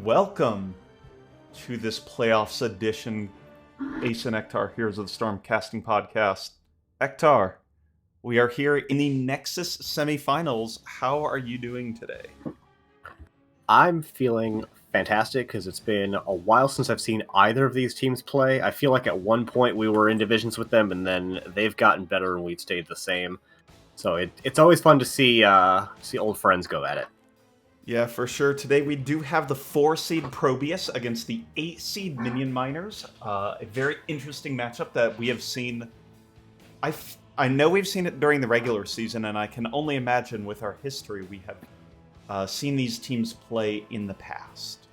Welcome to this playoffs edition Ace and Ektar Heroes of the Storm casting podcast. Ektar, we are here in the Nexus semifinals. How are you doing today? I'm feeling fantastic because it's been a while since I've seen either of these teams play. I feel like at one point we were in divisions with them, and then they've gotten better and we've stayed the same. So it's always fun to see old friends go at it. Yeah, for sure. Today we do have the 4-seed ProBUs against the 8-seed Minion Miners. A very interesting matchup that we have seen. I know we've seen it during the regular season, and I can only imagine with our history we have seen these teams play in the past.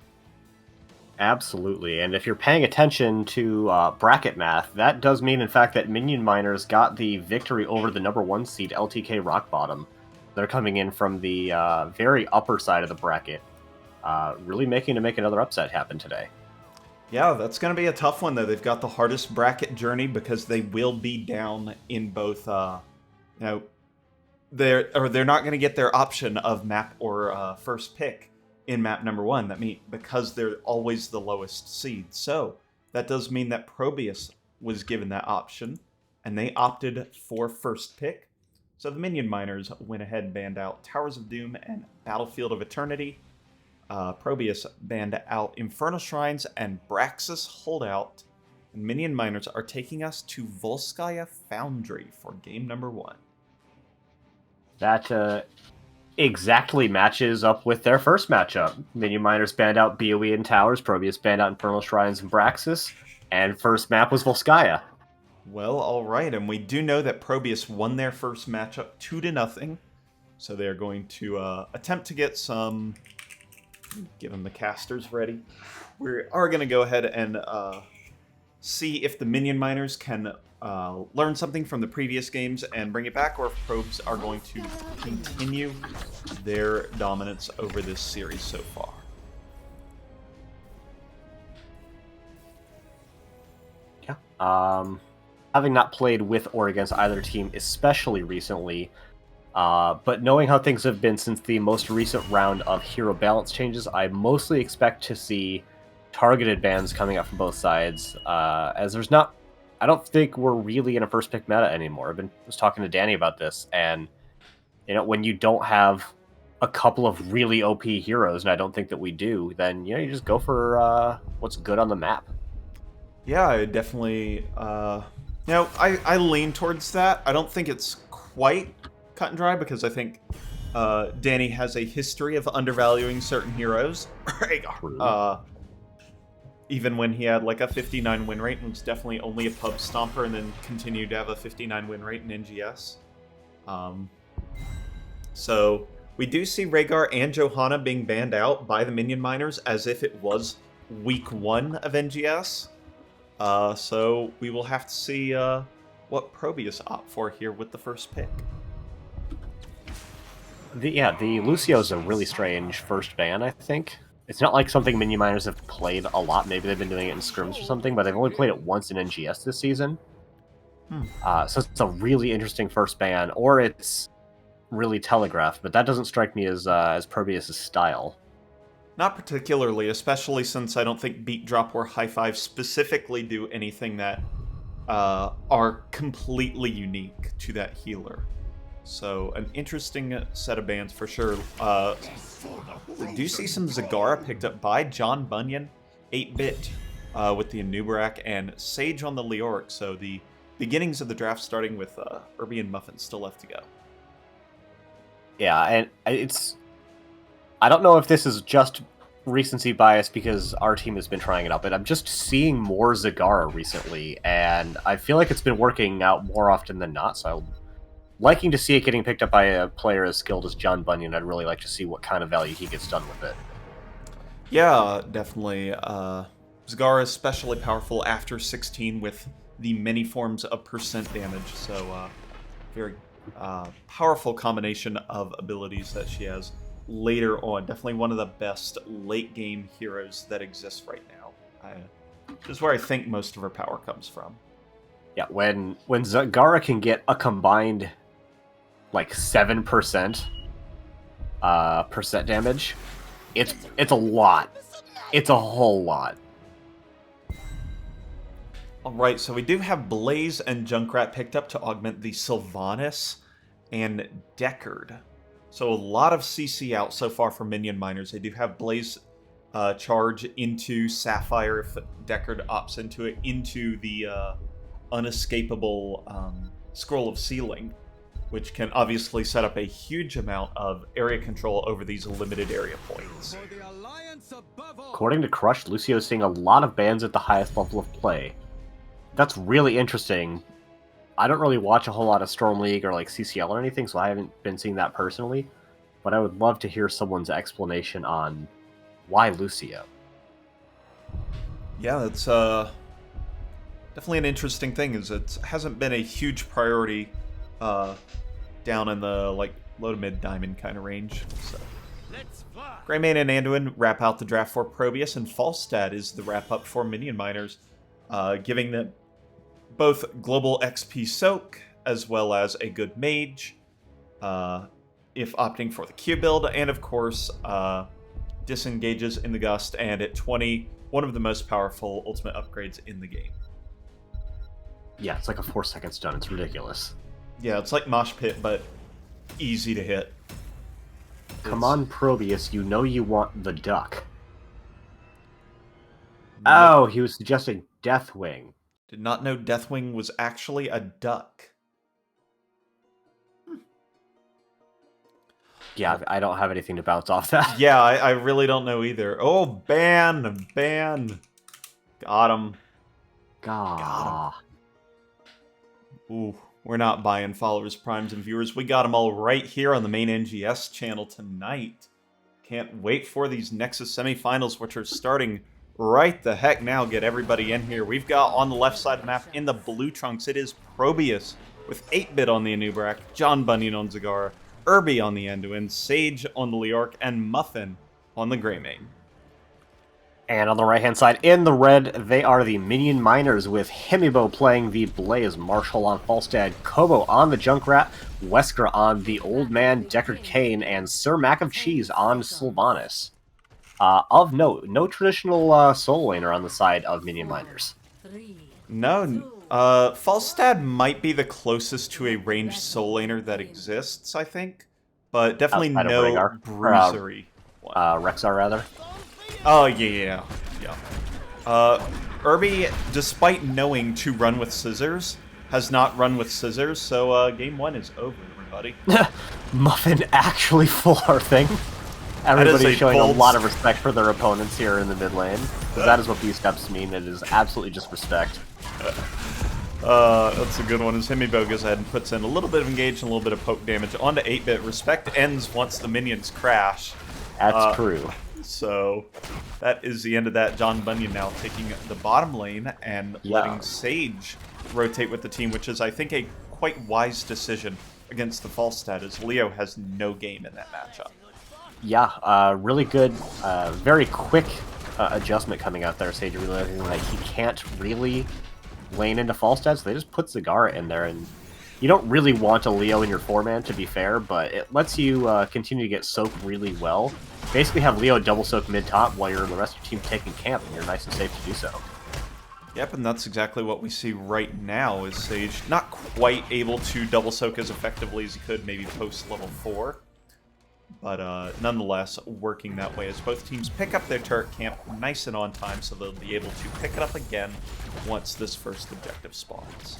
Absolutely, and if you're paying attention to bracket math, that does mean, in fact, that Minion Miners got the victory over the number 1 seed LTK Rock Bottom. They're coming in from the very upper side of the bracket, really making to make another upset happen today. Yeah, that's going to be a tough one, though. They've got the hardest bracket journey because they will be down in both, they're not going to get their option of map or first pick in map number 1. That means because they're always the lowest seed. So that does mean that ProBUs was given that option, and they opted for first pick. So the Minion Miners went ahead and banned out Towers of Doom and Battlefield of Eternity. ProBUs banned out Infernal Shrines and Braxis Holdout. And Minion Miners are taking us to Volskaya Foundry for game number 1. That exactly matches up with their first matchup. Minion Miners banned out BOE and Towers, ProBUs banned out Infernal Shrines and Braxis, and first map was Volskaya. Well, all right, and we do know that ProBUs won their first matchup 2-0, so they're going to attempt to get some. Give them the casters ready. We are going to go ahead and see if the Minion Miners can learn something from the previous games and bring it back, or if Probes are going to continue their dominance over this series so far. Yeah. Having not played with or against either team, especially recently, but knowing how things have been since the most recent round of hero balance changes, I mostly expect to see targeted bans coming up from both sides, as I don't think we're really in a first pick meta anymore. Was talking to Danny about this, and when you don't have a couple of really OP heroes, and I don't think that we do, then you just go for what's good on the map. Yeah, I definitely. I lean towards that. I don't think it's quite cut and dry because I think Danny has a history of undervaluing certain heroes. Even when he had like a 59 win rate and was definitely only a pub stomper, and then continued to have a 59 win rate in NGS. So we do see Rhaegar and Johanna being banned out by the Minion Miners as if it was week 1 of NGS. So we will have to see what ProBUs opt for here with the first pick. The Lucio's a really strange first ban, I think. It's not like something Minion Miners have played a lot. Maybe they've been doing it in scrims or something, but they've only played it once in NGS this season. So it's a really interesting first ban, or it's really telegraphed, but that doesn't strike me as ProBUs' style. Not particularly, especially since I don't think Beat Drop or High Five specifically do anything that are completely unique to that healer. So, an interesting set of bans for sure. We do see some Zagara picked up by John Bunyan, 8-bit with the Anubarak, and Sage on the Leoric. So, the beginnings of the draft starting with Irby and Muffin still left to go. Yeah, and I don't know if this is just recency bias because our team has been trying it out, but I'm just seeing more Zagara recently, and I feel like it's been working out more often than not, so I'm liking to see it getting picked up by a player as skilled as John Bunyan. I'd really like to see what kind of value he gets done with it. Yeah, definitely. Zagara is especially powerful after 16 with the many forms of percent damage, so very powerful combination of abilities that she has later on. Definitely one of the best late game heroes that exists right now. This is where I think most of her power comes from. Yeah, when Zagara can get a combined like 7% percent damage, it's a lot. It's a whole lot. Alright, so we do have Blaze and Junkrat picked up to augment the Sylvanas and Deckard. So a lot of CC out so far for Minion Miners. They do have Blaze charge into Sapphire if Deckard opts into it, into the unescapable Scroll of Sealing, which can obviously set up a huge amount of area control over these limited area points. According to Crush, Lucio is seeing a lot of bans at the highest level of play. That's really interesting. I don't really watch a whole lot of Storm League or like CCL or anything, so I haven't been seeing that personally. But I would love to hear someone's explanation on why Lucio. Yeah, that's definitely an interesting thing. Is it hasn't been a huge priority down in the like low to mid diamond kind of range. So. Greymane and Anduin wrap out the draft for ProBUs, and Falstad is the wrap up for Minion Miners, giving them both global XP soak as well as a good mage, if opting for the Q build, and of course disengages in the Gust, and at 20, one of the most powerful ultimate upgrades in the game. Yeah, it's like a 4-second stun. It's ridiculous. Yeah, it's like Mosh Pit, but easy to hit. Come on, ProBUs, you know you want the duck. No. Oh, he was suggesting Deathwing. Did not know Deathwing was actually a duck. Yeah, I don't have anything to bounce off that. Yeah, I really don't know either. Oh, ban! Got him. God. Ooh, we're not buying followers, primes, and viewers. We got them all right here on the main NGS channel tonight. Can't wait for these Nexus semifinals, which are starting right the heck now. Get everybody in here. We've got on the left side of the map, in the blue trunks, it is ProBUs with 8-Bit on the Anubrak, John Bunyan on Zagara, Irby on the Anduin, Sage on the Leorc, and Muffin on the Greymane. And on the right-hand side, in the red, they are the Minion Miners, with Hemibo playing the Blaze, Marshall on Falstad, Kobo on the Junkrat, Wesker on the Old Man, Deckard Cain, and Sir Mac of Cheese on Sylvanas. Of note, no traditional solo laner on the side of Minion Miners. No, Falstad might be the closest to a ranged soul laner that exists, I think. But definitely Outside of no Rhaegar? bruisery one. Rexar, rather. Oh, yeah. Irby, despite knowing to run with scissors, has not run with scissors, so game 1 is over, everybody. Muffin actually full hearthing. Everybody's showing bold a lot of respect for their opponents here in the mid lane. Because that is what B-steps mean. It is absolutely just respect. That's a good one. As Hemibo goes ahead and puts in a little bit of engage and a little bit of poke damage onto 8-Bit. Respect ends once the minions crash. That's true. So that is the end of that. John Bunyan now taking the bottom lane and letting Sage rotate with the team, which is, I think, a quite wise decision against the Falstad, as Leo has no game in that matchup. Yeah, really good, very quick adjustment coming out there. Sage realizing that he can't really lane into Falstad, so they just put Zagara in there, and you don't really want a Leo in your 4-man, to be fair, but it lets you continue to get soaked really well. Basically have Leo double soak mid-top while the rest of your team taking camp, and you're nice and safe to do so. Yep, and that's exactly what we see right now, is Sage not quite able to double soak as effectively as he could maybe post level 4. But nonetheless, working that way as both teams pick up their turret camp nice and on time, so they'll be able to pick it up again once this first objective spawns.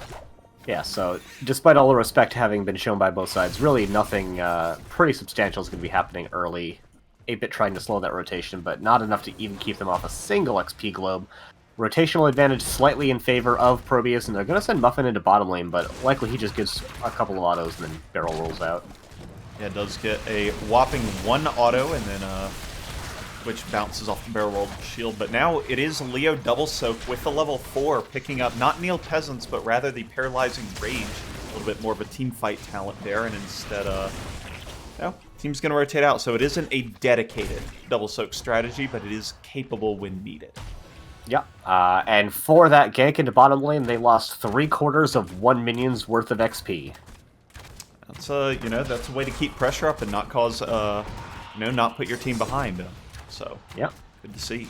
Yeah, so despite all the respect having been shown by both sides, really nothing pretty substantial is going to be happening early. 8-Bit trying to slow that rotation, but not enough to even keep them off a single XP globe. Rotational advantage slightly in favor of ProBUs, and they're going to send Muffin into bottom lane, but likely he just gets a couple of autos and then barrel rolls out. Yeah, it does get a whopping 1 auto, and then which bounces off the barrel roll shield. But now it is Leo double soak with the level 4, picking up not Neil Peasants, but rather the Paralyzing Rage. A little bit more of a team fight talent there, and instead, no, team's going to rotate out. So it isn't a dedicated double soak strategy, but it is capable when needed. Yeah, and for that gank into bottom lane, they lost 3/4 of 1 minion's worth of XP. That's that's a way to keep pressure up and not cause not put your team behind. So yeah, good to see.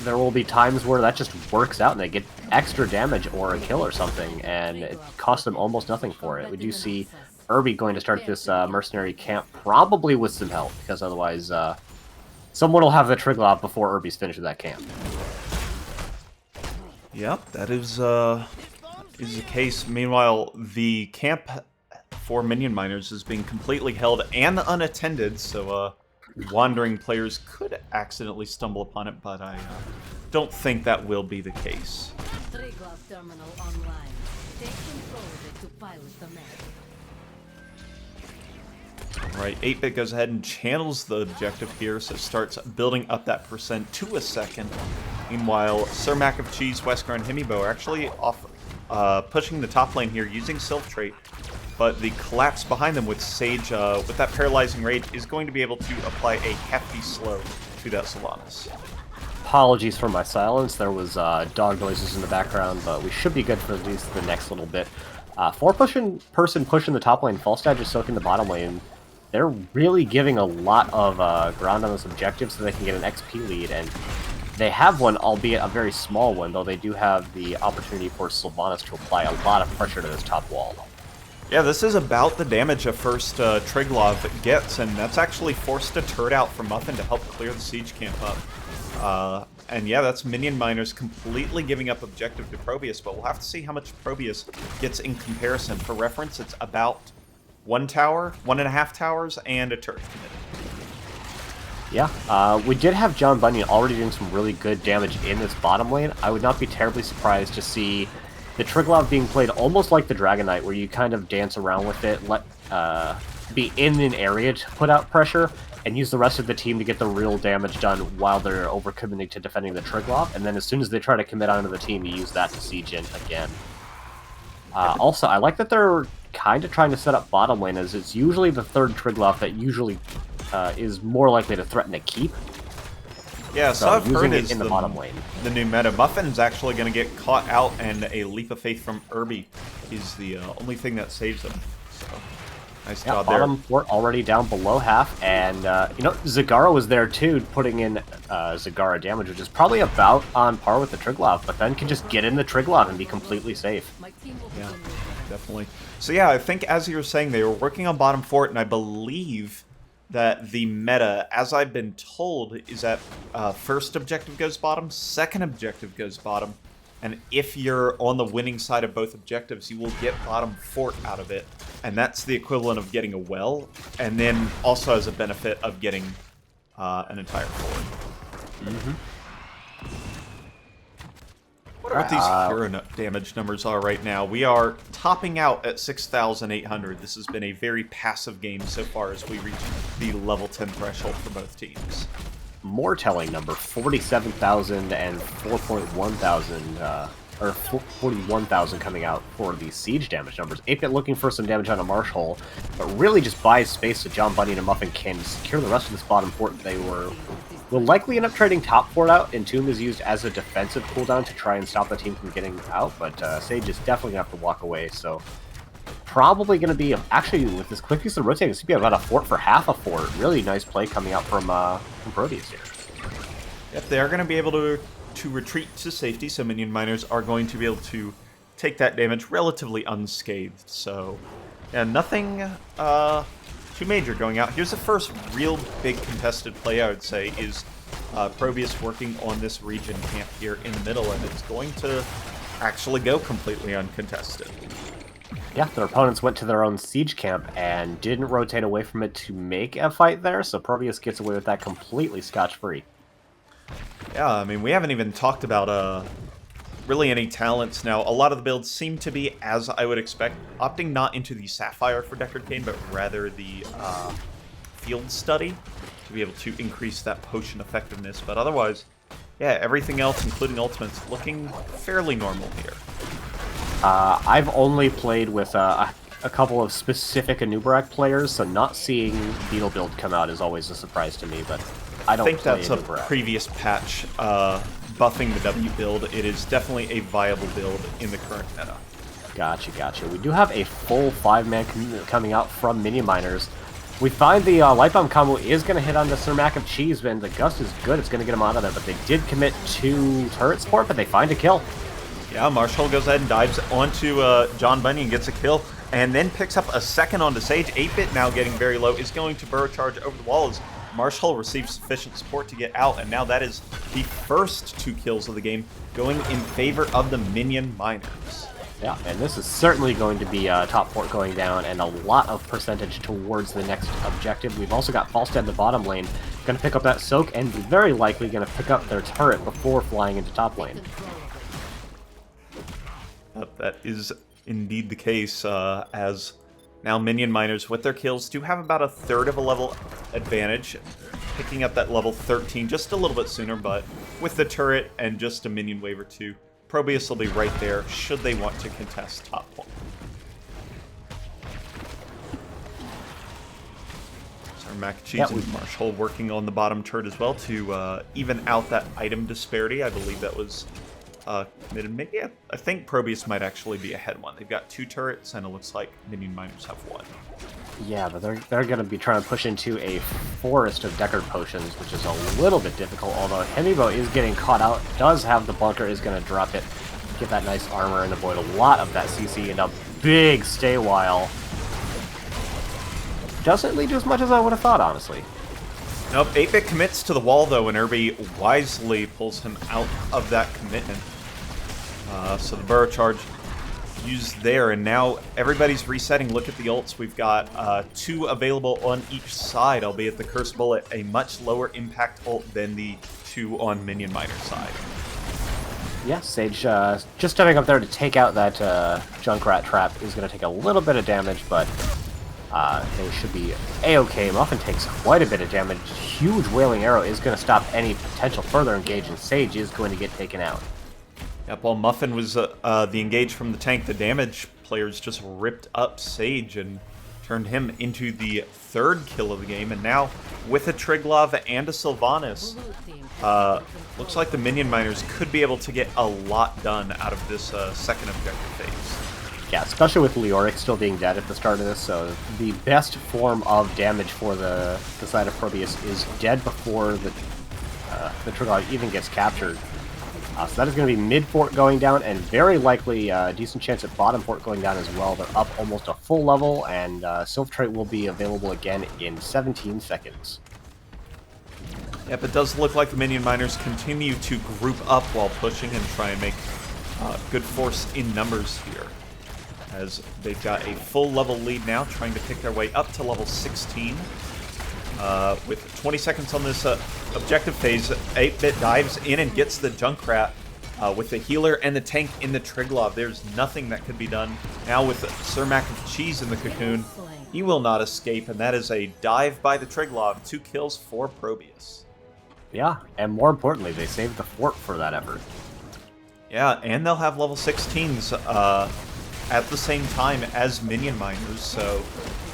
there will be times where that just works out and they get extra damage or a kill or something, and it costs them almost nothing for it. We do see Irby going to start this mercenary camp, probably with some help, because otherwise someone will have the Triglav before Irby's finished with that camp. Yep, that is the case. Meanwhile, the camp for Minion Miners is being completely held and unattended, so wandering players could accidentally stumble upon it, but I don't think that will be the case. Triglav terminal online. Take control of it to pilot the mech. Right, 8-Bit goes ahead and channels the objective here, so starts building up that percent to a second. Meanwhile, Sir Mac of Cheese, Wesker, and Himibo are actually off, pushing the top lane here using Sylph Trait, but the collapse behind them with Sage, with that Paralyzing Rage, is going to be able to apply a hefty slow to that Sylvanas. Apologies for my silence, there was dog noises in the background, but we should be good for at least the next little bit. Person pushing the top lane, Falstad just soaking the bottom lane. They're really giving a lot of ground on this objective so they can get an XP lead, and they have one, albeit a very small one, though they do have the opportunity for Sylvanas to apply a lot of pressure to this top wall. Yeah, this is about the damage a first Triglav gets, and that's actually forced a turret out from Muffin to help clear the siege camp up. And yeah, that's Minion Miners completely giving up objective to ProBUs, but we'll have to see how much ProBUs gets in comparison. For reference, it's about 1 tower, 1.5 towers, and a turret committed. Yeah, we did have John Bunyan already doing some really good damage in this bottom lane. I would not be terribly surprised to see the Triglav being played almost like the Dragon Knight, where you kind of dance around with it, let be in an area to put out pressure, and use the rest of the team to get the real damage done while they're overcommitting to defending the Triglav, and then as soon as they try to commit onto the team, you use that to siege in again. Also, I like that they're kind of trying to set up bottom lane, as it's usually the third Triglav that usually is more likely to threaten to keep. Yeah, so I've heard it in the bottom lane. The new meta. Muffin's actually going to get caught out, and a Leap of Faith from Irby is the only thing that saves them. So, nice job there. Bottom fort already down below half, and you know, Zagara was there too, putting in Zagara damage, which is probably about on par with the Triglav, but then can just get in the Triglav and be completely safe. Yeah, definitely. So yeah, I think as you were saying, they were working on bottom fort, and I believe that the meta, as I've been told, is that first objective goes bottom, second objective goes bottom, and if you're on the winning side of both objectives, you will get bottom fort out of it, and that's the equivalent of getting a well, and then also has a benefit of getting an entire fort. Mm-hmm. What these hero damage numbers are right now. We are topping out at 6,800. This has been a very passive game so far as we reach the level 10 threshold for both teams. More telling number, 47,000 and 4.1 thousand, or 41,000 coming out for the siege damage numbers. 8-Bit looking for some damage on a marsh hole, but really just buys space so John Bunyan and Muffin can secure the rest of this bottom fort. They will likely end up trading top fort out, and Tomb is used as a defensive cooldown to try and stop the team from getting out, but Sage is definitely going to have to walk away, so probably going to be, actually, with this quick piece of rotating, it's going to be about a fort for half a fort. Really nice play coming out from ProBUs here. Yep, they are going to be able to retreat to safety, so Minion Miners are going to be able to take that damage relatively unscathed, so yeah, nothing too major going out. Here's the first real big contested play, I would say, is ProBUs working on this region camp here in the middle, and it's going to actually go completely uncontested. Yeah, their opponents went to their own siege camp and didn't rotate away from it to make a fight there, so ProBUs gets away with that completely scotch-free. Yeah, I mean, we haven't even talked about really any talents now. A lot of the builds seem to be, as I would expect, opting not into the Sapphire for Deckard Cain, but rather the Field Study to be able to increase that potion effectiveness. But otherwise, yeah, everything else, including ultimates, looking fairly normal here. I've only played with a couple of specific Anubarak players, so not seeing Beetle build come out is always a surprise to me, but I don't think that's Anubarak. A previous patch buffing the W build. It is definitely a viable build in the current meta. Gotcha. We do have a full 5-man coming out from Minion Miners. We find the Light Bomb combo is going to hit on the Sir Mac of Cheese, and the Gust is good. It's going to get him out of there, but they did commit 2 turret support, but they find a kill. Yeah, Marshall goes ahead and dives onto John Bunny and gets a kill, and then picks up a second onto Sage. 8-Bit now getting very low, is going to burrow charge over the wall as Marshall receives sufficient support to get out, and now that is the first 2 kills of the game going in favor of the Minion Miners. Yeah, and this is certainly going to be top fort going down and a lot of percentage towards the next objective. We've also got Falstad in the bottom lane, going to pick up that soak and very likely going to pick up their turret before flying into top lane. That is indeed the case, as now Minion Miners with their kills do have about a third of a level advantage, picking up that level 13 just a little bit sooner, but with the turret and just a minion wave or 2, ProBUs will be right there should they want to contest top point. So Mac and Cheese and Marshall working on the bottom turret as well to even out that item disparity. I believe that was committed. Maybe, yeah, I think ProBUs might actually be ahead 1. They've got 2 turrets, and it looks like Minion Miners have 1. Yeah, but they're going to be trying to push into a forest of Deckard potions, which is a little bit difficult, although Hemibo is getting caught out, does have the bunker, is going to drop it, get that nice armor, and avoid a lot of that CC, and a big stay while. Doesn't lead to as much as I would have thought, honestly. Nope, 8-Bit commits to the wall, though, and Irby wisely pulls him out of that commitment. So the burrow charge used there, and now everybody's resetting. Look at the ults. We've got 2 available on each side, albeit the Curse Bullet a much lower impact ult than the 2 on Minion Miner side. Yeah, Sage just stepping up there to take out that Junkrat trap is going to take a little bit of damage, but they should be a-okay. Muffin takes quite a bit of damage. Huge Wailing Arrow is going to stop any potential further engage, and Sage is going to get taken out. Yep, while Muffin was the engage from the tank, the damage players just ripped up Sage and turned him into the 3rd kill of the game. And now, with a Triglav and a Sylvanas, looks like the Minion Miners could be able to get a lot done out of this second objective phase. Yeah, especially with Leoric still being dead at the start of this, so the best form of damage for the side of ProBUs is dead before the Triglav even gets captured. So that is going to be mid fort going down, and very likely a decent chance at bottom fort going down as well. They're up almost a full level, and Sylph Trait will be available again in 17 seconds. Yep, it does look like the Minion Miners continue to group up while pushing and try and make good force in numbers here, as they've got a full level lead now, trying to pick their way up to level 16. With 20 seconds on this objective phase, 8-Bit dives in and gets the Junkrat with the healer and the tank in the Triglav. There's nothing that could be done. Now with Sir Mac and Cheese in the cocoon, he will not escape, and that is a dive by the Triglav. 2 kills for ProBUs. Yeah, and more importantly, they saved the fort for that effort. Yeah, and they'll have level 16s at the same time as Minion Miners, so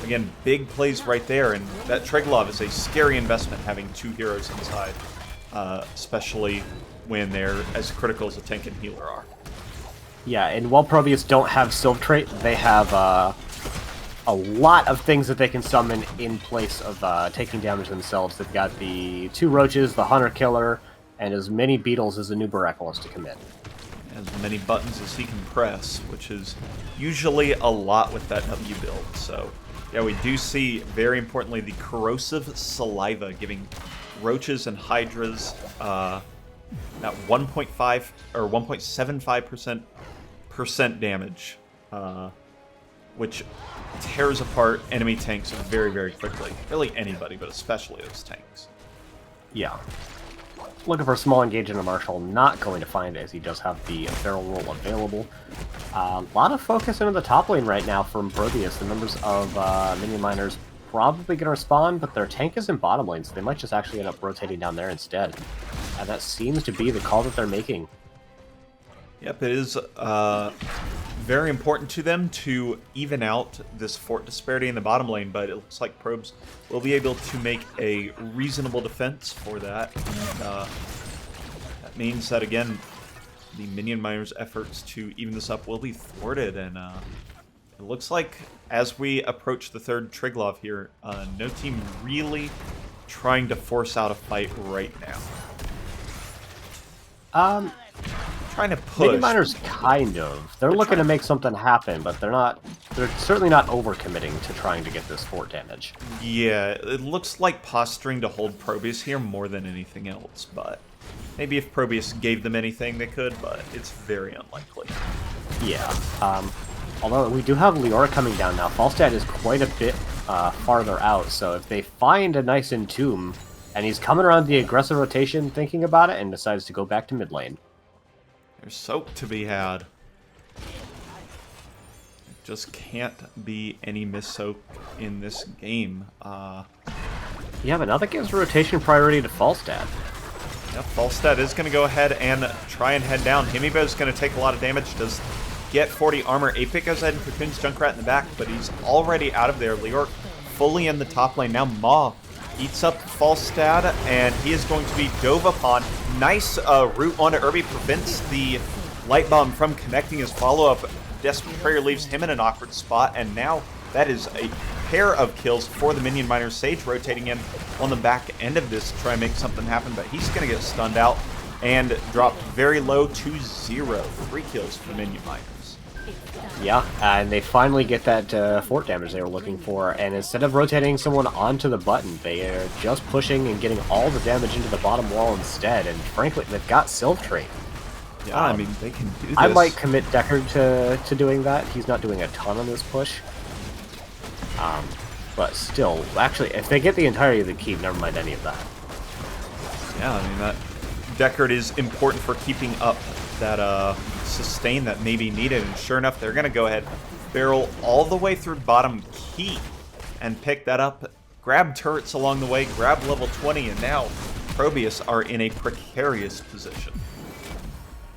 again, big plays right there, and that Triglav is a scary investment having 2 heroes inside, especially when they're as critical as a tank and healer are. Yeah, and while ProBUs don't have Sylph Trait, they have a lot of things that they can summon in place of taking damage themselves. They've got the 2 Roaches, the Hunter Killer, and as many Beetles as the new Miraculous to commit. As many buttons as he can press, which is usually a lot with that W build, so yeah, we do see, very importantly, the Corrosive Saliva, giving Roaches and Hydras that 1.5 or 1.75% damage, which tears apart enemy tanks very, very quickly. Really anybody, but especially those tanks. Yeah. Looking for a small engage in a Marshall, not going to find it as he does have the barrel roll available. A lot of focus into the top lane right now from ProBUs. The members of Minion Miners probably going to respond, but their tank is in bottom lane, so they might just actually end up rotating down there instead. And that seems to be the call that they're making. Yep, it is very important to them to even out this fort disparity in the bottom lane, but it looks like Probes will be able to make a reasonable defense for that. And, that means that, again, the Minion Miners' efforts to even this up will be thwarted, and It looks like as we approach the third Triglav here, no team really trying to force out a fight right now. Trying to push. Minion Miners kind of. They're looking to make something happen, but they're certainly not overcommitting to trying to get this fort damage. Yeah, it looks like posturing to hold ProBUs here more than anything else, but maybe if ProBUs gave them anything they could, but it's very unlikely. Yeah. Although we do have Leora coming down now. Falstad is quite a bit farther out, so if they find a nice Entomb, and he's coming around the aggressive rotation thinking about it and decides to go back to mid lane. There's soak to be had. Just can't be any miss soak in this game. Yeah, but now that gives rotation priority to Falstad. Yeah, Falstad is going to go ahead and try and head down. Himibo is going to take a lot of damage. Does get 40 armor. Apik goes ahead and cocoons Junkrat in the back, but he's already out of there. Leorc fully in the top lane. Now Maw eats up Falstad, and he is going to be dove upon. Nice root onto Irby, prevents the Light Bomb from connecting his follow-up. Desperate Prayer leaves him in an awkward spot, and now that is a pair of kills for the Minion Miners. Sage rotating in on the back end of this to try and make something happen, but he's going to get stunned out and dropped very low to 0. 3 kills for the Minion Miners. Yeah, and they finally get that fort damage they were looking for, and instead of rotating someone onto the button, they are just pushing and getting all the damage into the bottom wall instead, and frankly, they've got Sylph Trait. Yeah, I mean, they can do this. I might commit Deckard to doing that. He's not doing a ton on this push. But still, actually, if they get the entirety of the keep, never mind any of that. Yeah, I mean, that Deckard is important for keeping up that sustain that may be needed, and sure enough, they're going to go ahead, barrel all the way through bottom keep, and pick that up, grab turrets along the way, grab level 20, and now ProBUs are in a precarious position.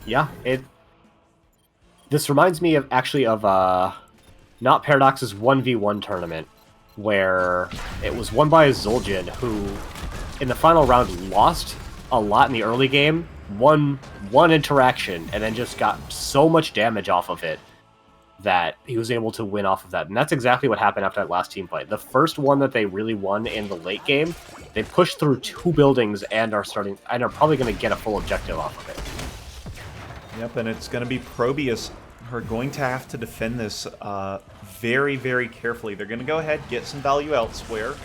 Yeah, this reminds me of not Paradox's 1v1 tournament, where it was won by a Zul'jin who, in the final round, lost a lot in the early game, won one interaction, and then just got so much damage off of it that he was able to win off of that. And that's exactly what happened after that last team fight. The first one that they really won in the late game, they pushed through 2 buildings and are probably going to get a full objective off of it. Yep, and it's going to be ProBUs who are going to have to defend this very, very carefully. They're going to go ahead, get some value elsewhere.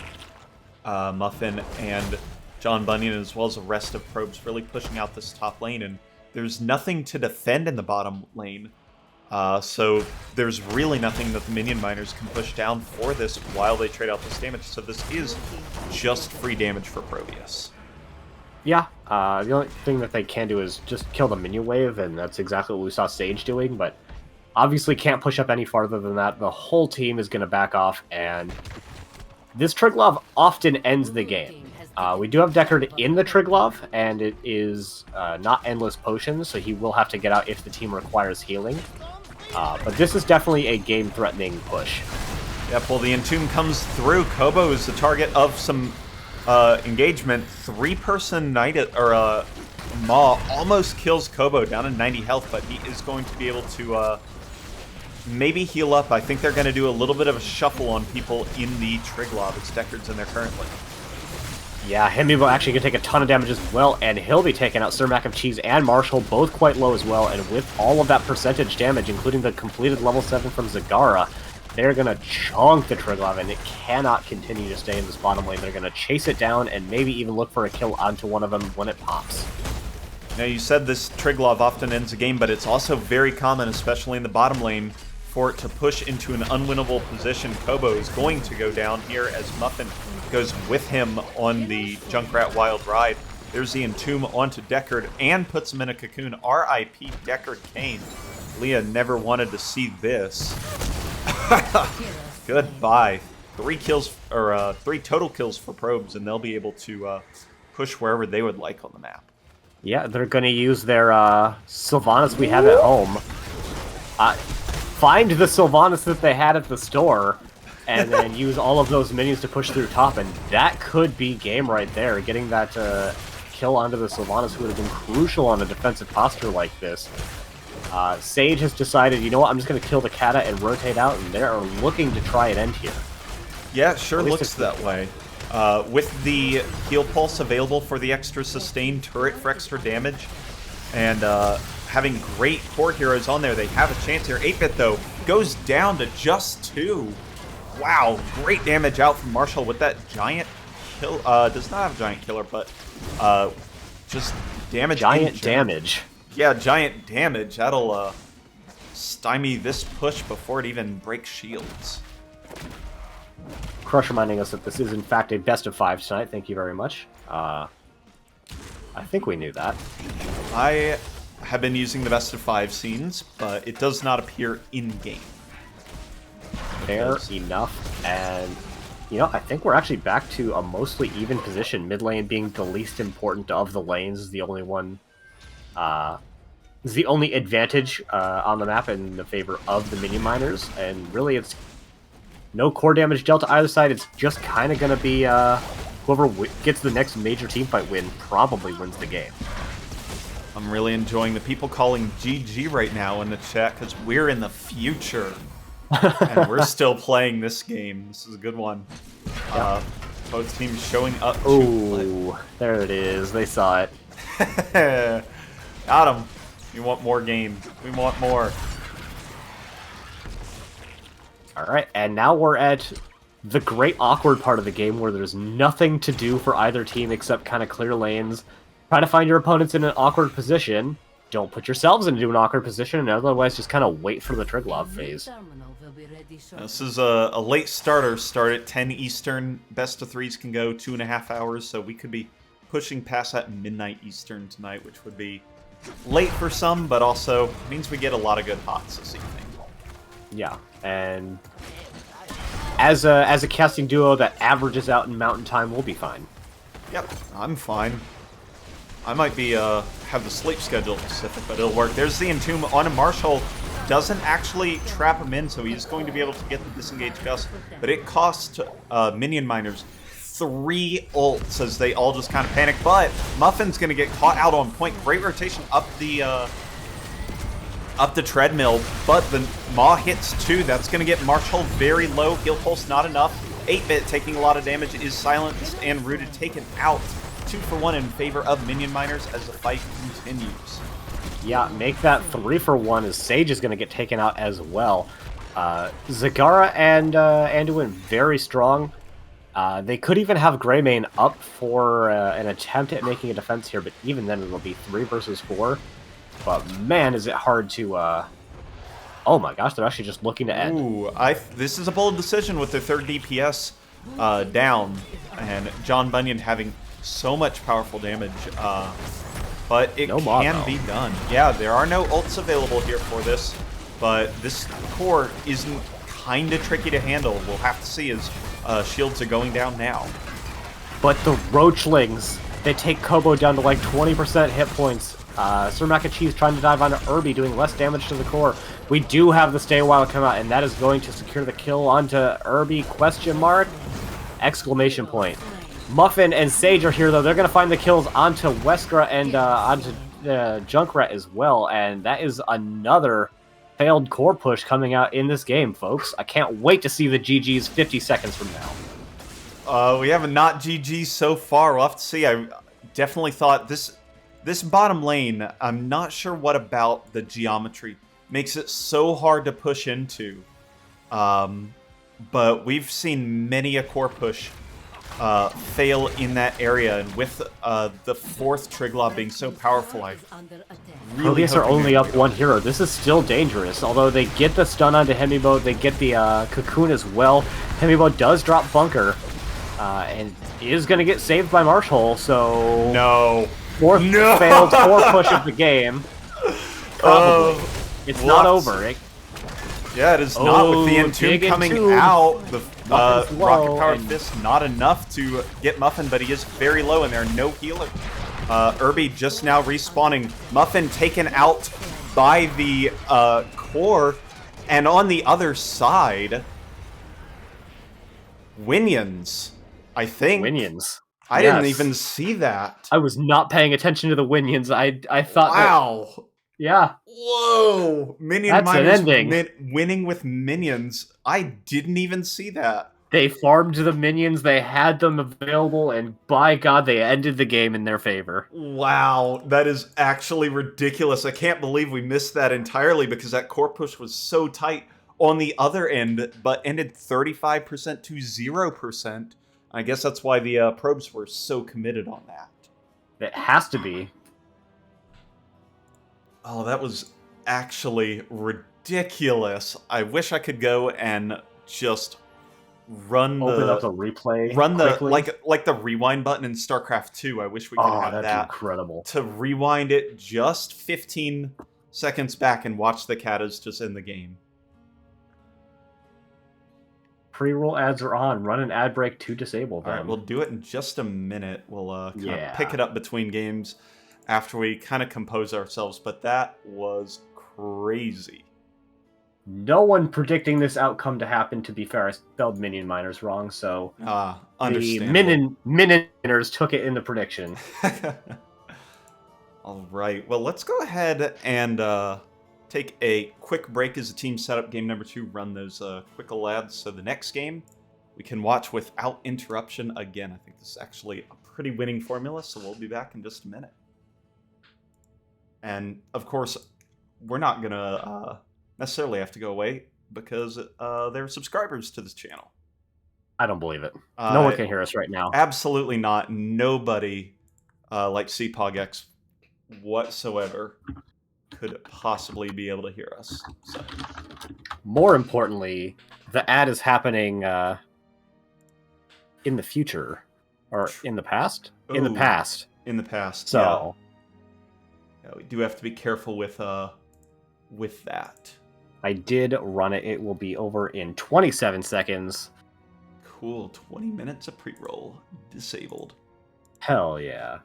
Muffin and John Bunyan, as well as the rest of Probes, really pushing out this top lane, and there's nothing to defend in the bottom lane. So there's really nothing that the Minion Miners can push down for this while they trade out this damage. So this is just free damage for ProBUs. Yeah, the only thing that they can do is just kill the minion wave, and that's exactly what we saw Sage doing, but obviously can't push up any farther than that. The whole team is going to back off, and this Triglav often ends the game. We do have Deckard in the Triglav, and it is not endless potions, so he will have to get out if the team requires healing. But this is definitely a game-threatening push. Yep, well, the Entomb comes through. Kobo is the target of some engagement. 3-person Knight, or Maw almost kills Kobo down to 90 health, but he is going to be able to maybe heal up. I think they're going to do a little bit of a shuffle on people in the Triglav. It's Deckard's in there currently. Yeah, Himibo actually going to take a ton of damage as well, and he'll be taking out Sir Mac of Cheese and Marshall, both quite low as well, and with all of that percentage damage, including the completed level 7 from Zagara, they're going to chonk the Triglav, and it cannot continue to stay in this bottom lane. They're going to chase it down and maybe even look for a kill onto one of them when it pops. Now, you said this Triglav often ends a game, but it's also very common, especially in the bottom lane, for it to push into an unwinnable position. Kobo is going to go down here as Muffin goes with him on the Junkrat Wild Ride. There's the Entomb onto Deckard and puts him in a cocoon. R.I.P. Deckard Kane. Leah never wanted to see this. Goodbye. 3 kills, or 3 total kills for Probes, and they'll be able to push wherever they would like on the map. Yeah, they're going to use their Sylvanas we have at home. Find the Sylvanas that they had at the store, and then use all of those minions to push through top, and that could be game right there. Getting that kill onto the Sylvanas would have been crucial on a defensive posture like this. Sage has decided, you know what, I'm just going to kill the Kata and rotate out, and they're looking to try and end here. Yeah, it sure At least looks that way. With the heal pulse available for the extra sustain turret for extra damage, and having great core heroes on there, they have a chance here. 8-Bit, though, goes down to just 2. Wow, great damage out from Marshall with that giant kill. Does not have a giant killer, but just damage. Giant damage. Yeah, giant damage. That'll stymie this push before it even breaks shields. Crush reminding us that this is, in fact, a best of 5 tonight. Thank you very much. I think we knew that. I have been using the best of 5 scenes, but it does not appear in-game. Fair enough. And, you know, I think we're actually back to a mostly even position. Mid lane being the least important of the lanes is the only one... is the only advantage on the map in the favor of the minion miners, and really it's no core damage dealt to either side. It's just kind of going to be whoever gets the next major teamfight win probably wins the game. I'm really enjoying the people calling GG right now in the chat, because we're in the future. And we're still playing this game. This is a good one. Yeah. Both teams showing up. Oh, there it is. They saw it. Got him. We want more game. We want more. Alright, and now we're at the great awkward part of the game where there's nothing to do for either team except kind of clear lanes. Try to find your opponents in an awkward position. Don't put yourselves into an awkward position, and otherwise just kind of wait for the Triglav phase. This is a late starter. Start at 10 Eastern. Best of 3s can go 2.5 hours, so we could be pushing past that midnight Eastern tonight, which would be late for some, but also means we get a lot of good hots this evening. Yeah, and as a casting duo that averages out in mountain time, we'll be fine. Yep, I'm fine. I might be have the sleep schedule specific, but it'll work. There's the Entomb on a Marshall. Doesn't actually trap him in, so he's going to be able to get the disengage gust. But it costs minion miners 3 ults as they all just kind of panic. But Muffin's going to get caught out on point. Great rotation up the treadmill, but the Maw hits 2. That's going to get Marshall very low. Heal pulse not enough. 8-Bit taking a lot of damage is silenced and rooted taken out. 2 for 1 in favor of minion miners as the fight continues. Yeah, make that 3 for 1 as Sage is going to get taken out as well. Zagara and Anduin very strong. They could even have Greymane up for an attempt at making a defense here, but even then it'll be 3 versus 4. But man, is it hard to... Oh my gosh, they're actually just looking to end. Ooh, this is a bold decision with their 3rd DPS down, and John Bunyan having so much powerful damage. But it can be done. Yeah, there are no ults available here for this, but this core isn't kind of tricky to handle. We'll have to see as shields are going down now. But the Roachlings, they take Kobo down to like 20% hit points. Sir Mac and Cheese trying to dive onto Irby, doing less damage to the core. We do have the Stay a While come out, and that is going to secure the kill onto Irby, question mark, exclamation point. Muffin and Sage are here, though. They're going to find the kills onto Weskra and onto Junkrat as well, and that is another failed core push coming out in this game, folks. I can't wait to see the GGs 50 seconds from now. We have a not GG so far. We'll have to see. I definitely thought this bottom lane, I'm not sure what about the geometry makes it so hard to push into. But we've seen many a core push fail in that area, and with the 4th Triglav being so powerful, I really ProBUs are only up 1 hero. This is still dangerous, although they get the stun onto Hemibo, they get the cocoon as well. Hemibo does drop Bunker, and is going to get saved by Marshall, so... No. 4th failed core push of the game. Probably. It's not over. Yeah, it is not, with the Entomb coming out. The Rocket Power Fist not enough to get Muffin, but he is very low, and there are no healers. Irby just now respawning. Muffin taken out by the core, and on the other side, Winions, I think. Winions. I didn't even see that. I was not paying attention to the Winions. I thought wow. Yeah, Whoa! Minion that's an miners ending. winning with minions. I didn't even see that. They farmed the minions, they had them available, and by God, they ended the game in their favor. Wow, that is actually ridiculous. I can't believe we missed that entirely because that core push was so tight on the other end, but ended 35% to 0%. I guess that's why the probes were so committed on that. It has to be. Oh, that was actually ridiculous. I wish I could go and just run Open up the the replay run the quickly. like the rewind button in StarCraft 2. I wish we could Oh, have that's that incredible. to rewind it just 15 seconds back and watch the katas just in the game. Pre-roll ads are on. Run an ad break to disable them. All right, we'll do it in just a minute. We'll kind Yeah. of pick it up between games after we kind of compose ourselves, but that was crazy. No one predicting this outcome to happen, to be fair. I spelled Minion Miners wrong, so the Understandable. Minioners took it in the prediction. All right, well, let's go ahead and take a quick break as the team set up game number 2, run those quick ads, so the next game we can watch without interruption again. I think this is actually a pretty winning formula, so we'll be back in just a minute. And, of course, we're not going to necessarily have to go away because there are subscribers to this channel. I don't believe it. No one can hear us right now. Absolutely not. Nobody like CPOGX whatsoever could possibly be able to hear us. So. More importantly, the ad is happening in the future. Or in the past? In the Ooh, past. In the past, So, yeah, we do have to be careful with that. I did run it. It will be over in 27 seconds. Cool. 20 minutes of pre-roll disabled. Hell yeah.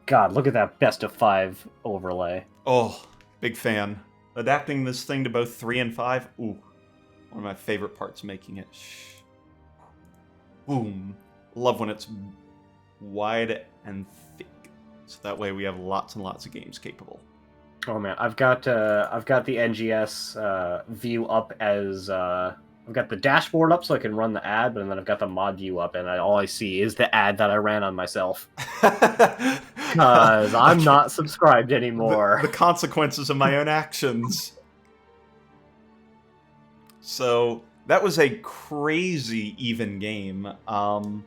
God, look at that best of 5 overlay. Oh, big fan. Adapting this thing to both 3 and 5. Ooh, one of my favorite parts making it. Boom. Love when it's wide and thick. So that way we have lots and lots of games capable. Oh man, I've got the NGS view up as I've got the dashboard up so I can run the ad, but then I've got the mod view up, and all I see is the ad that I ran on myself. Because I'm not subscribed anymore. The consequences of my own actions. So that was a crazy even game, and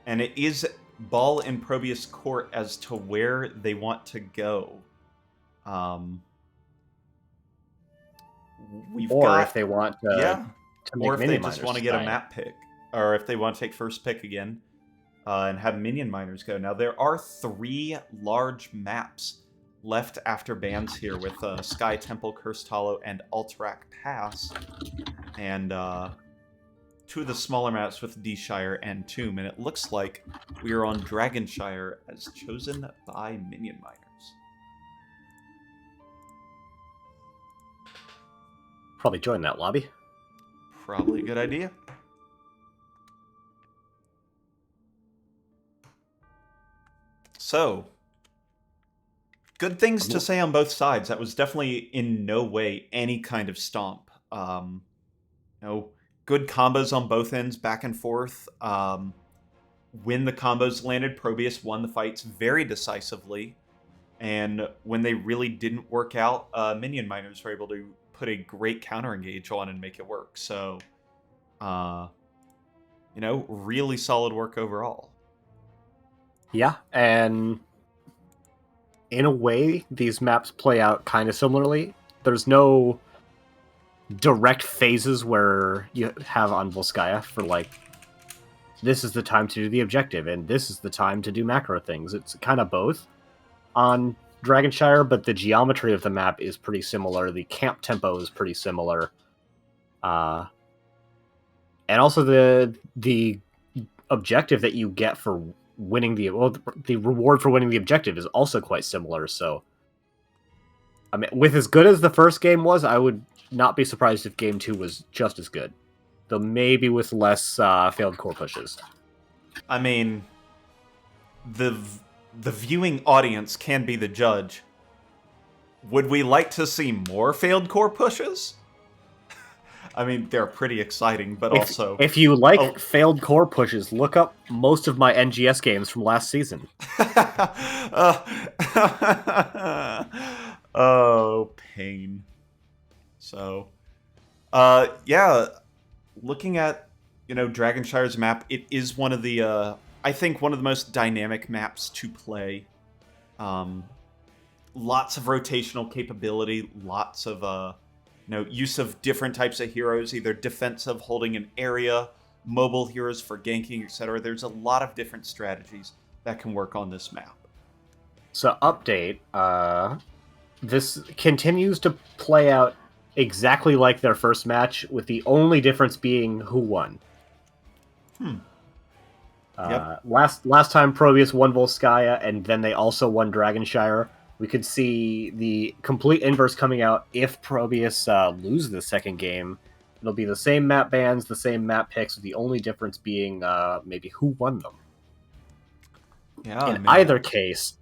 it is ball in ProBUs court as to where they want to go. If they want to make or if they Minion just Miners want to get a style. map pick, or if they want to take first pick again and have Minion Miners go. Now there are 3 large maps left after bans here with Sky Temple, Cursed Hollow, and Alterac Pass, and 2 of the smaller maps with D-Shire and Tomb, and it looks like we are on Dragonshire as chosen by Minion Miners. Probably join that lobby. Probably a good idea. So, good things to say on both sides. That was definitely in no way any kind of stomp. Good combos on both ends, back and forth. When the combos landed, ProBUs won the fights very decisively. And when they really didn't work out, Minion Miners were able to put a great counter engage on and make it work. So, really solid work overall. Yeah, and in a way, these maps play out kind of similarly. There's no direct phases where you have on Volskaya for like, this is the time to do the objective, and this is the time to do macro things. It's kind of both on Dragonshire, but the geometry of the map is pretty similar. The camp tempo is pretty similar. And also the objective that you get for winning the reward for winning the objective is also quite similar. So, I mean, with as good as the first game was, I would not be surprised if game 2 was just as good, though maybe with less failed core pushes. I mean, the viewing audience can be the judge. Would we like to see more failed core pushes? I mean, they're pretty exciting, but also... If you like failed core pushes, look up most of my NGS games from last season. Oh, pain. So, yeah, looking at, Dragonshire's map, it is one of the, I think one of the most dynamic maps to play. Lots of rotational capability, lots of, use of different types of heroes, either defensive, holding an area, mobile heroes for ganking, etc. There's a lot of different strategies that can work on this map. So, update, this continues to play out exactly like their first match, with the only difference being who won. Yep. Last time ProBUs won Volskaya, and then they also won Dragonshire. We could see the complete inverse coming out if ProBUs lose the second game. It'll be the same map bans, the same map picks, with the only difference being maybe who won them. Yeah. In either case,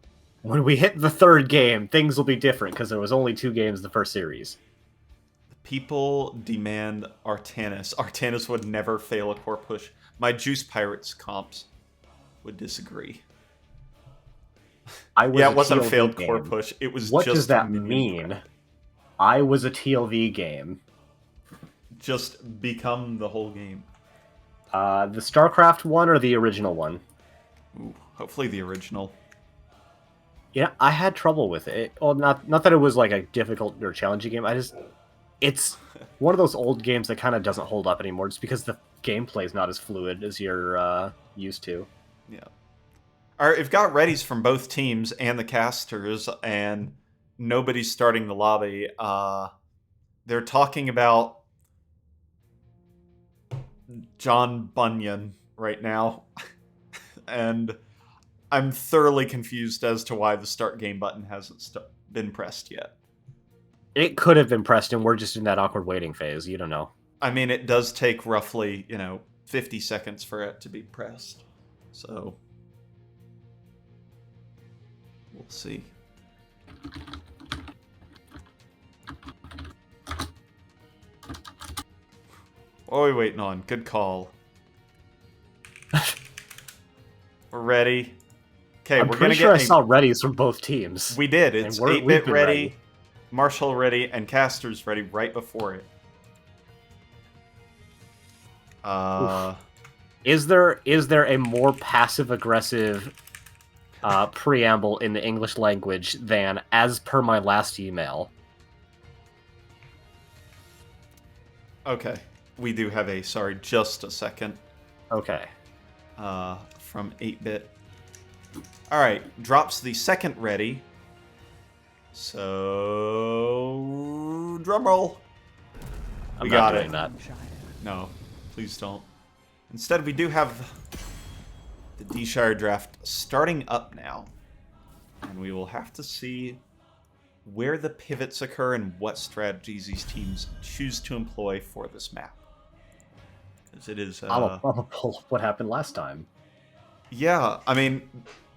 when we hit the third game, things will be different, because there was only 2 games the first series. People demand Artanis. Artanis would never fail a core push. My Juice Pirates comps would disagree. It wasn't a failed core push. It was what just... What does that mean? I was a TLV game. Just become the whole game. The StarCraft one or the original one? Ooh, hopefully the original. Yeah, I had trouble with it. Well, not that it was like a difficult or challenging game. It's one of those old games that kind of doesn't hold up anymore, just because the gameplay is not as fluid as you're used to. Yeah. All right, we've got readies from both teams and the casters, and nobody's starting the lobby. They're talking about John Bunyan right now, and I'm thoroughly confused as to why the start game button hasn't been pressed yet. It could have been pressed, and we're just in that awkward waiting phase. You don't know. I mean, it does take roughly, 50 seconds for it to be pressed. So, we'll see. What are we waiting on? Good call. We're ready. Okay, I'm we're pretty gonna sure get. I saw readies from both teams. We did. It's we've 8-bit been ready, Marshall ready, and Casters ready right before it. Is there a more passive aggressive preamble in the English language than "as per my last email"? Okay, we do have a. Sorry, just a second. Okay. From 8-bit. All right, drops the second ready. So, drum roll. We got it. That. No, please don't. Instead, we do have the D-Shire draft starting up now. And we will have to see where the pivots occur and what strategies these teams choose to employ for this map. Because it is... I'll pull what happened last time. Yeah, I mean,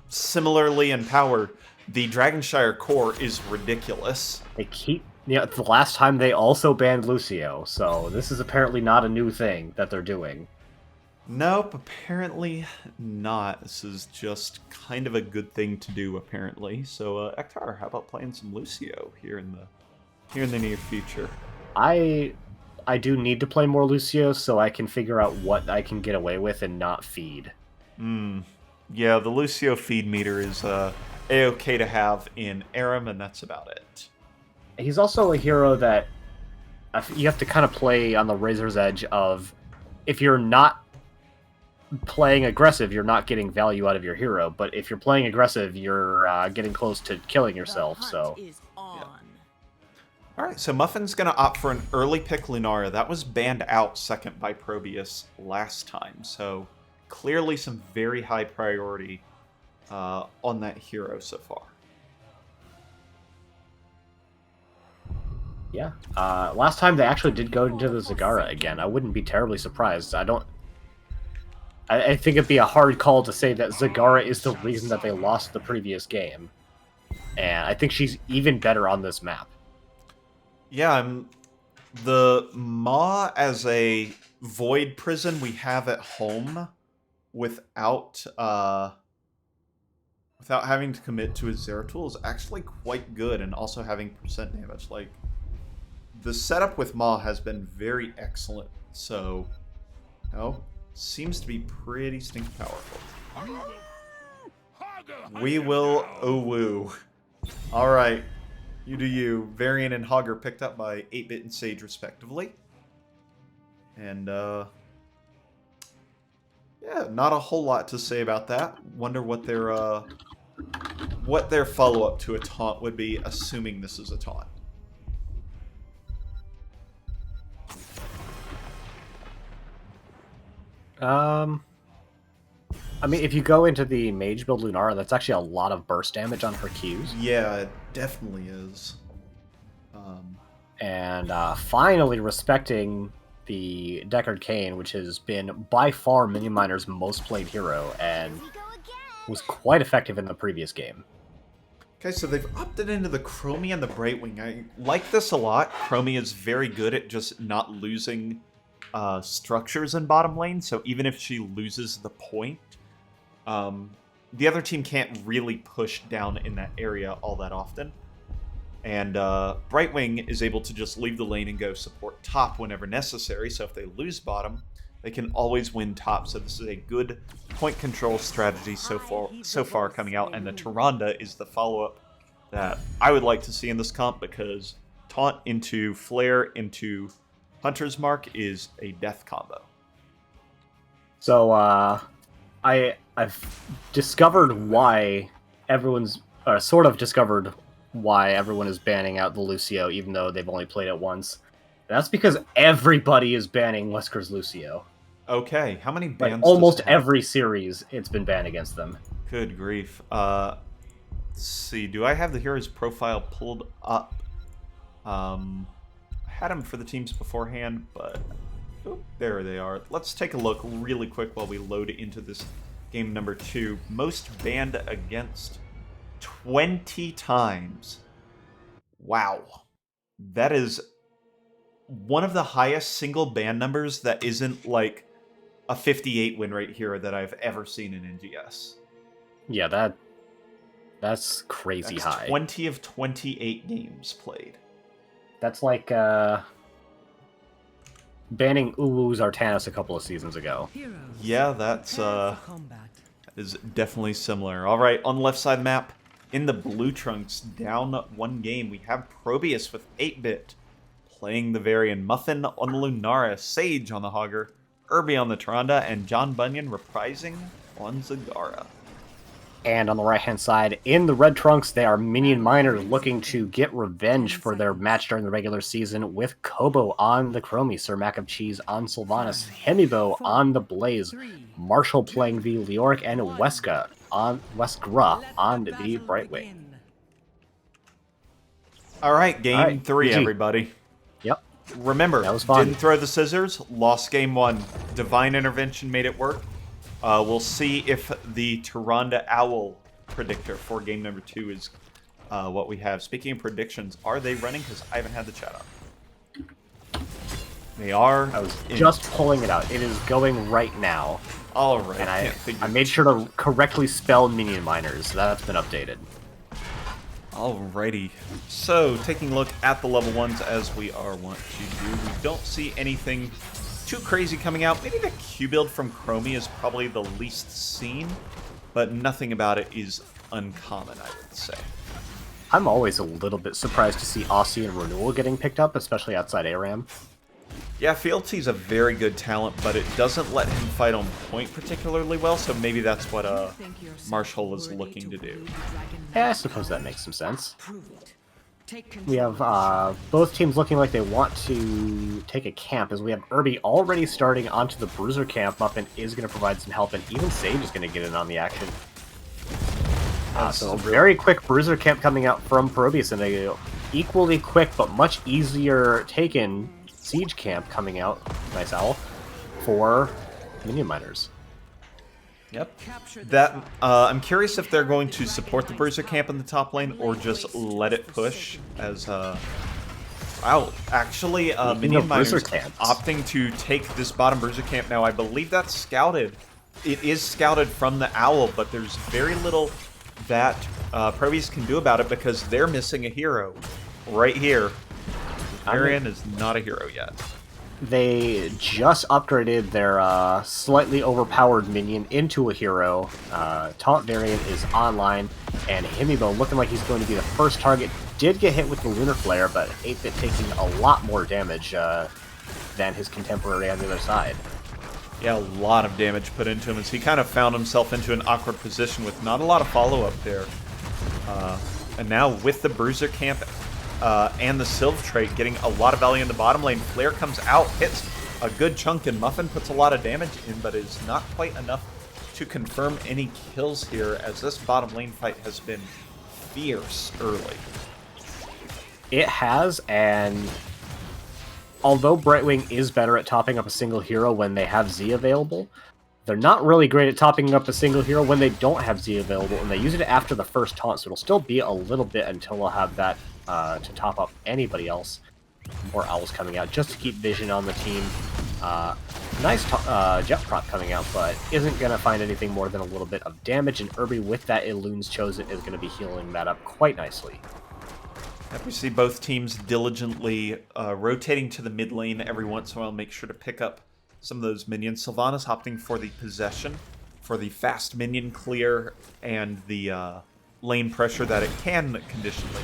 similarly in power, the Dragonshire core is ridiculous. They keep... Yeah, the last time they also banned Lucio, so this is apparently not a new thing that they're doing. Nope, apparently not. This is just kind of a good thing to do, apparently. So, Ektar, how about playing some Lucio here in the near future? I do need to play more Lucio so I can figure out what I can get away with and not feed. Yeah, the Lucio feed meter is A-okay to have in Aram, and that's about it. He's also a hero that you have to kind of play on the razor's edge of, if you're not playing aggressive, you're not getting value out of your hero, but if you're playing aggressive, you're getting close to killing yourself, so... Yeah. Alright, so Muffin's going to opt for an early pick Lunara. That was banned out second by ProBUs last time, so clearly some very high priority on that hero so far. Yeah. Last time they actually did go into the Zagara again. I wouldn't be terribly surprised. I think it'd be a hard call to say that Zagara is the reason that they lost the previous game. and I think she's even better on this map. Yeah, the Maw as a void prison we have at home without having to commit to a Zeratul is actually quite good, and also having percent damage. Like, the setup with Maw has been very excellent, so seems to be pretty stinking powerful. We will woo. Alright. You do you. Varian and Hogger picked up by 8-Bit and Sage, respectively. And, yeah, not a whole lot to say about that. Wonder what their follow-up to a taunt would be, assuming this is a taunt. I mean, if you go into the Mage build Lunara, that's actually a lot of burst damage on her Qs. Yeah, it definitely is. And finally respecting the Deckard Cain, which has been by far Minion Miner's most played hero, and was quite effective in the previous game. Okay, so they've opted into the Chromie and the Brightwing. I like this a lot. Chromie is very good at just not losing structures in bottom lane, so even if she loses the point, the other team can't really push down in that area all that often. And Brightwing is able to just leave the lane and go support top whenever necessary, so if they lose bottom, they can always win top. So this is a good point control strategy so far coming out, and the Tyrande is the follow-up that I would like to see in this comp, because taunt into flare into Hunter's Mark is a death combo. So I've discovered why everyone's sort of discovered why everyone is banning out the Lucio, even though they've only played it once. That's because everybody is banning Wesker's Lucio. Okay, how many bans? Like, almost every series, it's been banned against them. Good grief. Let's see. Do I have the hero's profile pulled up? Had them for the teams beforehand, but there they are. Let's take a look really quick while we load into this game number 2. Most banned against 20 times. Wow. That is one of the highest single ban numbers that isn't like a 58 win rate hero that I've ever seen in NGS. Yeah, that's crazy high. 20 of 28 games played. That's like banning Uwu's Artanis a couple of seasons ago. Yeah, that is definitely similar. All right, on the left side of the map, in the blue trunks, down one game, we have ProBUs with 8-Bit playing the Varian, Muffin on the Lunara, Sage on the Hogger, Irby on the Tyrande, and John Bunyan reprising on Zagara. And on the right-hand side, in the red trunks, they are Minion Miners looking to get revenge for their match during the regular season with Kobo on the Chromie, Sir Mac of Cheese on Sylvanas, Hemibo on the Blaze, Marshall playing the Leoric, and Weska on the Brightwing. All right, game 3, GG. everybody. Yep. Remember, That was fun. didn't throw the scissors, lost game 1. Divine Intervention made it work. We'll see if the Tyrande Owl predictor for game number 2 is what we have. Speaking of predictions, are they running? Because I haven't had the chat up. They are. I was just pulling it out. It is going right now. All right. And I made sure to correctly spell Minion Miners, so that's been updated. Alrighty. So, taking a look at the level 1s as we are wont to do, we don't see anything too crazy coming out. Maybe the Q build from Chromie is probably the least seen, but nothing about it is uncommon, I would say. I'm always a little bit surprised to see Aussie and Renewal getting picked up, especially outside ARAM. Yeah, Fealty's a very good talent, but it doesn't let him fight on point particularly well, so maybe that's what Marshall is looking to do. Yeah, I suppose that makes some sense. We have both teams looking like they want to take a camp, as we have Irby already starting onto the Bruiser camp. Muffin is going to provide some help, and even Sage is going to get in on the action. So a very quick Bruiser camp coming out from ProBUs, and a equally quick but much easier taken Siege camp coming out, nice owl, for Minion Miners. Yep. That I'm curious if they're going to support the Bruiser camp in the top lane or just let it push as wow, actually Minion Miners opting to take this bottom Bruiser camp now. I believe that's scouted. It is scouted from the Owl, but there's very little that ProBUs can do about it because they're missing a hero right here. Arian is not a hero yet. They just upgraded their slightly overpowered minion into a hero. Taunt variant is online, and Himibo, looking like he's going to be the first target, did get hit with the Lunar Flare, but 8-Bit taking a lot more damage than his contemporary on the other side. Yeah, a lot of damage put into him as he kind of found himself into an awkward position with not a lot of follow-up there. And now with the Bruiser camp and the Sylve trait getting a lot of value in the bottom lane, Flare comes out, hits a good chunk, and Muffin puts a lot of damage in, but is not quite enough to confirm any kills here, as this bottom lane fight has been fierce early. It has, and although Brightwing is better at topping up a single hero when they have Z available, they're not really great at topping up a single hero when they don't have Z available, and they use it after the first taunt, so it'll still be a little bit until they'll have that to top up anybody else. More Owls coming out just to keep Vision on the team. Nice Jet Prop coming out, but isn't going to find anything more than a little bit of damage, and Irby with that Illune's Chosen is going to be healing that up quite nicely. Yep, we see both teams diligently rotating to the mid lane every once in a while, make sure to pick up some of those minions. Sylvanas opting for the possession, for the fast minion clear, and the lane pressure that it can conditionally.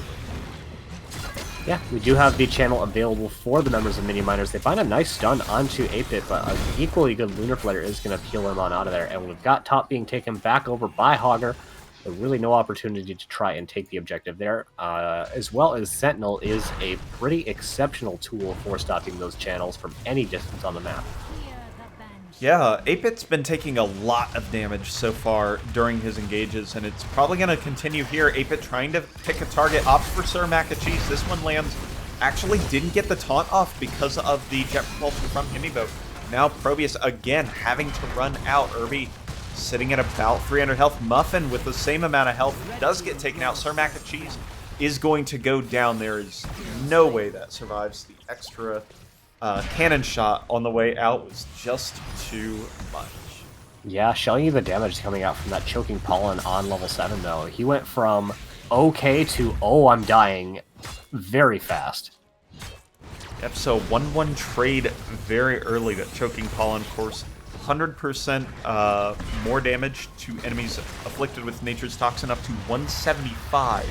Yeah, we do have the channel available for the members of Minion Miners. They find a nice stun onto 8-Bit, but an equally good Lunar Flare is going to peel him on out of there. And we've got top being taken back over by Hogger. So really no opportunity to try and take the objective there. As well as Sentinel is a pretty exceptional tool for stopping those channels from any distance on the map. Yeah, 8-Bit's been taking a lot of damage so far during his engages, and it's probably going to continue here. 8-Bit trying to pick a target, opts for Sir Mac and Cheese. This one lands. Actually didn't get the taunt off because of the jet propulsion from Himibo. Now ProBUs again having to run out. Irby sitting at about 300 health. Muffin with the same amount of health does get taken out. Sir Mac and Cheese is going to go down. There is no way that survives. The extra cannon shot on the way out was just too much. Yeah, showing you the damage coming out from that choking pollen on level 7 though. He went from okay to oh I'm dying very fast. Yep, so 1-1 trade very early. That choking pollen, of course, 100% more damage to enemies afflicted with Nature's Toxin, up to 175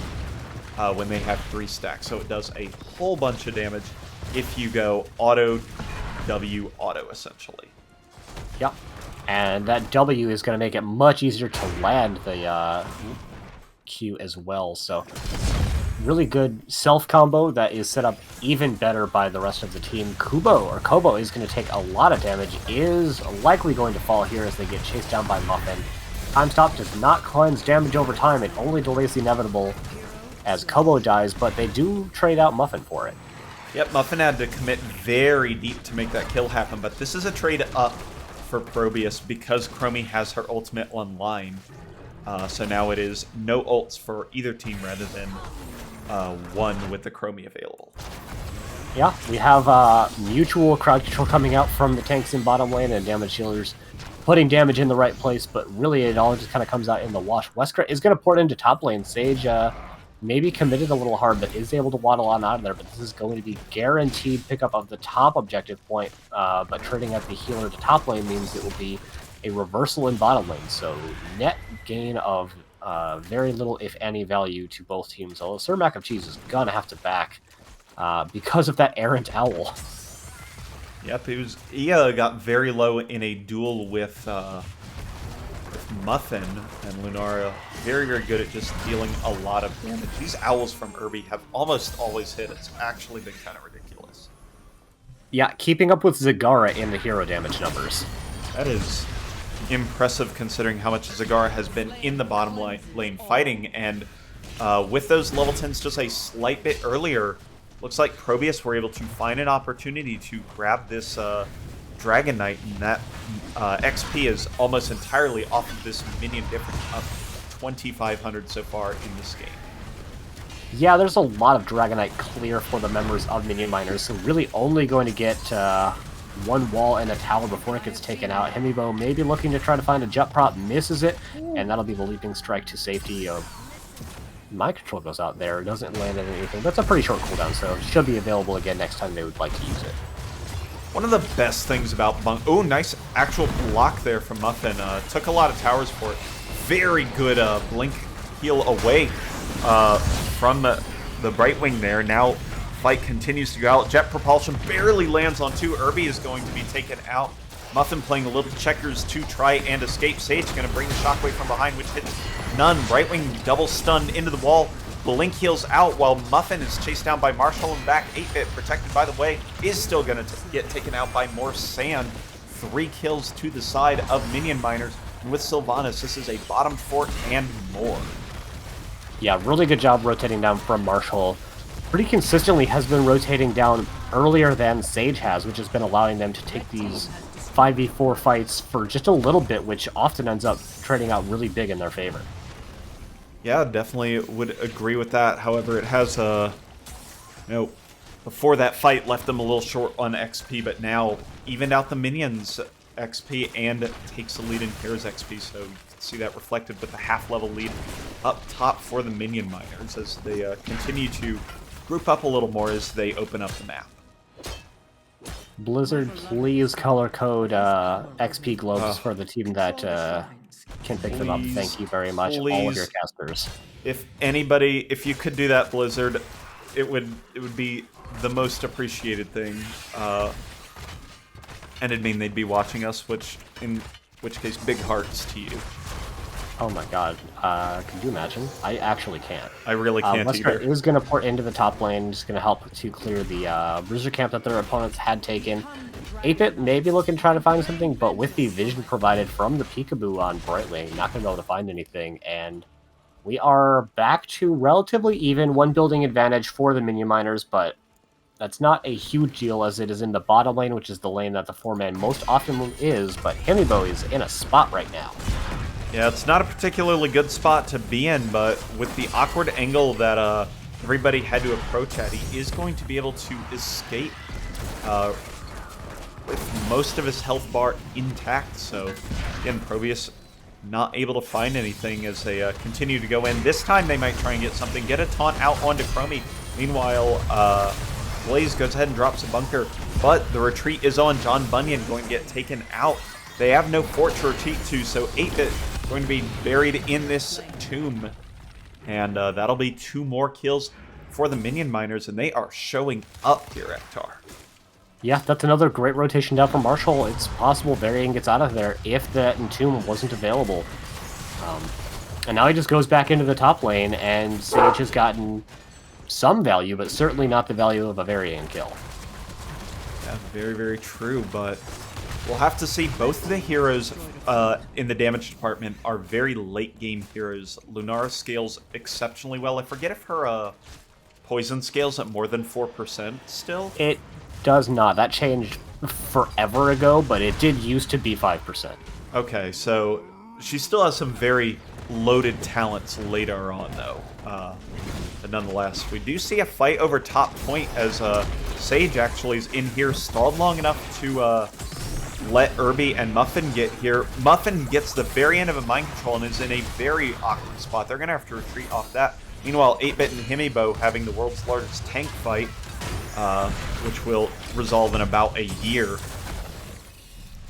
when they have 3 stacks. So it does a whole bunch of damage if you go auto, W, auto, essentially. Yep. And that W is going to make it much easier to land the Q as well. So really good self combo that is set up even better by the rest of the team. Kobo is going to take a lot of damage, is likely going to fall here as they get chased down by Muffin. Time Stop does not cleanse damage over time, it only delays the inevitable as Kobo dies, but they do trade out Muffin for it. Yep, Muffin had to commit very deep to make that kill happen, but this is a trade up for ProBUs because Chromie has her ultimate online. So now it is no ults for either team rather than one with the Chromie available. Yeah, we have mutual crowd control coming out from the tanks in bottom lane and damage healers putting damage in the right place, but really it all just kind of comes out in the wash. Wesker is going to port into top lane. Sage maybe committed a little hard, but is able to waddle on out of there. But this is going to be guaranteed pickup of the top objective point. But trading out the healer to top lane means it will be a reversal in bottom lane. So net gain of very little, if any, value to both teams. Although Sir Mac of Cheese is going to have to back because of that errant owl. Yep, he got very low in a duel with Muffin, and Lunara very, very good at just dealing a lot of damage. These owls from Irby have almost always hit. It's actually been kind of ridiculous. Yeah, keeping up with Zagara in the hero damage numbers. That is impressive considering how much Zagara has been in the bottom lane fighting, and with those level 10s just a slight bit earlier, looks like ProBUs were able to find an opportunity to grab this Dragon Knight, and that XP is almost entirely off of this minion difference of 2,500 so far in this game. Yeah, there's a lot of Dragonite clear for the members of Minion Miners, so really only going to get one wall and a tower before it gets taken out. Hemibo may be looking to try to find a jump prop, misses it, and that'll be the leaping strike to safety. Mind control goes out there, doesn't land on anything. That's a pretty short cooldown, so it should be available again next time they would like to use it. One of the best things about Bunk... Oh, nice actual block there from Muffin. Took a lot of towers for it. Very good blink heal away from the Brightwing there. Now, fight continues to go out. Jet Propulsion barely lands on 2. Irby is going to be taken out. Muffin playing a little checkers to try and escape. Sage going to bring the shockwave from behind, which hits none. Brightwing double stunned into the wall. Blink heals out while Muffin is chased down by Marshall and back. 8-Bit, protected by the way, is still going to get taken out by more sand. 3 kills to the side of Minion Miners. And with Sylvanas, this is a bottom fort and more. Yeah, really good job rotating down from Marshall. Pretty consistently has been rotating down earlier than Sage has, which has been allowing them to take these 5v4 fights for just a little bit, which often ends up trading out really big in their favor. Yeah, definitely would agree with that. However, it has, before that fight left them a little short on XP, but now evened out the Minions' XP and takes the lead in Kara's XP, so you can see that reflected with the half-level lead up top for the Minion Miners as they continue to group up a little more as they open up the map. Blizzard, please color code XP globes for the team that can pick them up. Thank you very much, all of your casters. If anybody, if you could do that, Blizzard, it would be the most appreciated thing. And it'd mean they'd be watching us, in which case, big hearts to you. Oh my god, can you imagine? I actually can't. I really can't either. Is going to port into the top lane, just going to help to clear the bruiser camp that their opponents had taken. 8-Bit may be looking to try to find something, but with the vision provided from the Peekaboo on Brightwing, not going to be able to find anything, and we are back to relatively even, 1 building advantage for the Minion Miners, but that's not a huge deal as it is in the bottom lane, which is the lane that the 4-man most often is, but Hemibo is in a spot right now. Yeah, it's not a particularly good spot to be in, but with the awkward angle that everybody had to approach at, he is going to be able to escape with most of his health bar intact. So, again, ProBUs not able to find anything as they continue to go in. This time they might try and get something, get a taunt out onto Chromie. Meanwhile, Blaze goes ahead and drops a bunker, but the retreat is on. John Bunyan going to get taken out. They have no fort to retreat to, so 8-Bit going to be buried in this tomb. And that'll be 2 more kills for the Minion Miners, and they are showing up here, Ektar. Yeah, that's another great rotation down from Marshall. It's possible Varian gets out of there if that Entomb wasn't available. And now he just goes back into the top lane, and Sage has gotten some value, but certainly not the value of a Varian kill. Yeah, very, very true, but we'll have to see. Both of the heroes in the damage department are very late-game heroes. Lunara scales exceptionally well. I forget if her poison scales at more than 4% still. It does not. That changed forever ago, but it did used to be 5%. Okay, so she still has some very loaded talents later on, though. But nonetheless, we do see a fight over top point as Sage actually is in here, stalled long enough to let Irby and Muffin get here. Muffin gets the very end of a mind control and is in a very awkward spot. They're going to have to retreat off that. Meanwhile, 8-Bit and Himibo having the world's largest tank fight, which will resolve in about a year.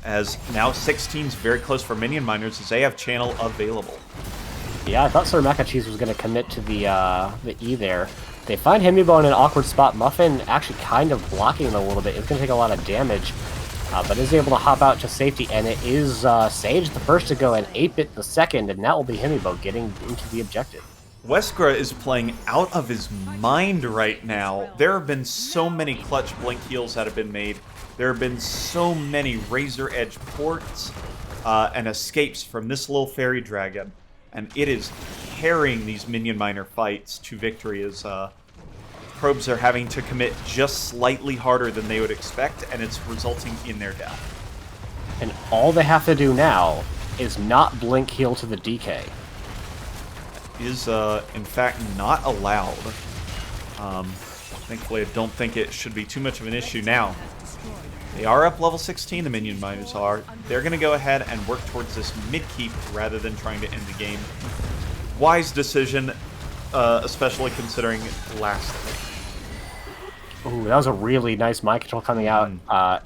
As now 16's very close for Minion Miners as they have channel available. Yeah, I thought Sir Maca Cheese was going to commit to the E there. They find Hemibo in an awkward spot. Muffin actually kind of blocking a little bit. It's going to take a lot of damage, but is able to hop out to safety, and it is Sage the first to go and 8-Bit the second, and that will be Hemibo getting into the objective. Wesker is playing out of his mind right now. There have been so many clutch blink heals that have been made. There have been so many razor edge ports and escapes from this little fairy dragon. And it is carrying these Minion Miner fights to victory as probes are having to commit just slightly harder than they would expect, and it's resulting in their death. And all they have to do now is not blink heal to the DK. Is, in fact, not allowed. Thankfully, I don't think it should be too much of an issue now. They are up level 16, the Minion Miners are. They're going to go ahead and work towards this mid-keep rather than trying to end the game. Wise decision, especially considering last week. Ooh, that was a really nice mind control coming out.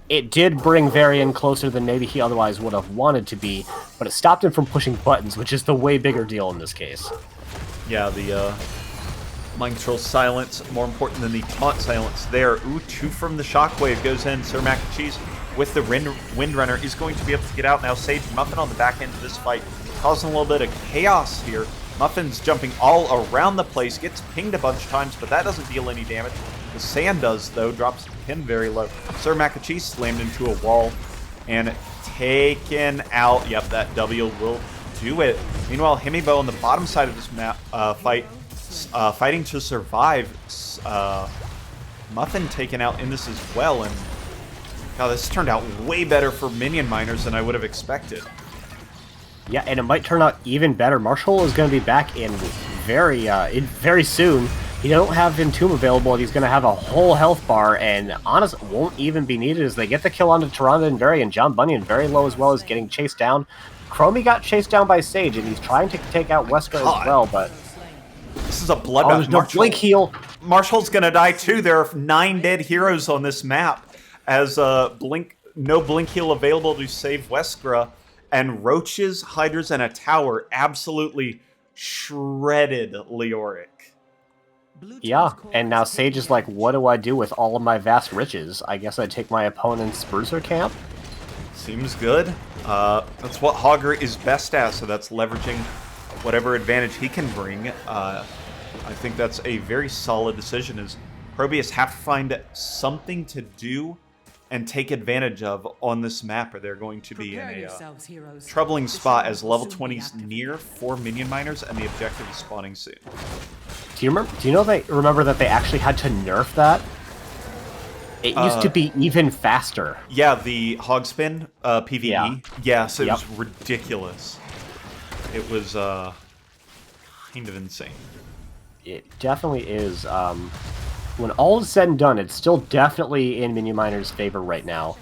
It did bring Varian closer than maybe he otherwise would have wanted to be, but it stopped him from pushing buttons, which is the way bigger deal in this case. Yeah, the mind control silence, more important than the taunt silence there. Ooh, 2 from the shockwave goes in. Sir Mac and Cheese with the Windrunner is going to be able to get out now. Sage Muffin on the back end of this fight, causing a little bit of chaos here. Muffin's jumping all around the place, gets pinged a bunch of times, but that doesn't deal any damage. The sand does, though, drops the pin very low. Sir Mac and Cheese slammed into a wall and taken out. Yep, that W will do it. Meanwhile, Himibo on the bottom side of this map fighting to survive. Muffin taken out in this as well, and God, this turned out way better for Minion Miners than I would have expected. Yeah, and it might turn out even better. Marshall is going to be back in very soon. He don't have Entomb available, and he's going to have a whole health bar, and honestly, won't even be needed as they get the kill onto Tyrande and Varian. John Bunyan very low as well as getting chased down. Chromie got chased down by Sage, and he's trying to take out Wesker as well, but... This is a bloodbath. There's no blink heal. Marshall's going to die too. There are 9 dead heroes on this map as no blink heal available to save Weskra, and Roaches, Hydras, and a tower absolutely shredded Leoric. Yeah, and now Sage is like, what do I do with all of my vast riches? I guess I take my opponent's Bruiser camp? Seems good. That's what Hogger is best at, so that's leveraging whatever advantage he can bring. I think that's a very solid decision, as ProBUs have to find something to do and take advantage of on this map, or they're going to be in a troubling spot as level 20's near for Minion Miners, and the objective is spawning soon. Do you remember that they actually had to nerf that? It used to be even faster. Yeah, the hog spin PvE. Yeah. Yes, it was ridiculous. It was kind of insane. It definitely is. When all is said and done, it's still definitely in Minion Miners' favor right now.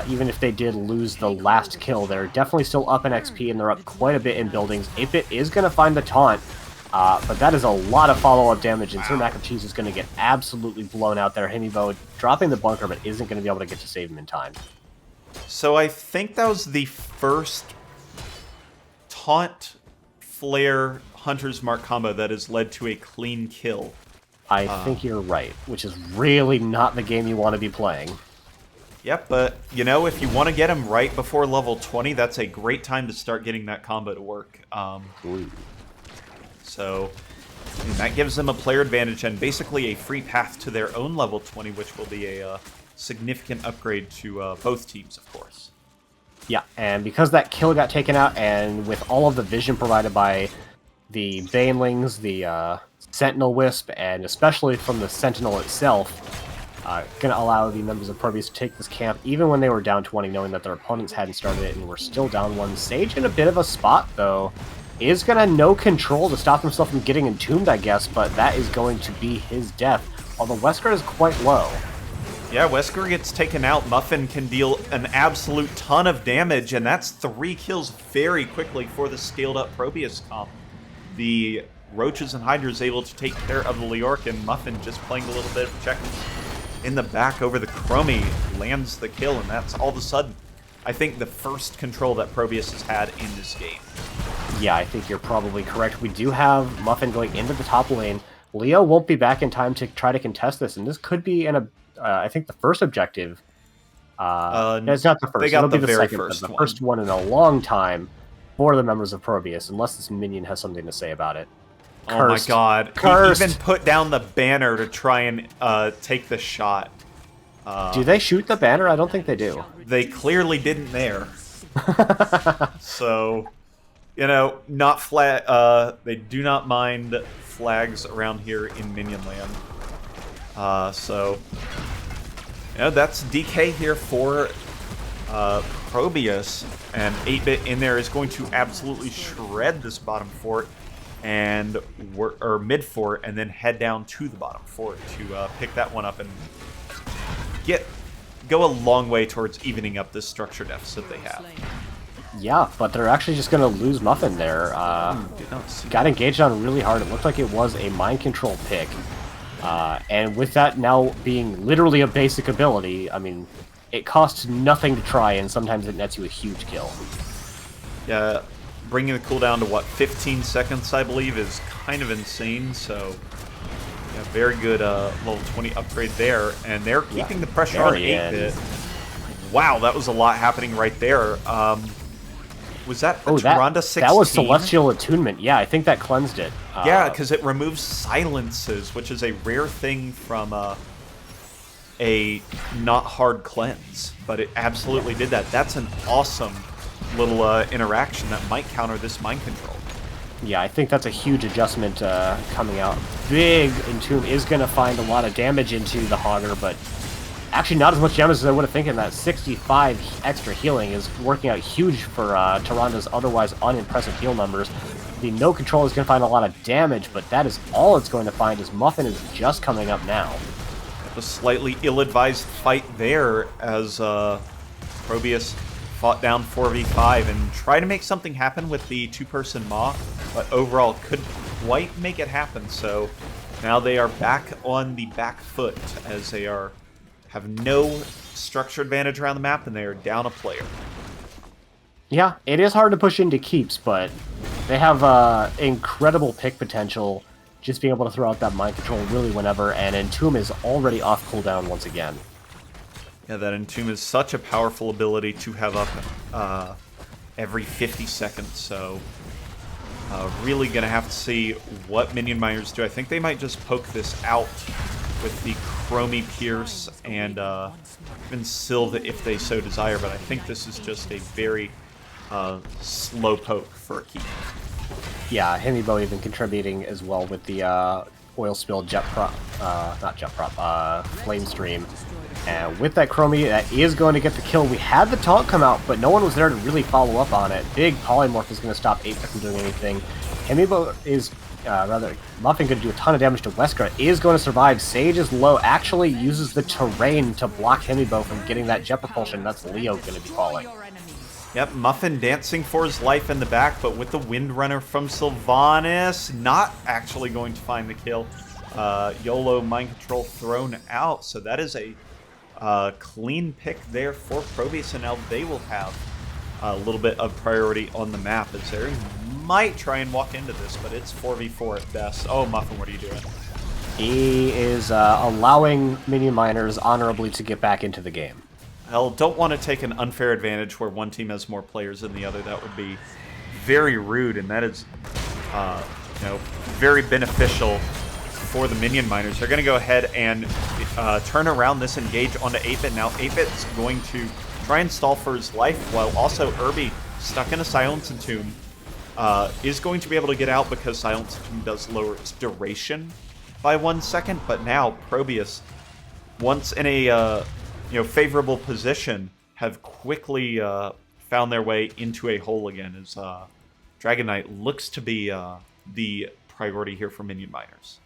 Even if they did lose the last kill, they're definitely still up in XP, and they're up quite a bit in buildings. 8-Bit is going to find the taunt, but that is a lot of follow-up damage, and Sir Mac and Cheese is going to get absolutely blown out there. Himibo dropping the bunker, but isn't going to be able to get to save him in time. So I think that was the first taunt flare Hunter's Mark combo that has led to a clean kill. I think you're right, which is really not the game you want to be playing. Yep, but, you know, if you want to get him right before level 20, that's a great time to start getting that combo to work. So, and that gives them a player advantage and basically a free path to their own level 20, which will be a significant upgrade to both teams, of course. Yeah, and because that kill got taken out, and with all of the vision provided by the Banelings, the Sentinel Wisp, and especially from the Sentinel itself, going to allow the members of ProBUs to take this camp, even when they were down 20, knowing that their opponents hadn't started it and were still down 1. Sage in a bit of a spot, though, is going to no control to stop himself from getting entombed, I guess, but that is going to be his death, although Wesker is quite low. Yeah, Wesker gets taken out. Muffin can deal an absolute ton of damage, and that's 3 kills very quickly for the scaled-up ProBUs comp. The Roaches and Hydras able to take care of the Leoric, and Muffin just playing a little bit of checkers in the back over the Chromie lands the kill, and that's all of a sudden, I think, the first control that ProBUs has had in this game. Yeah, I think you're probably correct. We do have Muffin going into the top lane. Leo won't be back in time to try to contest this, and this could be I think the first objective. It's not the first. They got It'll the be the very second, first but the one. first one in a long time for the members of ProBUs, unless this Minion has something to say about it. Cursed. Oh my god. Cursed. He even put down the banner to try and take the shot. Do they shoot the banner? I don't think they do. They clearly didn't there. So, you know, not flag. They do not mind flags around here in Minion Land. So, you know, that's DK here for ProBUs and 8-Bit in there is going to absolutely shred this bottom fort and or mid fort, and then head down to the bottom fort to pick that one up and go a long way towards evening up this structure deficit they have. Yeah, but they're actually just going to lose Muffin there. Got engaged on really hard. It looked like it was a mind control pick. And with that now being literally a basic ability, I mean, it costs nothing to try, and sometimes it nets you a huge kill. Yeah, bringing the cooldown to, what, 15 seconds, I believe, is kind of insane, so... Yeah, very good level 20 upgrade there, and they're keeping the pressure on 8-Bit. Wow, that was a lot happening right there. Was that the Tyrande 16? That was Celestial Attunement. Yeah, I think that cleansed it. Yeah, because it removes silences, which is a rare thing from a not hard cleanse, but it absolutely did that. That's an awesome little interaction that might counter this mind control. Yeah, I think that's a huge adjustment coming out. Big Entomb is going to find a lot of damage into the Hogger, but actually not as much damage as I would have thinking. That 65 extra healing is working out huge for Tyrande's otherwise unimpressive heal numbers. The no control is going to find a lot of damage, but that is all it's going to find, as Muffin is just coming up now. A slightly ill-advised fight there as ProBUs fought down 4v5 and tried to make something happen with the two-person Maw, but overall couldn't quite make it happen. So now they are back on the back foot as they have no structure advantage around the map, and they are down a player. Yeah, it is hard to push into keeps, but they have incredible pick potential, just being able to throw out that mind control really whenever, and Entomb is already off cooldown once again. Yeah, that Entomb is such a powerful ability to have up every 50 seconds, so really going to have to see what Minion Miners do. I think they might just poke this out with the Chromie Pierce and even Sylve if they so desire, but I think this is just a very slow poke for a keep. Yeah, Hemibo even contributing as well with the oil spill jet prop, not jet prop, flame stream. And with that Chromie, that is going to get the kill. We had the taunt come out, but no one was there to really follow up on it. Big Polymorph is going to stop 8-Bit from doing anything. Hemibo is, Muffin going to do a ton of damage to Wesker. Is going to survive. Sage is low, actually uses the terrain to block Hemibo from getting that jet propulsion. That's Leo going to be falling. Yep, Muffin dancing for his life in the back, but with the Windrunner from Sylvanas, not actually going to find the kill. YOLO Mind Control thrown out, so that is a clean pick there for ProBUs, and now they will have a little bit of priority on the map as they might try and walk into this, but it's 4v4 at best. Oh, Muffin, what are you doing? He is allowing Minion Miners honorably to get back into the game. Well, don't want to take an unfair advantage where one team has more players than the other. That would be very rude, and that is, very beneficial for the Minion Miners. They're going to go ahead and turn around this engage onto 8-Bit. Now 8-Bit's going to try and stall for his life, while also Irby, stuck in a Silence Entomb, is going to be able to get out because Silence Entomb does lower its duration by 1 second. But now ProBUs, once in a favorable position, have quickly found their way into a hole again, as Dragon Knight looks to be the priority here for Minion Miners.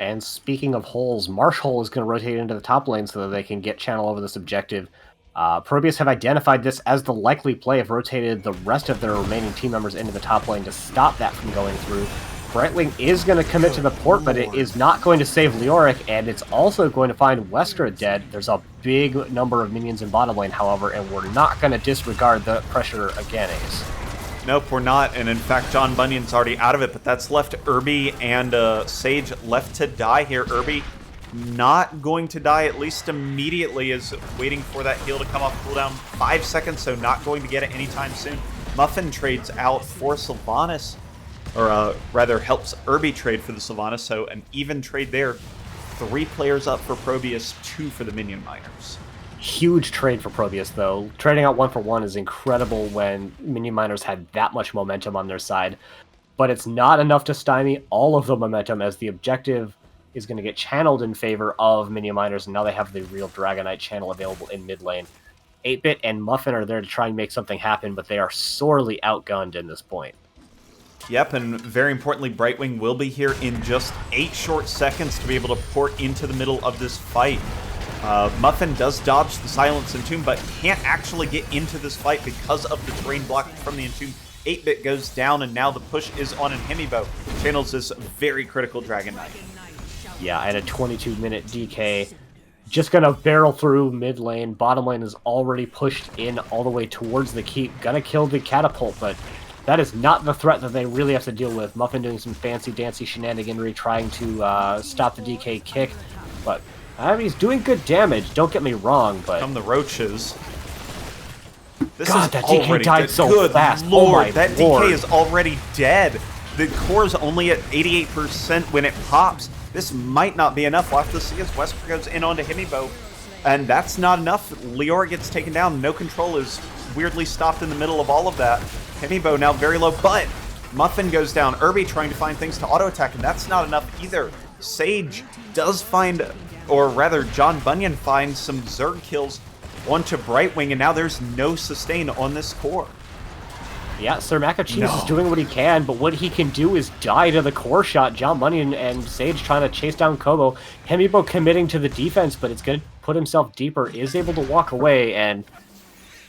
And speaking of holes, Marsh Hole is going to rotate into the top lane so that they can get channel over this objective. ProBUs have identified this as the likely play, have rotated the rest of their remaining team members into the top lane to stop that from going through. Brightwing is going to commit to the port, but it is not going to save Leoric, and it's also going to find Wesker dead. There's a big number of minions in bottom lane, however, and we're not going to disregard the pressure again, Ace. Nope, we're not, and in fact, John Bunyan's already out of it, but that's left Irby and Sage left to die here. Irby not going to die, at least immediately, is waiting for that heal to come off cooldown. 5 seconds, so not going to get it anytime soon. Muffin trades out for Sylvanas, or rather helps Irby trade for the Sylvanas, so an even trade there. 3 players up for ProBUs, 2 for the Minion Miners. Huge trade for ProBUs, though. Trading out 1-for-1 is incredible when Minion Miners had that much momentum on their side, but it's not enough to stymie all of the momentum, as the objective is going to get channeled in favor of Minion Miners, and now they have the real Dragon Knight channel available in mid lane. 8-Bit and Muffin are there to try and make something happen, but they are sorely outgunned in this point. Yep, and very importantly, Brightwing will be here in just 8 short seconds to be able to port into the middle of this fight. Muffin does dodge the Silence Entomb, but can't actually get into this fight because of the terrain block from the Entomb. 8-Bit goes down, and now the push is on, and Hemibo channels this very critical Dragon Knight. Yeah, and a 22-minute DK. Just gonna barrel through mid lane. Bottom lane is already pushed in all the way towards the keep. Gonna kill the catapult, but that is not the threat that they really have to deal with. Muffin doing some fancy-dancy shenaniganry, trying to stop the DK kick, but I mean, he's doing good damage, don't get me wrong, but... From the roaches. This God, is that DK already died dead. so Good fast. Lord, Oh my that Lord. DK is already dead. The core's only at 88% when it pops. This might not be enough. We'll have to see as Wesker goes in onto Hemibo. And that's not enough. Leora gets taken down. No control is weirdly stopped in the middle of all of that. Hemibo now very low, but Muffin goes down. Irby trying to find things to auto-attack, and that's not enough either. Sage does find, or rather, John Bunyan finds some Zerg kills onto Brightwing, and now there's no sustain on this core. Yeah, Sir Mac and Cheese is doing what he can, but what he can do is die to the core shot. John Bunyan and Sage trying to chase down Kobo. Hemibo committing to the defense, but it's going to put himself deeper, is able to walk away, and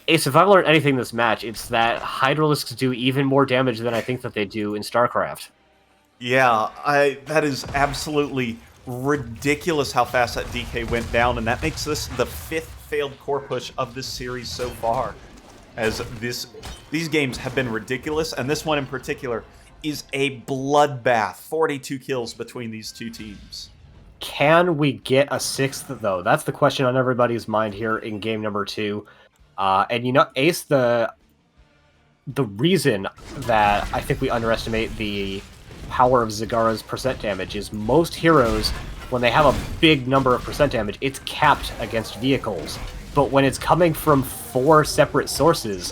Ace, if I've learned anything this match, it's that Hydralisks do even more damage than I think that they do in StarCraft. Yeah, that is absolutely ridiculous how fast that DK went down, and that makes this the 5th failed core push of this series so far. As these games have been ridiculous, and this one in particular is a bloodbath. 42 kills between these two teams. Can we get a 6th, though? That's the question on everybody's mind here in game number 2. And you know, Ace, the reason that I think we underestimate the power of Zagara's percent damage is most heroes, when they have a big number of percent damage, it's capped against vehicles. But when it's coming from 4 separate sources,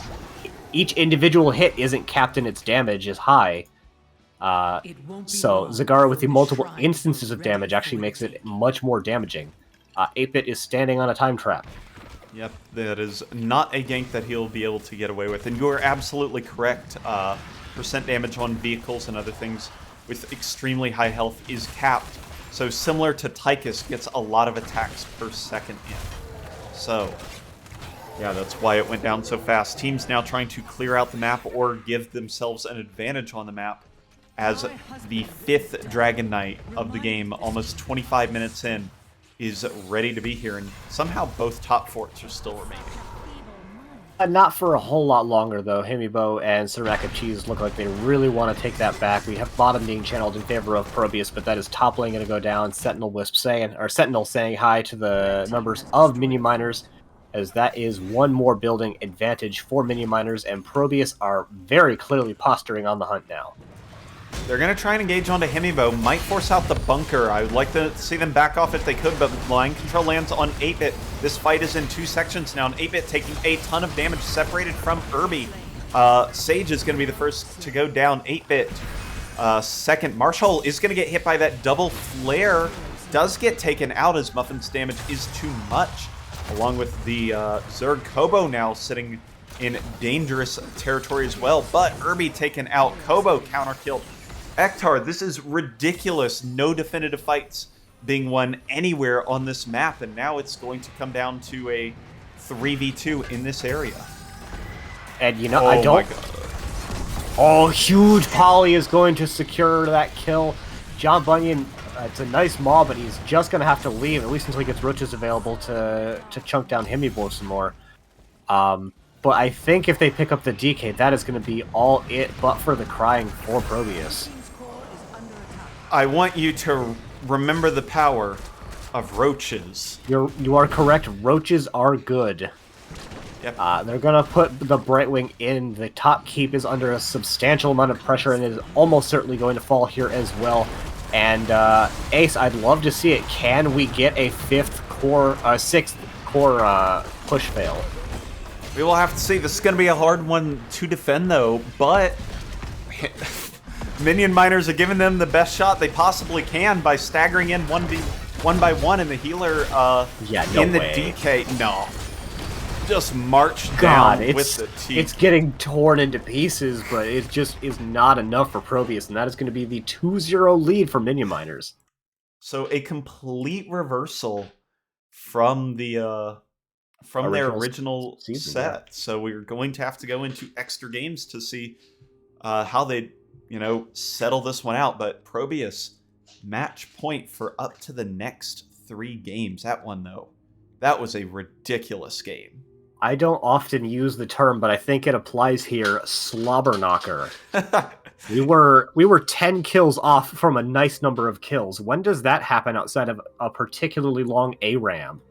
each individual hit isn't capped in its damage as high. So Zagara with the multiple instances of damage actually makes it much more damaging. 8-Bit is standing on a time trap. Yep, that is not a gank that he'll be able to get away with. And you're absolutely correct. Percent damage on vehicles and other things with extremely high health is capped. So similar to Tychus, gets a lot of attacks per second in. So, yeah, that's why it went down so fast. Teams now trying to clear out the map or give themselves an advantage on the map as the 5th Dragon Knight of the game, almost 25 minutes in, is ready to be here, and somehow both top forts are still remaining. Not for a whole lot longer, though. Hemibo and Sir Mac and Cheese look like they really want to take that back. We have bottom being channeled in favor of ProBUs, but that is top lane going to go down. Sentinel saying hi to the members of Minion Miners, as that is one more building advantage for Minion Miners, and ProBUs are very clearly posturing on the hunt now. They're going to try and engage onto Hemibo, might force out the bunker. I would like to see them back off if they could, but line control lands on 8-Bit. This fight is in 2 sections now, and 8-Bit taking a ton of damage separated from Irby. Sage is going to be the first to go down. 8-Bit second. Marshall is going to get hit by that double flare. Does get taken out as Muffin's damage is too much, along with the Zerg Kobo now sitting in dangerous territory as well, but Irby taken out. Kobo counter-killed. Ektar, this is ridiculous. No definitive fights being won anywhere on this map, and now it's going to come down to a 3v2 in this area. And you know, I don't... Oh, huge poly is going to secure that kill. John Bunyan, it's a nice maul, but he's just going to have to leave, at least until he gets roaches available to chunk down Hemibo some more. But I think if they pick up the DK, that is going to be all it, but for the crying for ProBUs. I want you to remember the power of roaches. You are correct. Roaches are good. Yep. They're going to put the Brightwing in. The top keep is under a substantial amount of pressure and is almost certainly going to fall here as well. And Ace, I'd love to see it. Can we get a 6th core push fail? We will have to see. This is going to be a hard one to defend, though, but Minion Miners are giving them the best shot they possibly can by staggering in one by one, and the healer yeah, no in the way. DK. No. just marched God, down with the teeth. it's getting torn into pieces, but it just is not enough for ProBUs, and that is going to be the 2-0 lead for Minion Miners. So a complete reversal from the from their original season, set. yeah. So we're going to have to go into extra games to see how they, settle this one out. But ProBUs match point for up to the next 3 games. That one though, that was a ridiculous game. I don't often use the term, but I think it applies here. Slobber knocker. We were 10 kills off from a nice number of kills. When does that happen outside of a particularly long ARAM?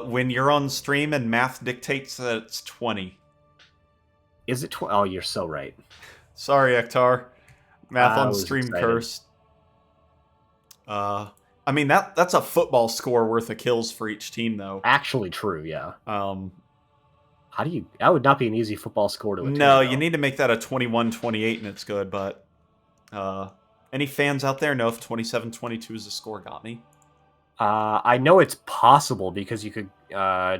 When you're on stream and math dictates that it's 20. Is it 20? Oh, you're so right. Sorry, Ektar. Math I on was stream excited. cursed. I mean that's a football score worth of kills for each team, though. Actually true, yeah. How do you... That would not be an easy football score to attain. No, you need to make that a 21-28 and it's good, but... any fans out there know if 27-22 is the score got me? I know it's possible because you could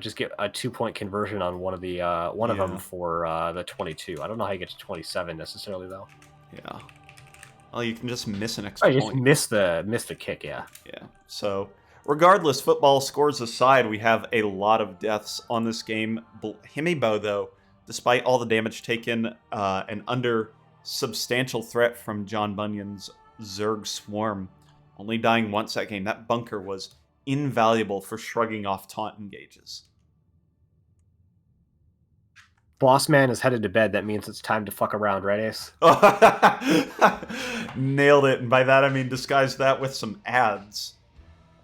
just get a 2-point conversion on one of the of them for the 22. I don't know how you get to 27 necessarily though. Yeah. Well, you can just miss an extra I point. just miss the kick, yeah. Yeah. So, regardless, football scores aside, we have a lot of deaths on this game. Himibo, though, despite all the damage taken and under substantial threat from John Bunyan's Zerg Swarm, only dying once that game. That bunker was invaluable for shrugging off taunt engages. Boss man is headed to bed. That means it's time to fuck around, right, Ace? Nailed it. And by that, I mean disguise that with some ads.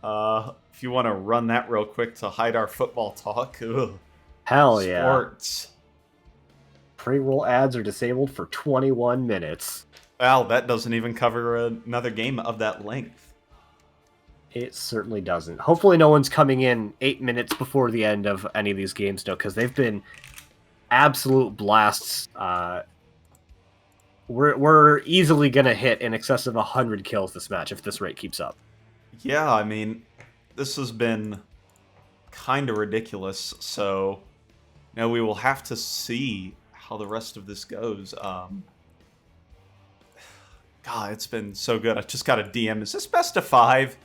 If you want to run that real quick to hide our football talk. Ugh. Hell yeah. Sports. Pre-roll ads are disabled for 21 minutes. Wow, that doesn't even cover another game of that length. It certainly doesn't. Hopefully no one's coming in 8 minutes before the end of any of these games, though, because they've been absolute blasts. We're easily going to hit in excess of 100 kills this match if this rate keeps up. Yeah, I mean, this has been kind of ridiculous, so we will have to see how the rest of this goes. God, it's been so good. I just got a DM. Is this best of 5?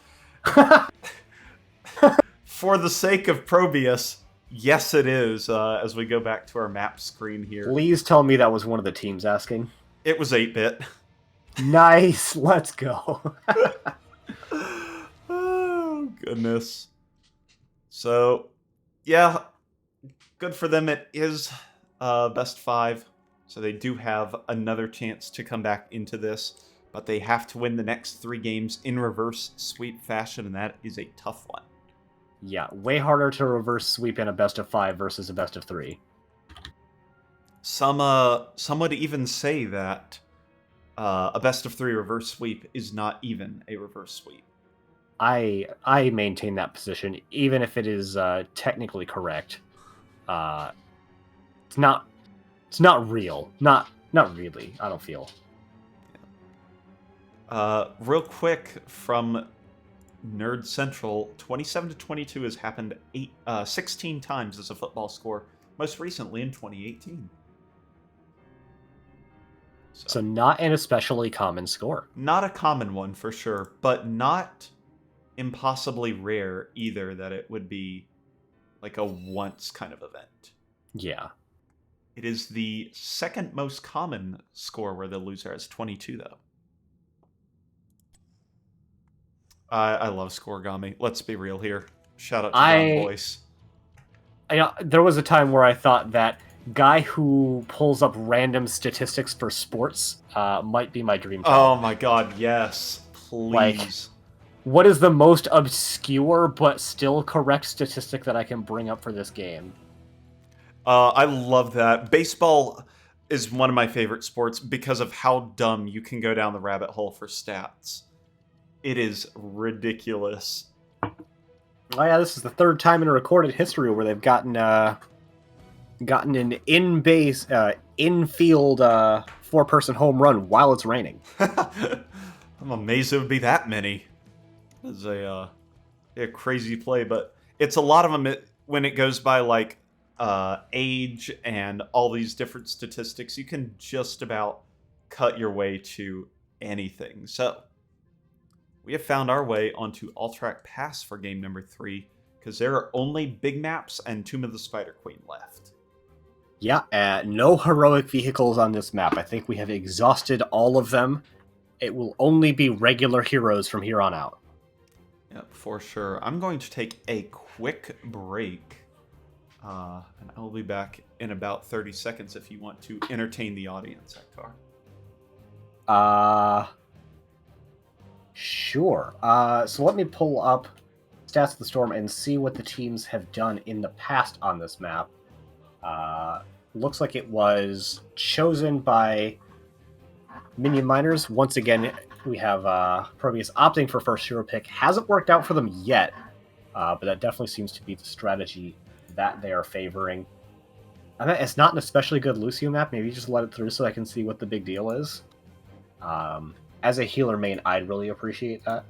For the sake of ProBUs, yes it is, as we go back to our map screen here. Please tell me that was one of the teams asking. It was 8-bit. Nice, let's go. Oh, goodness. So, yeah, good for them. It is best 5, so they do have another chance to come back into this, but they have to win the next 3 games in reverse sweep fashion, and that is a tough one. Yeah, way harder to reverse sweep in a best of 5 versus a best of 3. Some would even say that a best of 3 reverse sweep is not even a reverse sweep. I maintain that position, even if it is technically correct. It's not real. Not really. I don't feel. Real quick from Nerd Central, 27-22 has happened 16 times as a football score, most recently in 2018. So not an especially common score. Not a common one for sure, but not impossibly rare either that it would be like a once kind of event. Yeah. It is the second most common score where the loser has 22, though. I love Scoregami. Let's be real here. Shout out to John Boyce. There was a time where I thought that guy who pulls up random statistics for sports might be my dream job. Oh my god, yes. Please. Like, what is the most obscure but still correct statistic that I can bring up for this game? I love that. Baseball is one of my favorite sports because of how dumb you can go down the rabbit hole for stats. It is ridiculous. Oh yeah, this is the 3rd time in recorded history where they've gotten an in-base, infield 4-person home run while it's raining. I'm amazed it would be that many. It's a crazy play, but it's a lot of them when it goes by like age and all these different statistics, you can just about cut your way to anything. So we have found our way onto Alterac Pass for game number 3, because there are only big maps and Tomb of the Spider Queen left. Yeah, no heroic vehicles on this map. I think we have exhausted all of them. It will only be regular heroes from here on out. Yep, for sure. I'm going to take a quick break, and I will be back in about 30 seconds if you want to entertain the audience, Hector. Sure. So let me pull up Stats of the Storm and see what the teams have done in the past on this map. Looks like it was chosen by Minion Miners. Once again, we have ProBUs opting for first hero pick. Hasn't worked out for them yet, but that definitely seems to be the strategy that they are favoring. I mean, it's not an especially good Lucio map. Maybe just let it through so I can see what the big deal is. As a healer main, I'd really appreciate that.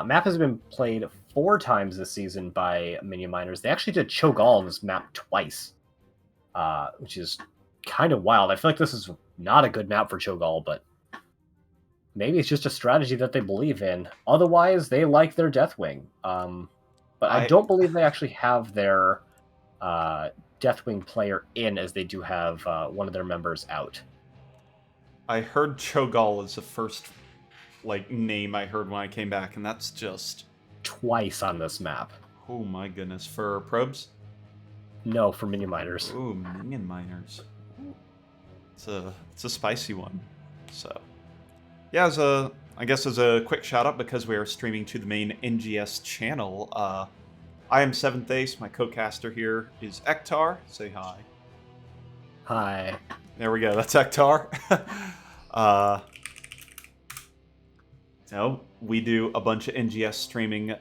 Map has been played 4 times this season by Minion Miners. They actually did Cho'Gall on this map twice, which is kind of wild. I feel like this is not a good map for Cho'Gall, but maybe it's just a strategy that they believe in. Otherwise, they like their Deathwing. But I don't believe they actually have their Deathwing player in, as they do have one of their members out. I heard Cho'Gall is the first name I heard when I came back, and that's just Twice on this map. oh my goodness. For probes? No, for Minion Miners. Ooh, Minion Miners. It's a spicy one. So yeah, I guess as a quick shout out, because we are streaming to the main NGS channel, I am 7th Ace. My co-caster here is Ektar. Say hi. Hi. There we go. That's Ektar. We do a bunch of NGS streaming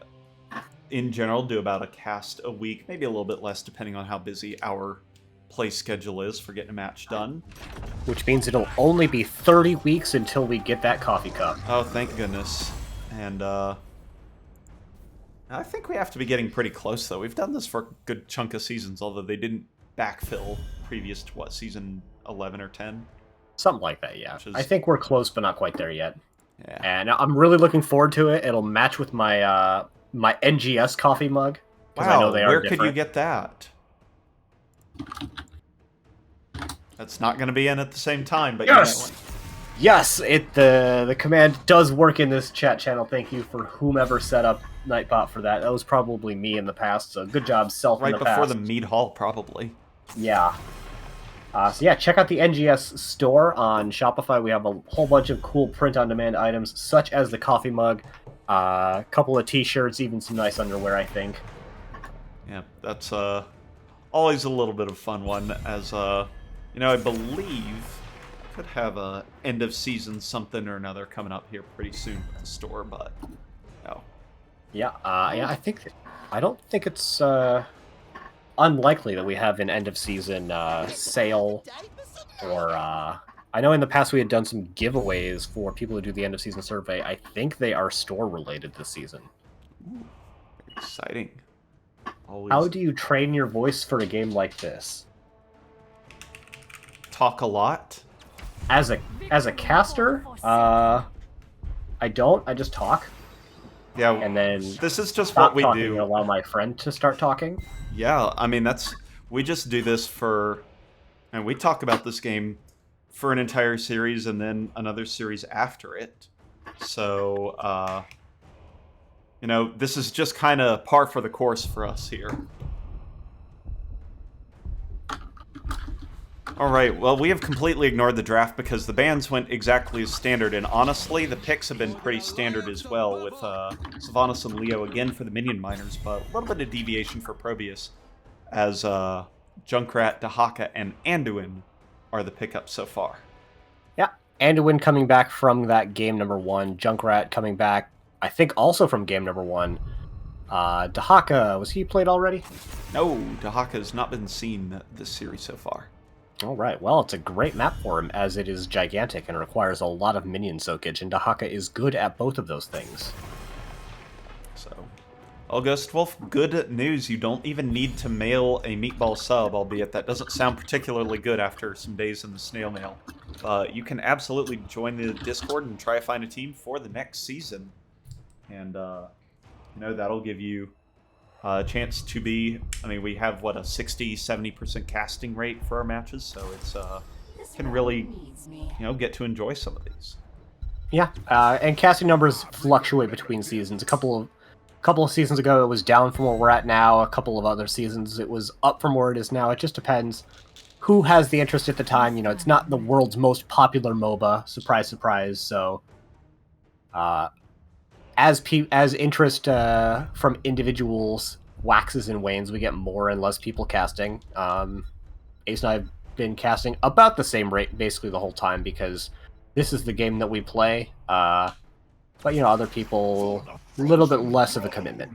in general, do about a cast a week, maybe a little bit less depending on how busy our play schedule is for getting a match done. Which means it'll only be 30 weeks until we get that coffee cup. Oh, thank goodness. And I think we have to be getting pretty close, though. We've done this for a good chunk of seasons, although they didn't backfill previous to, season 11 or 10? Something like that, yeah. I think we're close, but not quite there yet. Yeah. And I'm really looking forward to it. It'll match with my my NGS coffee mug. Wow, I know they are where different. could you get that? That's not going to be in at the same time, but yes! Yes, the command does work in this chat channel. Thank you for whomever set up Nightbot for that. That was probably me in the past, so good job, Self, right in the before past. the meat hall, probably. Yeah. So yeah, check out the NGS store on Shopify. We have a whole bunch of cool print-on-demand items, such as the coffee mug, a couple of t-shirts, even some nice underwear, I think. Yeah, that's always a little bit of fun one, as, I believe could have a end-of-season something or another coming up here pretty soon with the store, but no. Yeah, I don't think it's unlikely that we have an end-of-season sale, or I know in the past we had done some giveaways for people who do the end-of-season survey. I think they are store-related this season. Ooh, exciting. Always How do you train your voice for a game like this? talk a lot. As a caster, I don't. I just talk. Yeah, And then this is just stop what we talking do. and allow my friend to start talking. Yeah, I mean, we just do this and we talk about this game for an entire series and then another series after it. So, this is just kind of par for the course for us here. Alright, well, we have completely ignored the draft because the bans went exactly as standard, and honestly, the picks have been pretty standard as well, with Sylvanas and Leo again for the Minion Miners, but a little bit of deviation for ProBUs, as Junkrat, Dahaka, and Anduin are the pickups so far. Yeah, Anduin coming back from that game number 1. Junkrat coming back, I think, also from game number 1. Dahaka, was he played already? No, Dahaka has not been seen this series so far. All right, well, it's a great map for him, as it is gigantic and requires a lot of minion soakage, and Dahaka is good at both of those things. So, Well, Ghost Wolf, good news. You don't even need to mail a meatball sub, albeit that doesn't sound particularly good after some days in the snail mail. You can absolutely join the Discord and try to find a team for the next season. And, that'll give you a chance to be... I mean, we have, what, a 60-70% casting rate for our matches, so it's... can really, get to enjoy some of these. Yeah, and casting numbers fluctuate between seasons. A couple of seasons ago, it was down from where we're at now. A couple of other seasons, it was up from where it is now. It just depends who has the interest at the time. It's not the world's most popular MOBA. Surprise, surprise. So, as interest from individuals waxes and wanes, we get more and less people casting. Ace and I have been casting about the same rate basically the whole time because this is the game that we play. But, other people, a little bit less of a commitment.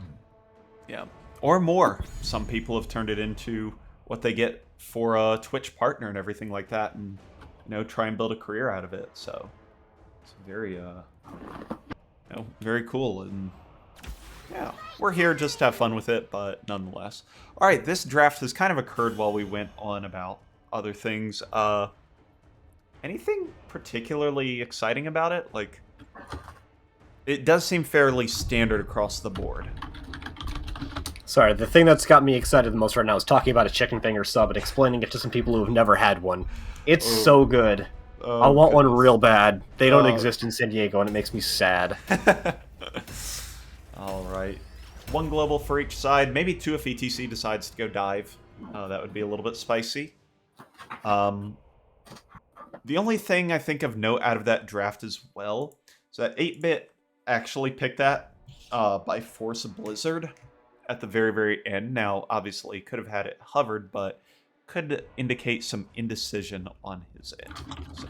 Yeah. Or more. Some people have turned it into what they get for a Twitch partner and everything like that and, try and build a career out of it. So, it's very, very cool. And, yeah, we're here just to have fun with it, but nonetheless. All right, this draft has kind of occurred while we went on about other things. Anything particularly exciting about it? Like... It does seem fairly standard across the board. Sorry, the thing that's got me excited the most right now is talking about a chicken finger sub and explaining it to some people who have never had one. It's so good. I want one real bad. They don't exist in San Diego, and it makes me sad. All right. One global for each side. Maybe two if ETC decides to go dive. That would be a little bit spicy. The only thing I think of note out of that draft as well is that 8-Bit actually picked that by force of Blizzard at the very, very end. Now, obviously, could have had it hovered, but could indicate some indecision on his end. So.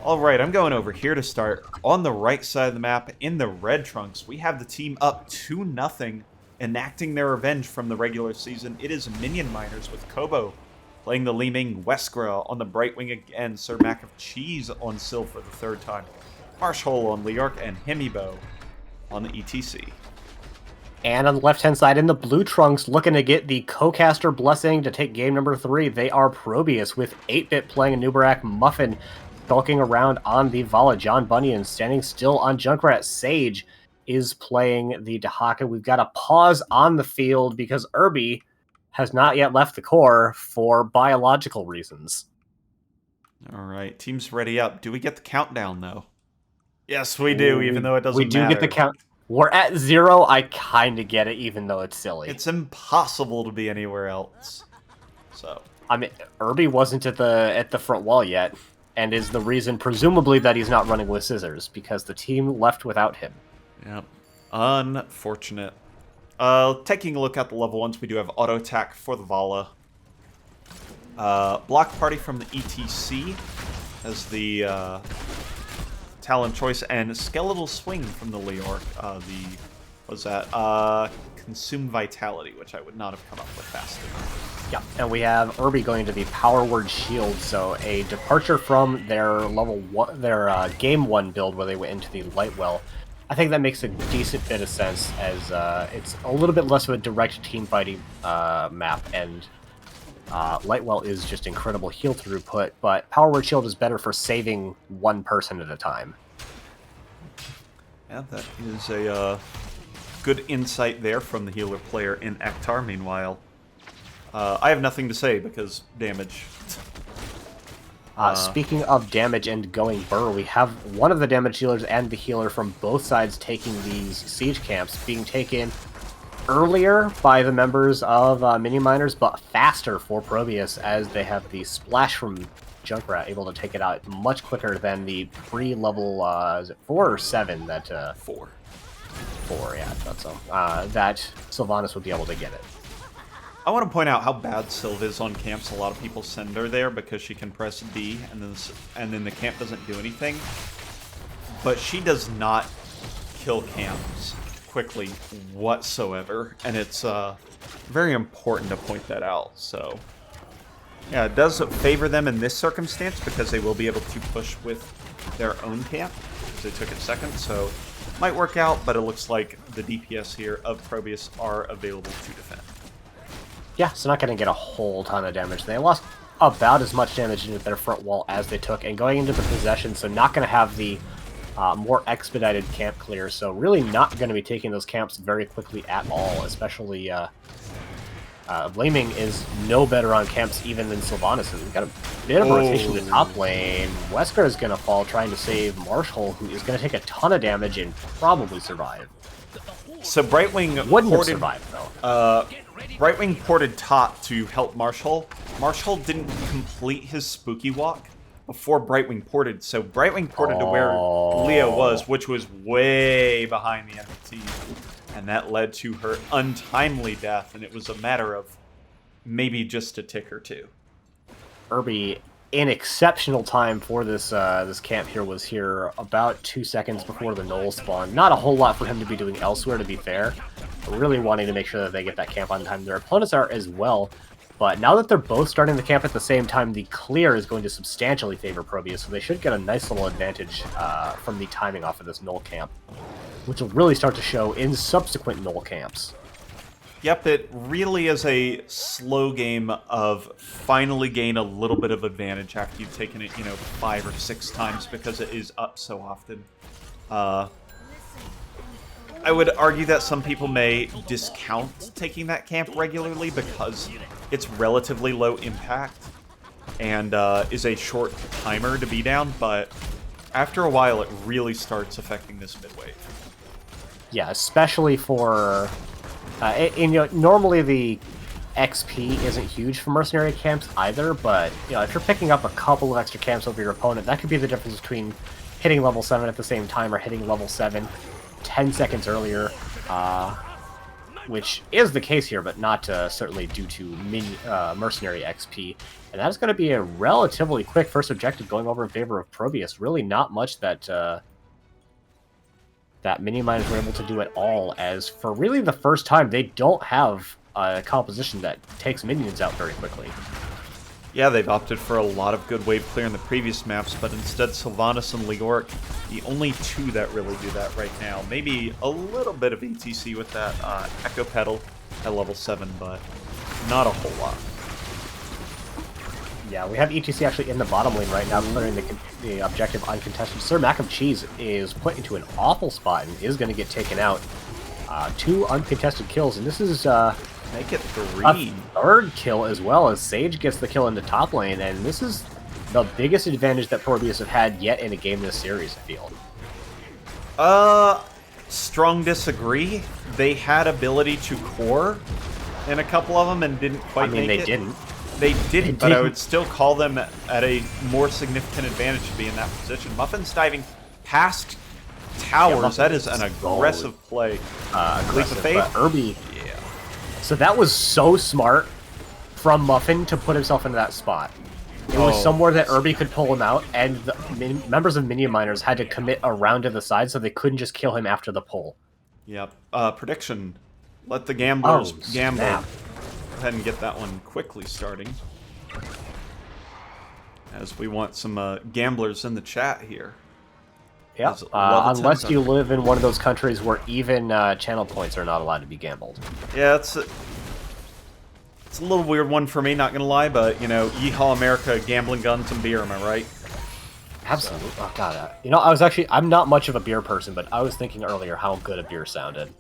All right, I'm going over here to start. On the right side of the map, in the red trunks, we have the team up 2-0, enacting their revenge from the regular season. It is Minion Miners with Kobo playing the Li Ming Westgra on the Bright Wing again. Sir Mac of Cheese on Syl for the third time. Marshall on Leork, and Hemibo on the ETC. And on the left-hand side, in the blue trunks, looking to get the Co-Caster Blessing to take game number 3, they are ProBUs, with 8-Bit playing a Nubarak Muffin, bulking around on the Vala. John Bunyan standing still on Junkrat. Sage is playing the Dahaka. We've got a pause on the field because Irby has not yet left the core for biological reasons. All right, team's ready up. Do we get the countdown, though? Yes, we do, even though it doesn't matter. We do get the count. We're at 0. I kind of get it, even though it's silly. It's impossible to be anywhere else. So, I mean, Irby wasn't at the front wall yet, and is the reason, presumably, that he's not running with scissors, because the team left without him. Yep. Unfortunate. Taking a look at the level 1s, we do have auto attack for the Vala. Block party from the ETC as the talent choice, and skeletal swing from the Leork. Consume vitality, which I would not have come up with fast enough. Yeah, and we have Irby going to the power word shield, so a departure from their game 1 build where they went into the Lightwell. I think that makes a decent bit of sense, as it's a little bit less of a direct team fighting map, and Lightwell is just incredible heal throughput, but Power Word Shield is better for saving one person at a time. Yeah, that is a good insight there from the healer player in Ektar. Meanwhile, I have nothing to say because damage. Speaking of damage and going burr, we have one of the damage dealers and the healer from both sides taking these siege camps, being taken earlier by the members of Minion Miners, but faster for ProBUs, as they have the splash from Junkrat, able to take it out much quicker than the pre-level, is it 4 or 7 that... 4. 4, yeah, I thought so. That Sylvanas would be able to get it. I want to point out how bad Sylv is on camps. A lot of people send her there because she can press D, and then the camp doesn't do anything. But she does not kill camps quickly whatsoever, and it's very important to point that out. So, yeah, it does favor them in this circumstance because they will be able to push with their own camp, because they took it second. So, might work out, but it looks like the DPS here of ProBUs are available to defend. Yeah, so not going to get a whole ton of damage. They lost about as much damage into their front wall as they took, and going into the possession, so not going to have the more expedited camp clear, so really not going to be taking those camps very quickly at all, especially Blaming is no better on camps even than Sylvanas. We've got a bit of a rotation to top lane. Wesker is going to fall trying to save Marshall, who is going to take a ton of damage and probably survive. So Brightwing Wouldn't have ported, survived, though. Brightwing ported top to help Marshall. Marshall didn't complete his spooky walk before Brightwing ported, so Brightwing ported to where Leo was, which was way behind the enemy team. And that led to her untimely death, and it was a matter of maybe just a tick or two. Irby, in exceptional time for this this camp here, was here about 2 seconds before the Knoll spawn. Not a whole lot for him to be doing elsewhere, to be fair. Really wanting to make sure that they get that camp on time. Their opponents are as well, but now that they're both starting the camp at the same time, the clear is going to substantially favor ProBUs, so they should get a nice little advantage from the timing off of this Knoll camp, which will really start to show in subsequent Knoll camps. Yep, it really is a slow game of finally gain a little bit of advantage after you've taken it, 5 or 6 times because it is up so often. I would argue that some people may discount taking that camp regularly because it's relatively low impact and is a short timer to be down, but after a while it really starts affecting this mid-wave. Yeah, especially for... normally the XP isn't huge for mercenary camps either, but if you're picking up a couple of extra camps over your opponent, that could be the difference between hitting level 7 at the same time or hitting level 7 10 seconds earlier, which is the case here, but not certainly due to mercenary XP. And that's going to be a relatively quick first objective going over in favor of ProBUs. Really not much that that Minion miners were able to do at all, as for really the first time, they don't have a composition that takes minions out very quickly. Yeah, they've opted for a lot of good wave clear in the previous maps, but instead Sylvanas and Leoric, the only two that really do that right now. Maybe a little bit of ETC with that Echo Pedal at level 7, but not a whole lot. Yeah, we have ETC actually in the bottom lane right now, clearing the objective uncontested. Sir Mac of Cheese is put into an awful spot and is going to get taken out. 2 uncontested kills, and this is make it 3. a third kill as well, as Sage gets the kill into top lane, and this is the biggest advantage that ProBUs have had yet in a game this series, I feel. Strong disagree. They had ability to core in a couple of them and didn't quite make it. They didn't, but I would still call them at a more significant advantage to be in that position. Muffin's diving past towers. That is an aggressive play. Leap of faith. Irby. Yeah. So that was so smart from Muffin to put himself into that spot. It was somewhere that Irby could pull him out, and the members of Minion Miners had to commit around to the side so they couldn't just kill him after the pull. Yep. Prediction. Let the gamblers gamble. Snap. Go ahead and get that one quickly starting, as we want some gamblers in the chat here. Yeah, unless you live in one of those countries where even channel points are not allowed to be gambled. Yeah, it's a little weird one for me, not gonna lie, but yeehaw America, gambling, guns, and beer. Am I right? Absolutely. So. Oh god, I'm not much of a beer person, but I was thinking earlier how good a beer sounded.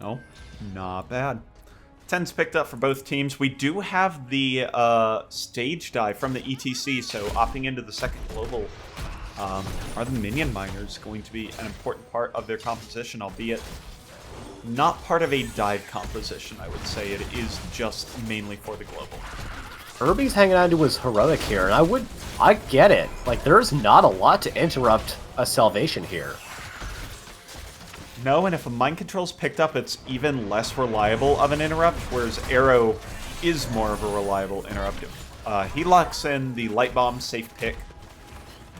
No, not bad. 10's picked up for both teams. We do have the stage dive from the ETC, so opting into the second global. Are the Minion Miners going to be an important part of their composition, albeit not part of a dive composition, I would say. It is just mainly for the global. Irby's hanging on to his heroic here, and I get it. Like, there's not a lot to interrupt a salvation here. No, and if a mind control's picked up, it's even less reliable of an interrupt, whereas Arrow is more of a reliable interrupt. He locks in the Light Bomb safe pick.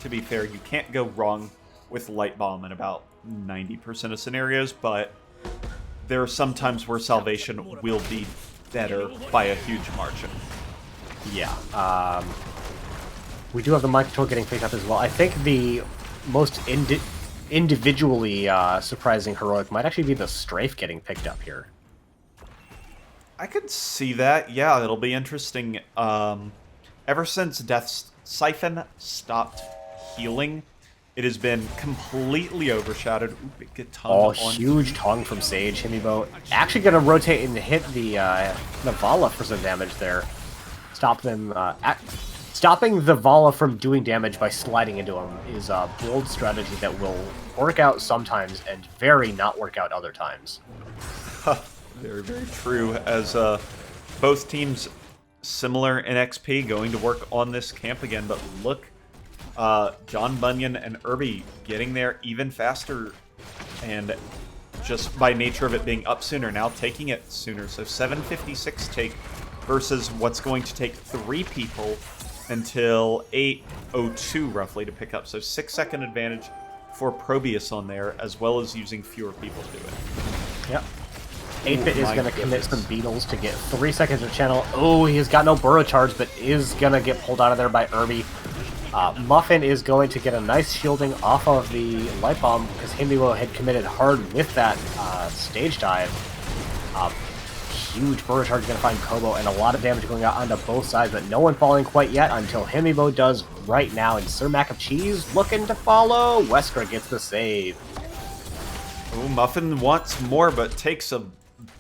To be fair, you can't go wrong with Light Bomb in about 90% of scenarios, but there are some times where Salvation will be better by a huge margin. Yeah. We do have the mind control getting picked up as well. I think the most individually surprising heroic might actually be the Strafe getting picked up here. I could see that. Yeah, it'll be interesting. Ever since Death's Siphon stopped healing, it has been completely overshadowed. Ooh, big tongue on Huge tongue from Sage. Himibo actually going to rotate and hit the Vala for some damage there. Stop them. Stopping the Vala from doing damage by sliding into him is a bold strategy that will work out sometimes and very not work out other times. Very, very true. As both teams similar in XP going to work on this camp again, but look, John Bunyan and Irby getting there even faster, and just by nature of it being up sooner, now taking it sooner. So 7:56 take versus what's going to take 3 people until 8:02 roughly to pick up. So 6-second advantage for ProBUs on there, as well as using fewer people to do it. Yep. 8-Bit is going to commit some beetles to get 3 seconds of channel. Oh, he has got no burrow charge, but is going to get pulled out of there by Irby. Muffin is going to get a nice shielding off of the Light Bomb because Himibo had committed hard with that stage dive. Huge burrow charge going to find Kobo, and a lot of damage going out onto both sides, but no one falling quite yet until Himibo does right now, and Sir Mac of Cheese looking to follow. Wesker gets the save. Oh, Muffin wants more, but takes a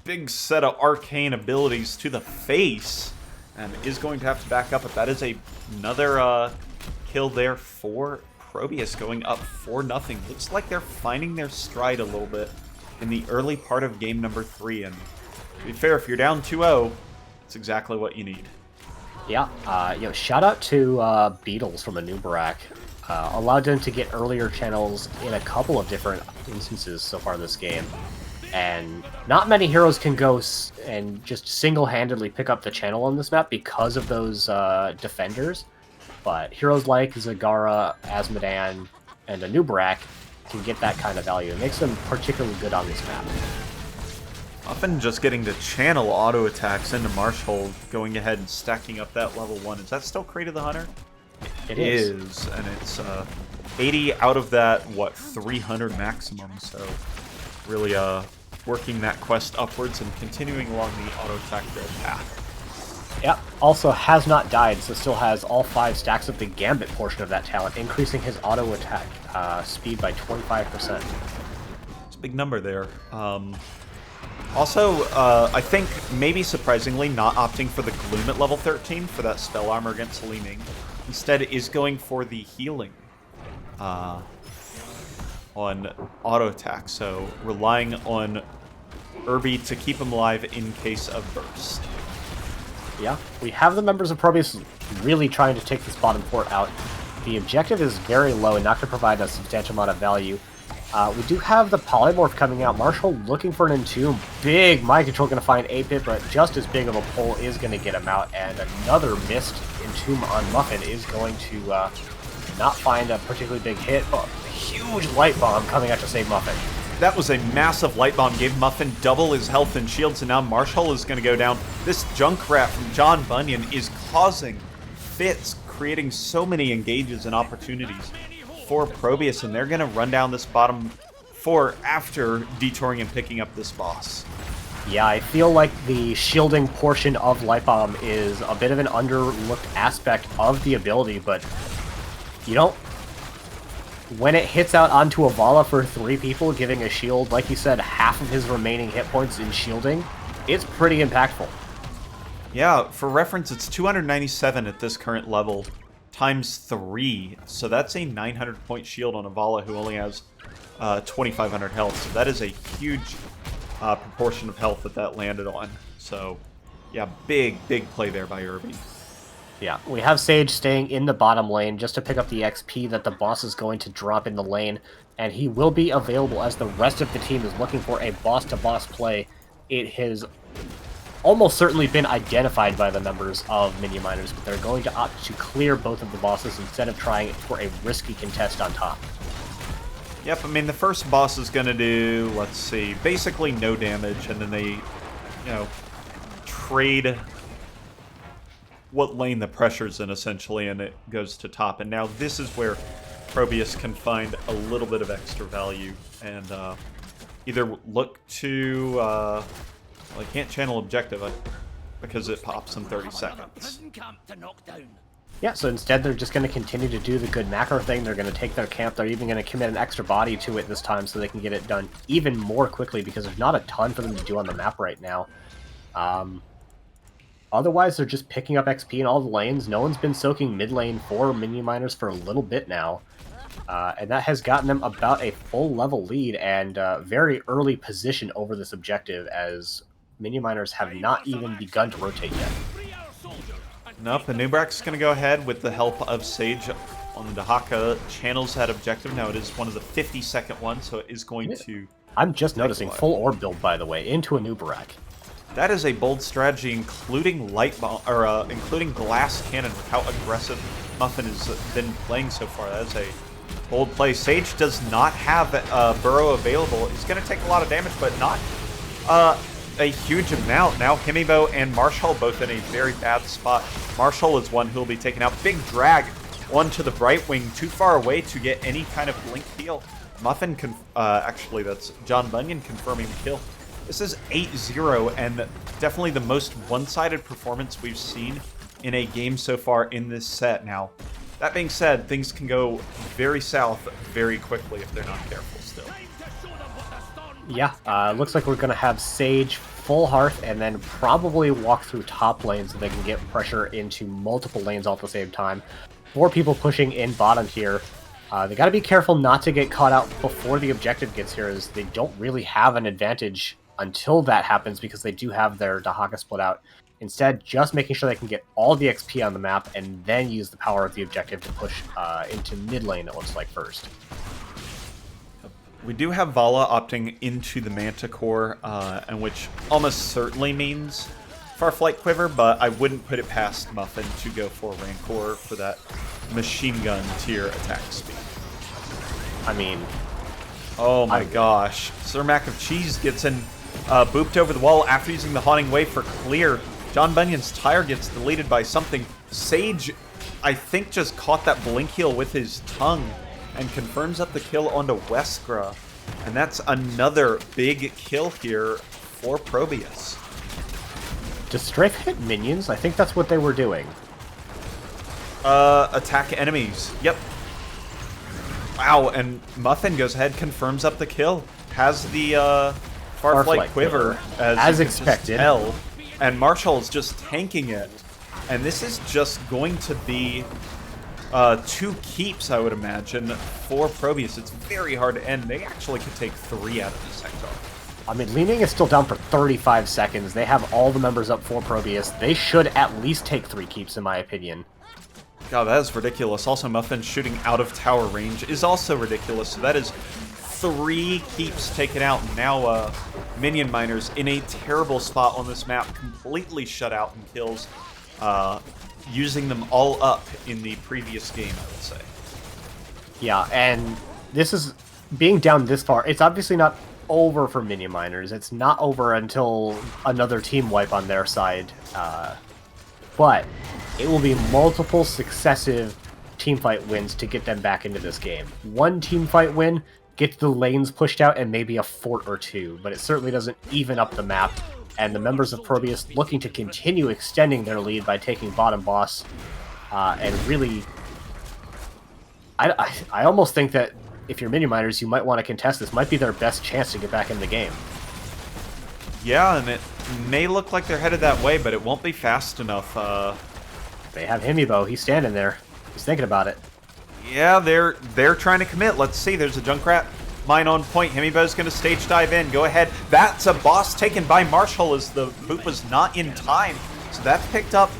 big set of arcane abilities to the face, and is going to have to back up, but that is another kill there for ProBUs, going up 4-0. Looks like they're finding their stride a little bit in the early part of game number 3, and to be fair, if you're down 2-0, it's exactly what you need. Yeah, shout out to Beetles from Anubarak. Allowed them to get earlier channels in a couple of different instances so far this game. And not many heroes can go and just single-handedly pick up the channel on this map because of those defenders. But heroes like Zagara, Azmodan, and Anubarak can get that kind of value. It makes them particularly good on this map. Often just getting to channel auto attacks into Marshall, going ahead and stacking up that level 1. Is that still Creed of the Hunter? It is. And it's 80 out of that, 300 maximum, so really working that quest upwards and continuing along the auto attack build path. Yep, also has not died, so still has all 5 stacks of the Gambit portion of that talent, increasing his auto attack speed by 25%. It's a big number there. Also, I think maybe surprisingly not opting for the Gloom at level 13 for that spell armor against Leaning. Instead is going for the healing on auto attack, so relying on Irby to keep him alive in case of burst. Yeah, we have the members of ProBUs really trying to take this bottom port out. The objective is very low and not going to provide a substantial amount of value. We do have the Polymorph coming out. Marshall looking for an Entomb. Big mind control going to find 8-Bit, but just as big of a pull is going to get him out. And another missed Entomb on Muffin is going to not find a particularly big hit. But a huge Light Bomb coming out to save Muffin. That was a massive Light Bomb, gave Muffin double his health and shields, and now Marshall is going to go down. This Junkrat from John Bunyan is causing fits, creating so many engages and opportunities for ProBUs, and they're going to run down this bottom 4 after detouring and picking up this boss. Yeah, I feel like the shielding portion of Light Bomb is a bit of an underlooked aspect of the ability, but you don't... When it hits out onto a Vala for 3 people, giving a shield, like you said, half of his remaining hit points in shielding, it's pretty impactful. Yeah, for reference, it's 297 at this current level, times 3, so that's a 900-point shield on a Vala who only has 2,500 health, so that is a huge proportion of health that landed on. So, yeah, big play there by Irby. Yeah, we have Sage staying in the bottom lane just to pick up the XP that the boss is going to drop in the lane, and he will be available as the rest of the team is looking for a boss-to-boss play. It has almost certainly been identified by the members of Minion Miners, but they're going to opt to clear both of the bosses instead of trying for a risky contest on top. Yep, I mean, the first boss is going to do, let's see, basically no damage, and then they, trade what lane the pressure's in, essentially, and it goes to top. And now this is where ProBUs can find a little bit of extra value and either look to... well, they can't channel objective because it pops in 30 seconds. Yeah, so instead they're just going to continue to do the good macro thing. They're going to take their camp. They're even going to commit an extra body to it this time so they can get it done even more quickly because there's not a ton for them to do on the map right now. Otherwise, they're just picking up XP in all the lanes. No one's been soaking mid lane for Minion Miners for a little bit now. And that has gotten them about a full level lead and very early position over this objective as Minion Miners have not even begun to rotate yet. Nope, and Nubrak's going to go ahead with the help of Sage on the Dahaka. Channels that objective. Now it is one of the 50-second ones, so it is going to... I'm just noticing full orb build, by the way, into a Nubrak. That is a bold strategy, including light bomb, or including glass cannon, with how aggressive Muffin has been playing so far. That is a bold play. Sage does not have Burrow available. He's going to take a lot of damage, but not a huge amount. Now Himibo and Marshall both in a very bad spot. Marshall is one who will be taken out. Big drag onto the right wing, too far away to get any kind of blink heal. Muffin, actually that's John Bunyan confirming the kill. This is 8-0 and definitely the most one-sided performance we've seen in a game so far in this set. Now, that being said, things can go very south very quickly if they're not careful still. Yeah, looks like we're going to have Sage full Hearth and then probably walk through top lane so they can get pressure into multiple lanes all at the same time. 4 people pushing in bottom here. They got to be careful not to get caught out before the objective gets here, as they don't really have an advantage until that happens because they do have their Dahaka split out. Instead, just making sure they can get all the XP on the map and then use the power of the objective to push into mid lane, it looks like, first. We do have Vala opting into the Manticore, and which almost certainly means Farflight Quiver, but I wouldn't put it past Muffin to go for Rancor for that machine gun tier attack speed. I mean... Oh my gosh. Sir Mac of Cheese gets in, booped over the wall after using the Haunting Wave for clear. John Bunyan's tire gets deleted by something. Sage, I think, just caught that blink heal with his tongue and confirms up the kill onto Weskra. And that's another big kill here for ProBUs. Does Strafe hit minions? I think that's what they were doing. Attack enemies. Yep. Wow, and Muffin goes ahead, confirms up the kill. Has the Farflight Quiver, as expected. And Marshall's just tanking it. And this is just going to be 2 keeps, I would imagine, for ProBUs. It's very hard to end. They actually could take 3 out of this sector. I mean, Li Ning is still down for 35 seconds. They have all the members up for ProBUs. They should at least take 3 keeps, in my opinion. God, that is ridiculous. Also, Muffin shooting out of tower range is also ridiculous. So that is 3 keeps taken out. Now, Minion Miners in a terrible spot on this map, completely shut out in kills. Using them all up in the previous game, I would say. Yeah, and this is being down this far. It's obviously not over for Minion Miners. It's not over until another team wipe on their side. But it will be multiple successive teamfight wins to get them back into this game. 1 teamfight win gets the lanes pushed out and maybe a fort or 2, but it certainly doesn't even up the map. And the members of ProBUs looking to continue extending their lead by taking bottom boss. And really, I almost think that if you're Minion Miners, you might want to contest this. Might be their best chance to get back in the game. Yeah, and it may look like they're headed that way, but it won't be fast enough. They have Himibo. He's standing there. He's thinking about it. Yeah, they're trying to commit. Let's see. There's a Junkrat mine on point. Himibo's going to stage dive in. Go ahead. That's a boss taken by Marshall as the boot was not in time. So that's picked up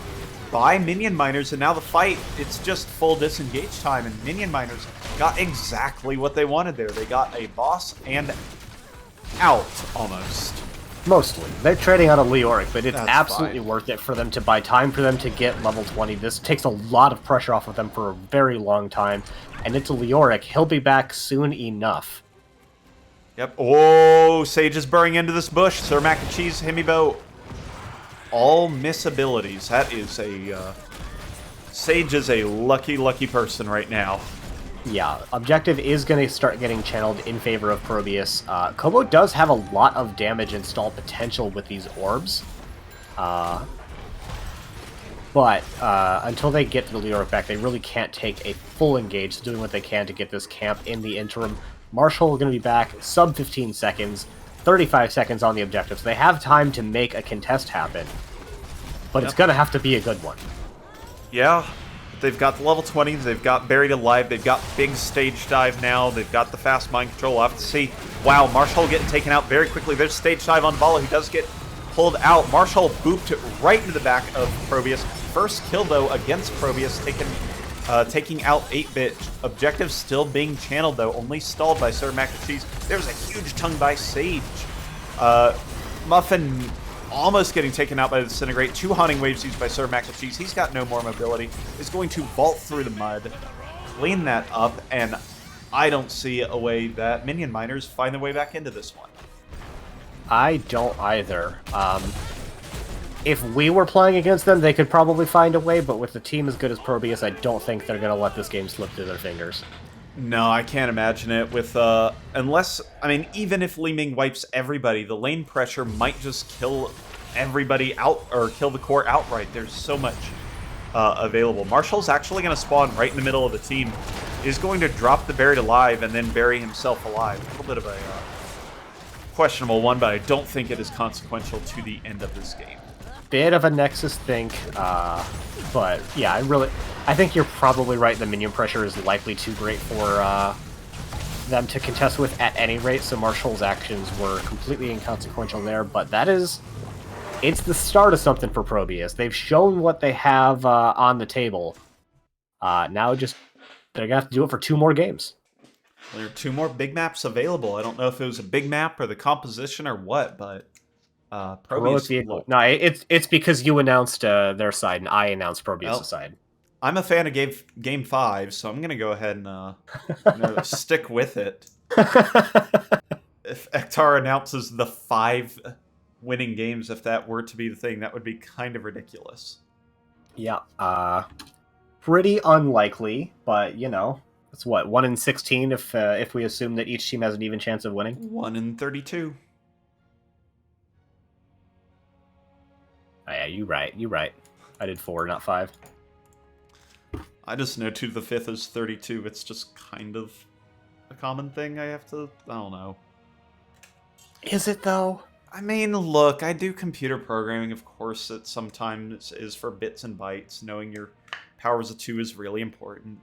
by Minion Miners, and now the fight, it's just full disengage time, and Minion Miners got exactly what they wanted there. They got a boss and out, almost. Mostly. They're trading out of Leoric, but it's That's absolutely fine. worth it for them to buy time for them to get level 20. This takes a lot of pressure off of them for a very long time, and it's a Leoric. He'll be back soon enough. Yep. Oh, Sage is burrowing into this bush. Sir Mac and Cheese, Himibo. All miss abilities. That is a... Sage is a lucky, lucky person right now. Yeah, objective is going to start getting channeled in favor of ProBUs. Kobo does have a lot of damage install potential with these orbs. But until they get to the Leor effect, they really can't take a full engage, so doing what they can to get this camp in the interim. Marshall going to be back sub 15 seconds, 35 seconds on the objective, so they have time to make a contest happen. But it's going to have to be a good one. Yeah, they've got the level 20s, they've got Buried Alive, they've got Big Stage Dive now, they've got the fast mind control. We'll have to see. Wow, Marshall getting taken out very quickly. There's Stage Dive on Vala, who does get pulled out. Marshall booped it right into the back of ProBUs. First kill, though, against ProBUs, taking out 8-bit. Objective still being channeled, though, only stalled by Sir Mac and Cheese. There's a huge tongue by Sage. Muffin almost getting taken out by the Disintegrate. 2 Haunting Waves used by Sir Mac and Cheese. He's got no more mobility. Is going to vault through the mud, clean that up, and I don't see a way that Minion Miners find their way back into this one. I don't either. If we were playing against them, they could probably find a way, but with a team as good as ProBUs, I don't think they're going to let this game slip through their fingers. No, I can't imagine it with, unless, I mean, even if Li Ming wipes everybody, the lane pressure might just kill everybody out, or kill the core outright. There's so much available. Marshall's actually going to spawn right in the middle of the team. Is going to drop the Buried Alive and then bury himself alive. A little bit of a questionable one, but I don't think it is consequential to the end of this game. Bit of a Nexus think, but yeah, I think you're probably right. The minion pressure is likely too great for them to contest with at any rate, so Marshall's actions were completely inconsequential there, but it's the start of something for ProBUs. They've shown what they have on the table. Now they're going to have to do it for 2 more games. There are 2 more big maps available. I don't know if it was a big map or the composition or what, but ProBUs. No, it's because you announced their side and I announced ProBUs' side. I'm a fan of Game 5, so I'm going to go ahead and stick with it. If Ektar announces the 5 winning games, if that were to be the thing, that would be kind of ridiculous. Yeah, pretty unlikely, but it's what, 1 in 16 if we assume that each team has an even chance of winning. 1 in 32. Oh, yeah, you right. I did 4, not 5. I just know 2 to the 5th is 32. It's just kind of a common thing I don't know. Is it, though? I mean, look, I do computer programming. Of course, it sometimes is for bits and bytes. Knowing your powers of 2 is really important.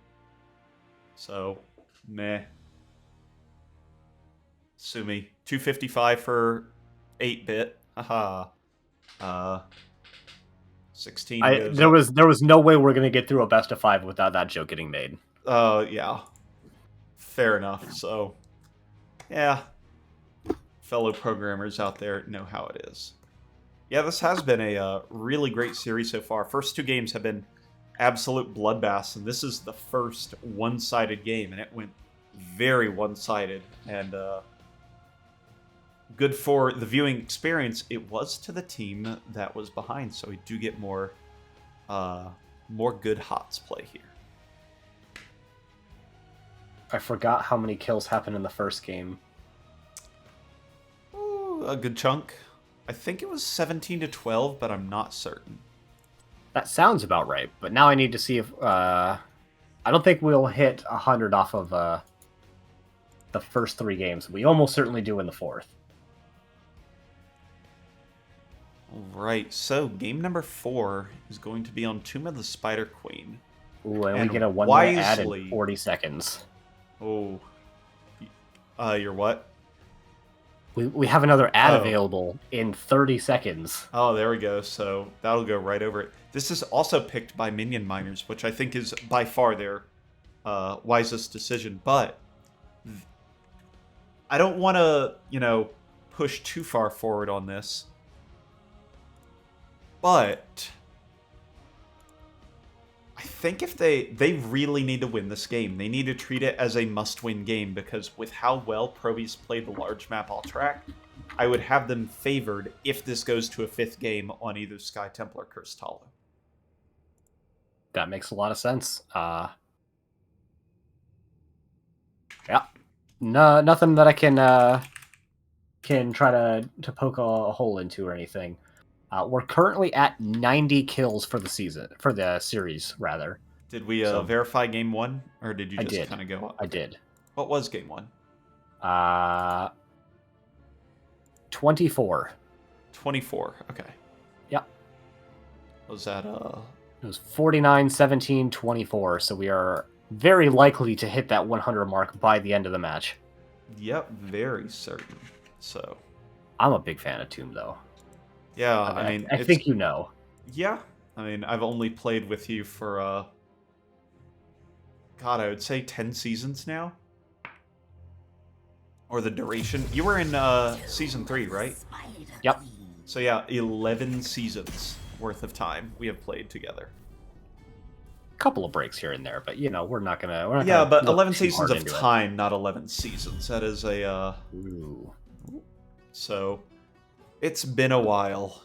So, meh. Sue me. 255 for 8-bit. Haha. 16. There was no way we're gonna get through a best of 5 without that joke getting made. Yeah. Fair enough. So, yeah. Fellow programmers out there know how it is. Yeah, this has been a really great series so far. First 2 games have been absolute bloodbaths, and this is the first one-sided game, and it went very one-sided. And good for the viewing experience. It was to the team that was behind, so we do get more good HOTS play here. I forgot how many kills happened in the first game. Ooh, a good chunk. I think it was 17 to 12, but I'm not certain. That sounds about right, but now I need to see if... I don't think we'll hit 100 off of the first 3 games. We almost certainly do in the 4th. Alright, so game number 4 is going to be on Tomb of the Spider Queen. Ooh, and we get a 1-minute ad in wisely- 40 seconds. Oh. You're what? We have another ad Oh. available in 30 seconds. Oh, there we go. So that'll go right over it. This is also picked by Minion Miners, which I think is by far their wisest decision. But I don't want to, push too far forward on this. But I think if they really need to win this game, they need to treat it as a must-win game, because with how well ProBUs played the large map all track, I would have them favored if this goes to a 5th game on either Sky Temple or Cursed Hollow. That makes a lot of sense. Yeah. No, nothing that I can try to poke a hole into or anything. We're currently at 90 kills for the series rather. Did we So- verify game 1, or did you I just did. kind of go up? I did. What was game 1? 24. 24. Okay. Yep. Was that It was 49, 17, 24. So we are very likely to hit that 100 mark by the end of the match. Yep, very certain. So, I'm a big fan of Tomb, though. yeah, I mean, I think you know. Yeah, I mean, I've only played with you for God, I would say 10 seasons now. Or the duration. You were in season 3, right? Yep. So yeah, 11 seasons worth of time we have played together. Couple of breaks here and there, but you know, we're not gonna Yeah, but look 11 too seasons hard of into it. time, not 11 seasons. That is a Ooh. so it's been a while.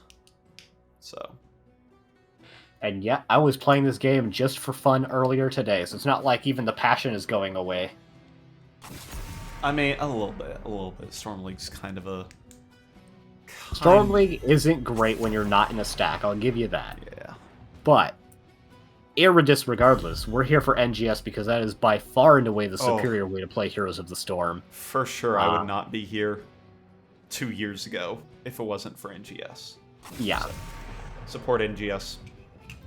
So And yeah, I was playing this game just for fun earlier today, so it's not like even the passion is going away. I mean, a little bit. Storm League's kind of a Storm League isn't great when you're not in a stack, I'll give you that. Yeah. But regardless, we're here for NGS because that is by far and away the superior way to play Heroes of the Storm. For sure, I would not be here 2 years ago if it wasn't for NGS. Yeah. So, support NGS.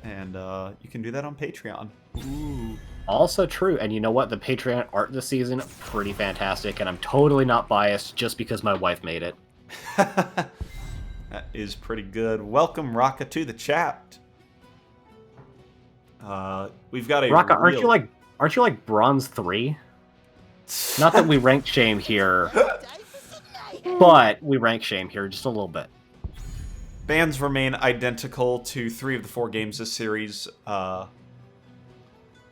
And you can do that on Patreon. Ooh. Also true, and you know what? The Patreon art this season, pretty fantastic, and I'm totally not biased just because my wife made it. That is pretty good. Welcome, Raka, to the chat. We've got a Raka, real... aren't you like bronze 3? Not that we rank shame here, but we rank shame here just a little bit. Bans remain identical to 3 of the 4 games this series,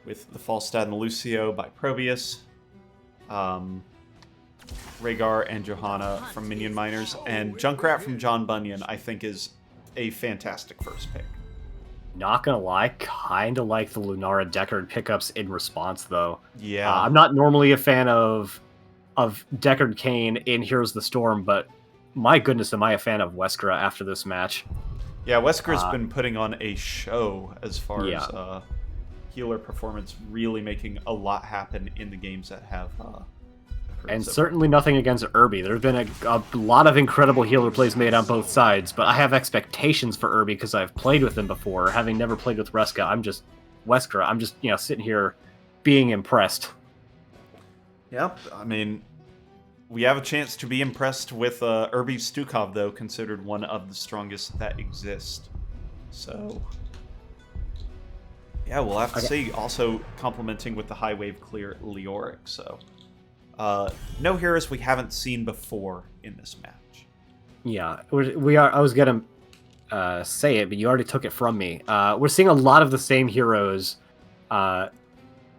with the Falstad and Lucio by ProBUs, Rhaegar and Johanna from Minion Miners, and Junkrat from John Bunyan, I think, is a fantastic first pick. Not gonna lie, kinda like the Lunara Deckard pickups in response, though. Yeah. I'm not normally a fan of Deckard Cain in Heroes of the Storm, but my goodness, am I a fan of Weskra after this match. Yeah, Wesker's been putting on a show as far Yeah. as healer performance, really making a lot happen in the games that have occurred. And So- certainly nothing against Irby. There have been a lot of incredible healer plays made on both sides, but I have expectations for Irby because I've played with him before. Having never played with Weskra, I'm just sitting here being impressed. Yep, I mean, we have a chance to be impressed with Irby Stukov, though, considered one of the strongest that exist. So, yeah, we'll have to see. Also, complementing with the high wave clear Leoric. So, no heroes we haven't seen before in this match. Yeah, we are. I was gonna say it, but you already took it from me. We're seeing a lot of the same heroes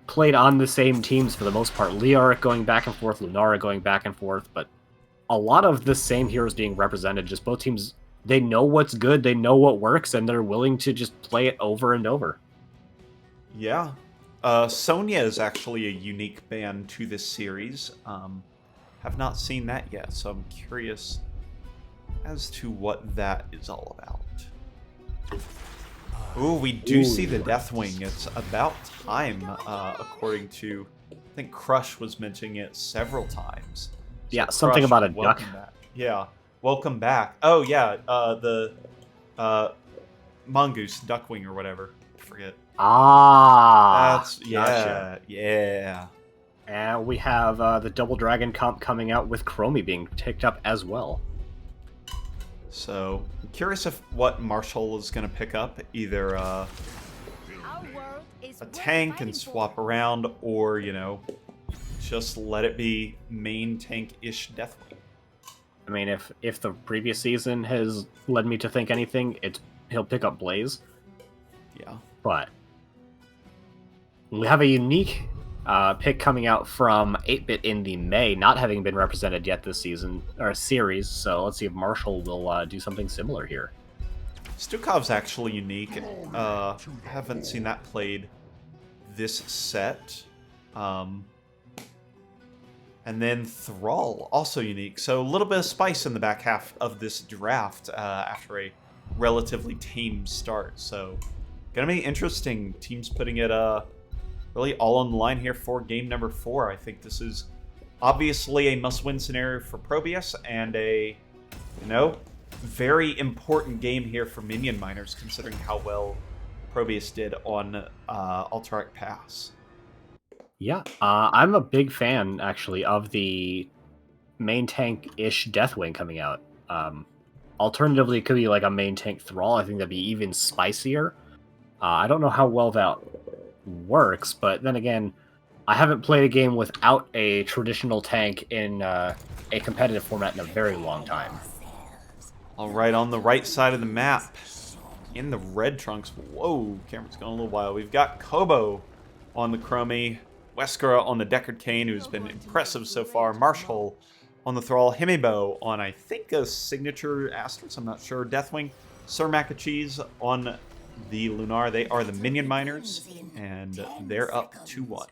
played on the same teams for the most part. Leoric going back and forth, Lunara going back and forth, but a lot of the same heroes being represented. Just both teams, they know what's good, they know what works, and they're willing to just play it over and over. Yeah. Sonya is actually a unique ban to this series. Have not seen that yet, so I'm curious as to what that is all about. Ooh, we do see the Deathwing. It's about time, according to, I think Crush was mentioning it several times. So Yeah, something about a duck. back. Yeah, welcome back. Oh yeah, the Mongoose, Duckwing or whatever. I forget. That's gotcha. yeah. And we have the Double Dragon comp coming out with Chromie being picked up as well. So I'm curious if what Marshall is going to pick up, either Our world is a worth tank fighting and for. swap around, or just let it be main tank-ish Deathwing. I mean, if the previous season has led me to think anything, he'll pick up Blaze. Yeah. But we have a unique pick coming out from 8-Bit in the May, not having been represented yet this season or series. So let's see if Marshall will do something similar here. Stukov's actually unique. Haven't seen that played this set. And then Thrall, also unique. So a little bit of spice in the back half of this draft after a relatively tame start. So gonna be interesting. Teams putting it really all on the line here for game number 4. I think this is obviously a must-win scenario for ProBUs and a, very important game here for Minion miners, considering how well ProBUs did on Alterac Pass. Yeah, I'm a big fan, actually, of the main tank-ish Deathwing coming out. Alternatively, it could be like a main tank Thrall. I think that'd be even spicier. I don't know how well that works, but then again, I haven't played a game without a traditional tank in a competitive format in a very long time. All right, on the right side of the map, in the red trunks. Whoa, camera's going a little wild. We've got Kobo on the Chromie, Weskara on the Deckard Cain, who's been impressive so far, Marshall on the Thrall, Himibo on, I think, a signature Asterisk, I'm not sure, Deathwing, Sir Macacheese on the Lunar. They are the Minion miners, and they're up 2-1.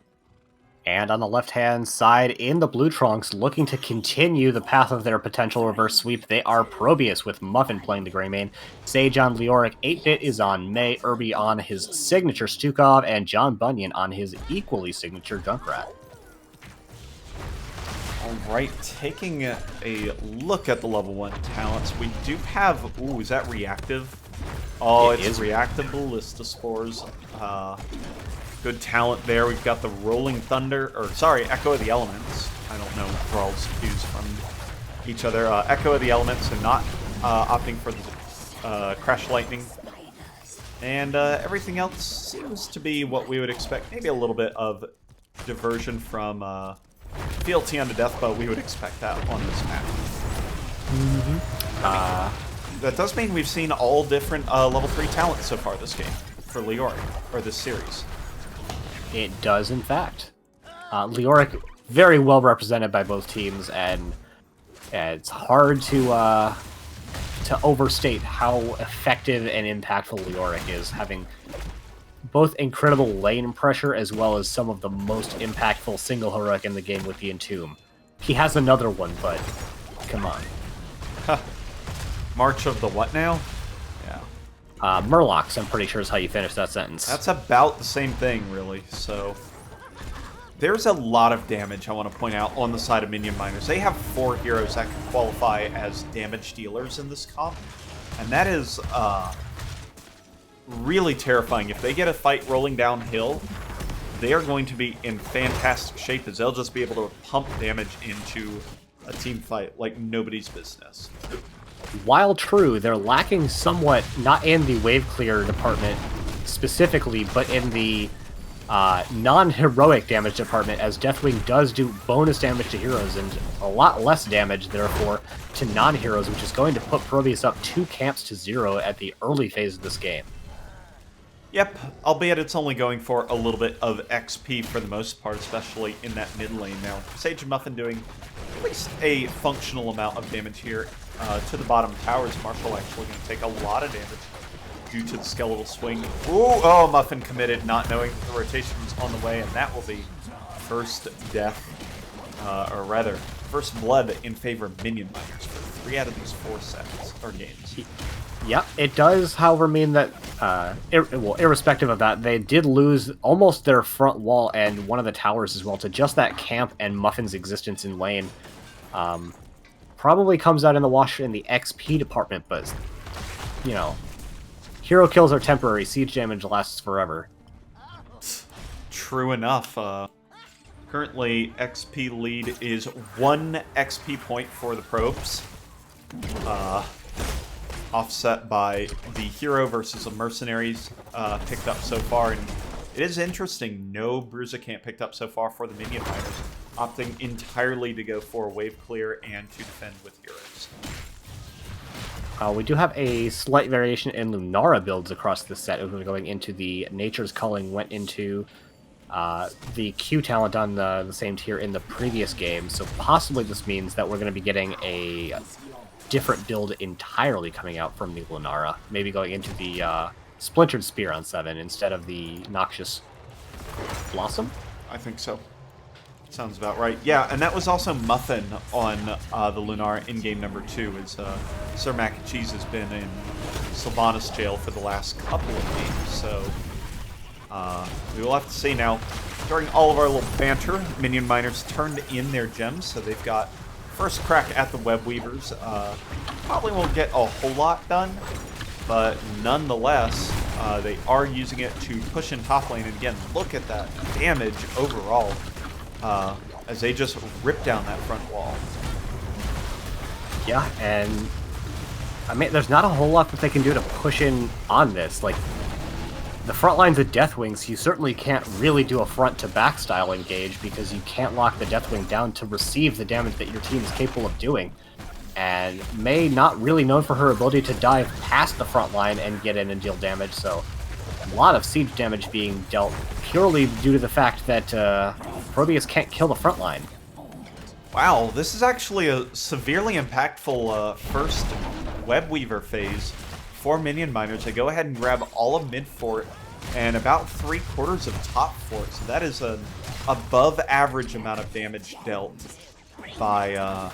And on the left-hand side, in the blue trunks, looking to continue the path of their potential reverse sweep, they are ProBUs, with Muffin playing the gray main, Sage on Leoric, 8-Bit is on May, Irby on his signature Stukov, and John Bunyan on his equally signature Junkrat. All right, taking a look at the level 1 talents, we do have... Ooh, is that reactive? Oh, It it's is reactive Ballista Spores. Good talent there. We've got the Rolling Thunder, or sorry, Echo of the Elements. I don't know Thrall's cues from each other. Echo of the Elements, and not opting for the Crash Lightning. And everything else seems to be what we would expect. Maybe a little bit of diversion from fealty unto death, but we would expect that on this map. That does mean we've seen all different level 3 talents so far this game for Leoric, or this series. It does, in fact. Leoric, very well represented by both teams, and it's hard to overstate how effective and impactful Leoric is, having both incredible lane pressure as well as some of the most impactful single heroic in the game with the Entomb. He has another one, but come on. March of the what now? Yeah. Murlocs, I'm pretty sure is how you finish that sentence. That's about the same thing, really. So there's a lot of damage I want to point out on the side of Minion Miners. They have 4 heroes that can qualify as damage dealers in this comp, and that is really terrifying. If they get a fight rolling downhill, they are going to be in fantastic shape, as they'll just be able to pump damage into a team fight like nobody's business. While true, they're lacking somewhat, not in the wave clear department specifically, but in the non-heroic damage department, as Deathwing does do bonus damage to heroes and a lot less damage, therefore, to non-heroes, which is going to put ProBUs up 2 camps to 0 at the early phase of this game. Yep, albeit it's only going for a little bit of XP for the most part, especially in that mid lane. Now, Sage and Muffin doing at least a functional amount of damage here. To the bottom towers, Marshall actually going to take a lot of damage due to the skeletal swing. Ooh, oh, Muffin committed, not knowing the rotation was on the way, and that will be first death, or rather, first blood in favor of Minion Miners for 3 out of these 4 sets, or games. Yeah, it does, however, mean that, irrespective of that, they did lose almost their front wall and one of the towers as well to just that camp and Muffin's existence in lane. Probably comes out in the wash in the XP department, but, you know, hero kills are temporary, siege damage lasts forever. True enough. Currently, XP lead is 1 XP point for the probes. Offset by the hero versus the mercenaries picked up so far. And it is interesting, no Bruiser Camp picked up so far for the Minion Miners, opting entirely to go for wave clear and to defend with heroes. We do have a slight variation in Lunara builds across the set. We're going into the Nature's Culling, went into the Q talent on the same tier in the previous game, so possibly this means that we're going to be getting a different build entirely coming out from the Lunara. Maybe going into the Splintered Spear on 7 instead of the Noxious Blossom? I think so. Sounds about right. Yeah, and that was also Muffin on the Lunar in game number 2, as Sir Mac and Cheese has been in Sylvanas jail for the last couple of games, so we will have to see now. During all of our little banter, Minion Miners turned in their gems, so they've got first crack at the Web Weavers. Probably won't get a whole lot done, but nonetheless, they are using it to push in top lane. And again, look at that damage overall, as they just rip down that front wall. Yeah, and I mean, there's not a whole lot that they can do to push in on this. Like, the front lines of Deathwings, you certainly can't really do a front-to-back style engage because you can't lock the Deathwing down to receive the damage that your team is capable of doing. And Mei not really known for her ability to dive past the front line and get in and deal damage, so a lot of siege damage being dealt purely due to the fact that ProBUs can't kill the front line. Wow, this is actually a severely impactful first Web Weaver phase for Minion Miners. They go ahead and grab all of mid fort and about 3/4 of top fort, so that is an above average amount of damage dealt by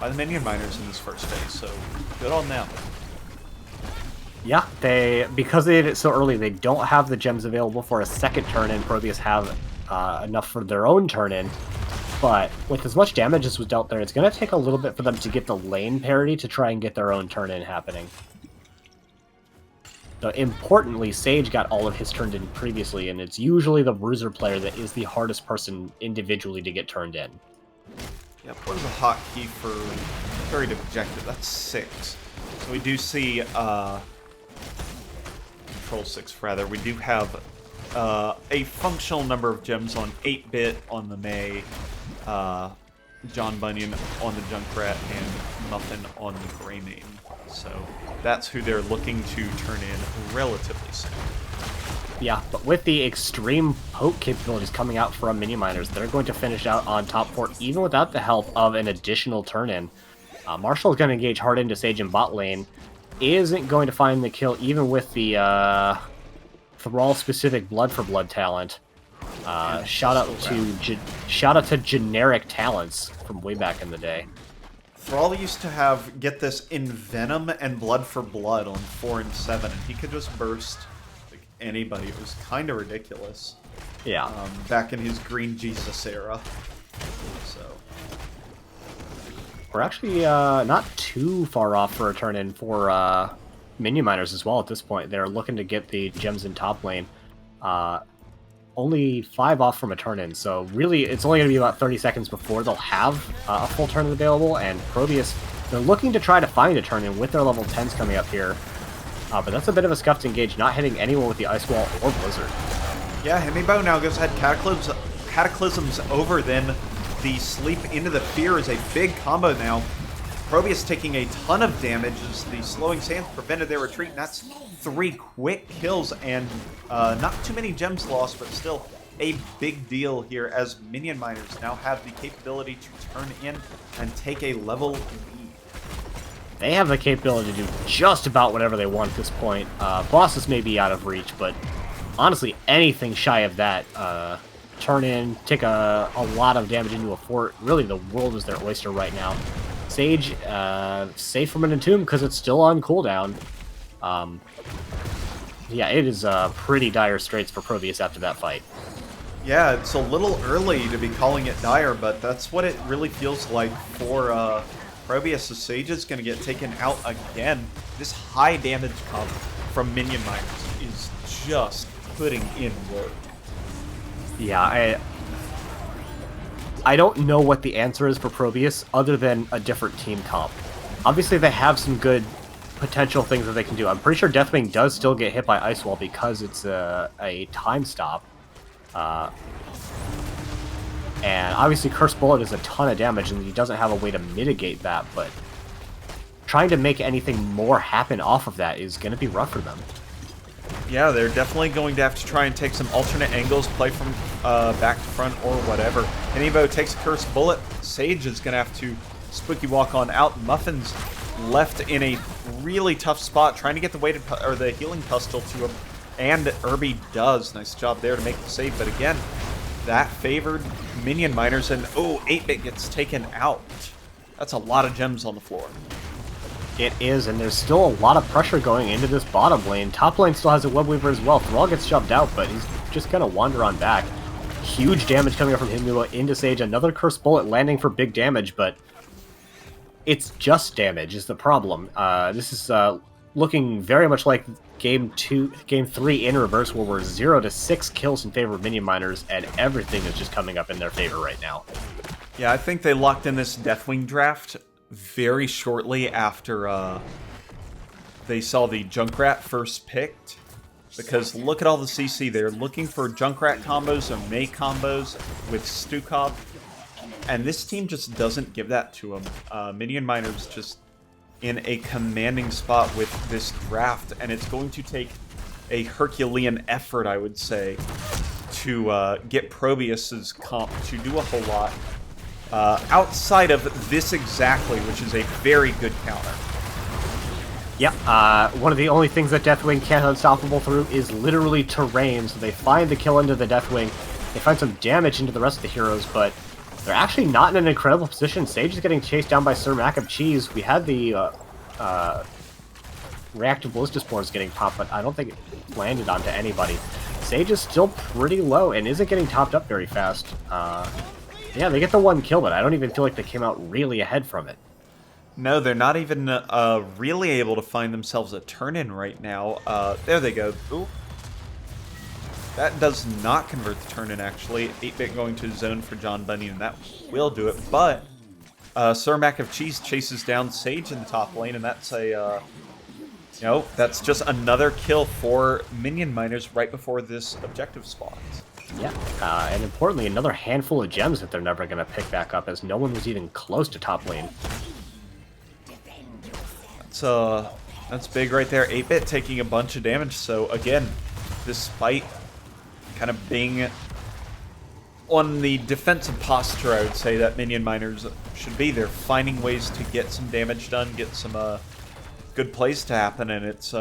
the Minion Miners in this first phase, so good on them. Yeah, because they did it so early, they don't have the gems available for a second turn-in. ProBUs have enough for their own turn-in, but with as much damage as was dealt there, it's going to take a little bit for them to get the lane parity to try and get their own turn-in happening. So importantly, Sage got all of his turned in previously, and it's usually the Bruiser player that is the hardest person individually to get turned in. Yep, what is a hotkey for buried objective? That's 6. So we do see Control 6 rather. We do have a functional number of gems on 8-bit on the Mei, John Bunyan on the Junkrat, and Muffin on the Greymane. So that's who they're looking to turn in relatively soon. Yeah, but with the extreme poke capabilities coming out from Minion Miners, they're going to finish out on top fort even without the help of an additional turn-in. Marshall is going to engage hard into Sage in bot lane. Isn't going to find the kill even with the Thrall-specific Blood for Blood talent. Shout out to generic talents from way back in the day. Thrall used to get this in Venom and Blood for Blood on 4 and 7, and he could just burst like anybody. It was kind of ridiculous. Yeah. Back in his Green Jesus era. So we're actually not too far off for a turn-in for Minion Miners as well at this point. They're looking to get the gems in top lane. Only 5 off from a turn-in, so really it's only going to be about 30 seconds before they'll have a full turn available, and ProBUs, they're looking to try to find a turn-in with their level 10s coming up here. But that's a bit of a scuffed engage, not hitting anyone with the Ice Wall or Blizzard. yeah, Hemibo now goes ahead, Cataclysms over, then the Sleep into the Fear is a big combo now. ProBUs taking a ton of damage as the Slowing Sands prevented their retreat, and that's 3 quick kills and not too many gems lost, but still a big deal here as Minion Miners now have the capability to turn in and take a level lead. They have the capability to do just about whatever they want at this point. Bosses may be out of reach, but honestly, anything shy of that, turn in, take a lot of damage into a fort. Really, the world is their oyster right now. Sage, safe from an entomb because it's still on cooldown. Yeah, it is pretty dire straits for ProBUs after that fight. Yeah, it's a little early to be calling it dire, but that's what it really feels like for ProBUs. Sage is going to get taken out again. This high damage comp from Minion Miners is just putting in work. Yeah, I don't know what the answer is for ProBUs other than a different team comp. Obviously, they have some good potential things that they can do. I'm pretty sure Deathwing does still get hit by Ice Wall because it's a time stop. And obviously, Cursed Bullet is a ton of damage, and he doesn't have a way to mitigate that, but trying to make anything more happen off of that is going to be rough for them. Yeah, they're definitely going to have to try and take some alternate angles, play from back to front or whatever. Henibo takes a Cursed Bullet. Sage is going to have to Spooky Walk on out. Muffin's left in a really tough spot, trying to get the weighted or the healing pistol to him, and Irby does. Nice job there to make the save, but again, that favored Minion miners, and oh, 8-Bit gets taken out. That's a lot of gems on the floor. It is, and there's still a lot of pressure going into this bottom lane. Top lane still has a Web Weaver as well. Thrall gets shoved out, but he's just going to wander on back. Huge damage coming up from Himua into Sage. Another Cursed Bullet landing for big damage, but it's just damage is the problem. This is looking very much like Game 3 in reverse, where we're 0 to 6 kills in favor of Minion Miners, and everything is just coming up in their favor right now. Yeah, I think they locked in this Deathwing draft very shortly after they saw the Junkrat first picked, because look at all the CC. They're looking for Junkrat combos or Mei combos with Stukov, and this team just doesn't give that to them. Minion Miners just in a commanding spot with this draft, and it's going to take a Herculean effort, I would say, to get ProBUs' comp to do a whole lot. Outside of this exactly, which is a very good counter. Yep, one of the only things that Deathwing can't unstoppable through is literally terrain, so they find the kill into the Deathwing, they find some damage into the rest of the heroes, but they're actually not in an incredible position. Sage is getting chased down by Sir Mac of Cheese. We had the reactive Ballista Spores getting popped, but I don't think it landed onto anybody. Sage is still pretty low and isn't getting topped up very fast. Yeah, they get the one kill, but I don't even feel like they came out really ahead from it. No, they're not even really able to find themselves a turn-in right now. There they go. Ooh. That does not convert the turn-in, actually. 8-Bit going to zone for John Bunny, and that will do it. But Sir Mac of Cheese chases down Sage in the top lane, and that's a... that's just another kill for Minion Miners right before this objective spawns. Yeah, and importantly, another handful of gems that they're never going to pick back up, as no one was even close to top lane. That's big right there. 8-Bit taking a bunch of damage, so again, despite kind of being on the defensive posture, I would say, that Minion Miners should be, they're finding ways to get some damage done, get some good plays to happen, and it's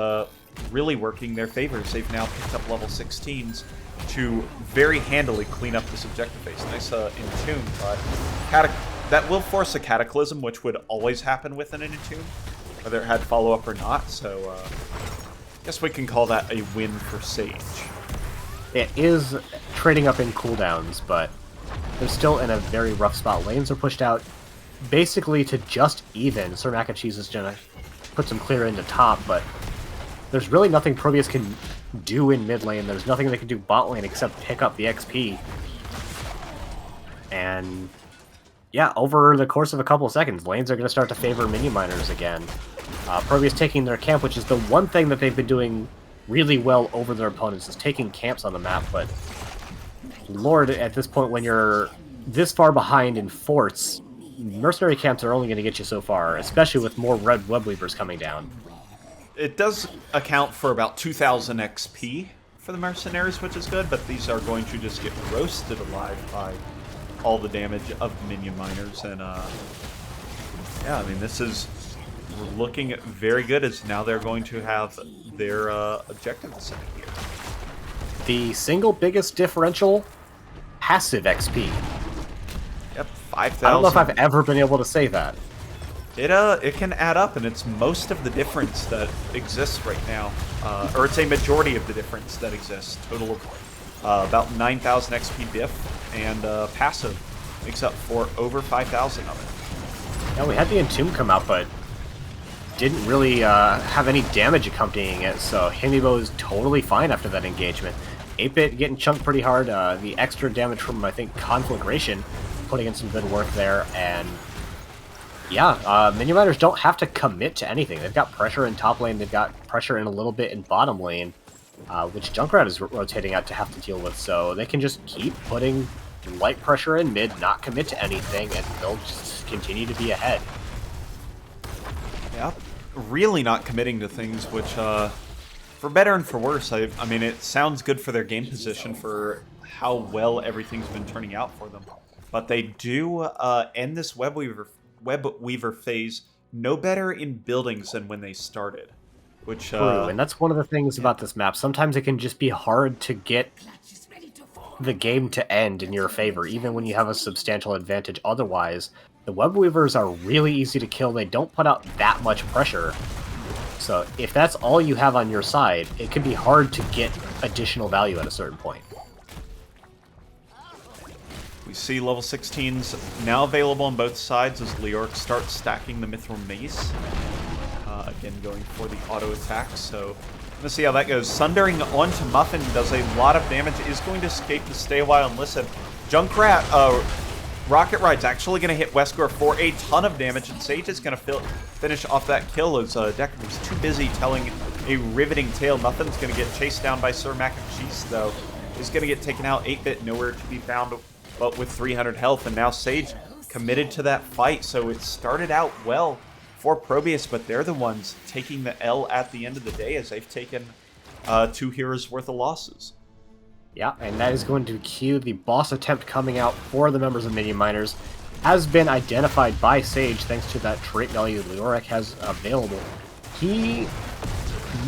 really working their favors. They've now picked up level 16s to very handily clean up this objective phase. Nice Entomb, but that will force a Cataclysm, which would always happen with an Entomb, whether it had follow-up or not, so I guess we can call that a win for Sage. It is trading up in cooldowns, but they're still in a very rough spot. Lanes are pushed out basically to just even. Sir Mac and Cheese is going to put some clear into top, but there's really nothing ProBUs can do in mid lane. There's nothing they can do bot lane except pick up the XP. And yeah, over the course of a couple of seconds, lanes are going to start to favor Minion Miners again. ProBUs taking their camp, which is the one thing that they've been doing really well over their opponents, is taking camps on the map, but Lord, at this point, when you're this far behind in forts, mercenary camps are only going to get you so far, especially with more red web weavers coming down. It does account for about 2,000 XP for the mercenaries, which is good, but these are going to just get roasted alive by all the damage of the Minion Miners, and yeah, I mean, this is looking very good, as now they're going to have their objective set here. The single biggest differential, passive XP. Yep, 5,000. I don't know if I've ever been able to say that. It can add up, and it's most of the difference that exists right now, or it's a majority of the difference that exists. Total of about 9,000 XP diff, and passive makes up for over 5,000 of it. Yeah, we had the Entomb come out, but didn't really have any damage accompanying it, so Himibo is totally fine after that engagement. 8-Bit getting chunked pretty hard. The extra damage from, I think, Conflagration putting in some good work there, and yeah, Minion Miners don't have to commit to anything. They've got pressure in top lane, they've got pressure in a little bit in bottom lane, which Junkrat is rotating out to have to deal with, so they can just keep putting light pressure in mid, not commit to anything, and they'll just continue to be ahead. Yeah, really not committing to things, which, for better and for worse, I mean, it sounds good for their game position, for how well everything's been turning out for them. But they do end this Web Weaver phase no better in buildings than when they started. Which, True, and that's one of the things about this map. Sometimes it can just be hard to get the game to end in your favor, even when you have a substantial advantage otherwise. The Web Weavers are really easy to kill. They don't put out that much pressure. So if that's all you have on your side, it can be hard to get additional value at a certain point. We see level 16s now available on both sides as Leoric starts stacking the Mithril Mace. Again, going for the auto attack, so let's see how that goes. Sundering onto Muffin does a lot of damage, is going to escape to stay a while and listen. Junkrat, Rocket Ride's actually going to hit Wesker for a ton of damage, and Sage is going to finish off that kill as Decker was too busy telling a riveting tale. Muffin's going to get chased down by Sir Mac and Cheese, though. He's going to get taken out. 8-bit nowhere to be found, but with 300 health, and now Sage committed to that fight, so it started out well for ProBUs, but they're the ones taking the L at the end of the day as they've taken 2 heroes worth of losses. Yeah, and that is going to cue the boss attempt coming out for the members of Minion Miners. Has been identified by Sage thanks to that trait value Leoric has available. He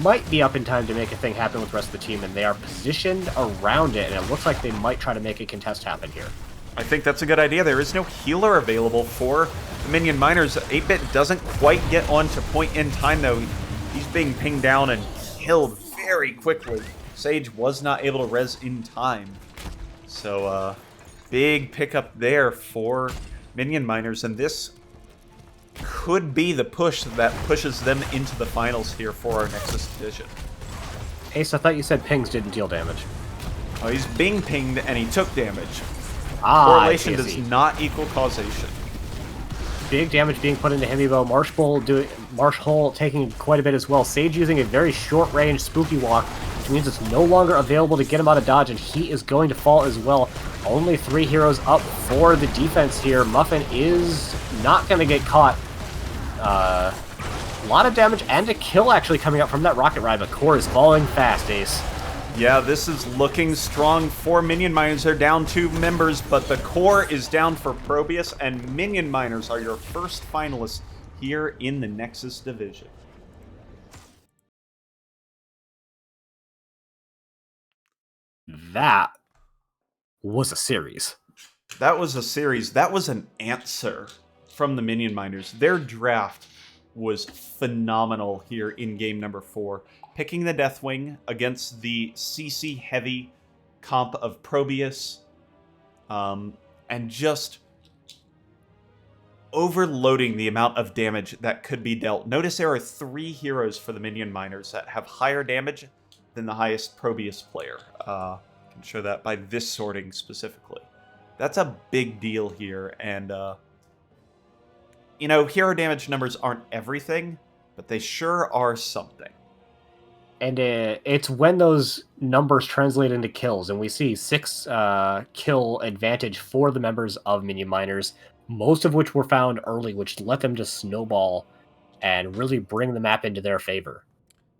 might be up in time to make a thing happen with the rest of the team, and they are positioned around it, and it looks like they might try to make a contest happen here. I think that's a good idea. There is no healer available for the Minion Miners. 8-bit doesn't quite get on to point in time, though. He's being pinged down and killed very quickly. Sage was not able to res in time. So, big pickup there for Minion Miners, and this could be the push that pushes them into the finals here for our Nexus division. Ace, I thought you said pings didn't deal damage. Oh, he's being pinged and he took damage. Correlation does not equal causation. Big damage being put into Hemibo. Marshall taking quite a bit as well. Sage using a very short-range spooky walk, which means it's no longer available to get him out of dodge, and he is going to fall as well. Only 3 heroes up for the defense here. Muffin is not going to get caught. A lot of damage and a kill actually coming out from that Rocket Ride, but Core is falling fast, Ace. Yeah, this is looking strong for Minion Miners. They're down 2 members, but the core is down for ProBUs, and Minion Miners are your first finalists here in the Nexus division. That was a series. That was a series. That was an answer from the Minion Miners. Their draft was phenomenal here in game number 4. Picking the Deathwing against the CC heavy comp of ProBUs, and just overloading the amount of damage that could be dealt. Notice there are 3 heroes for the Minion Miners that have higher damage than the highest ProBUs player. I can show that by this sorting specifically. That's a big deal here, and you know, hero damage numbers aren't everything, but they sure are something. And it's when those numbers translate into kills, and we see 6 kill advantage for the members of Minion Miners, most of which were found early, which let them just snowball and really bring the map into their favor.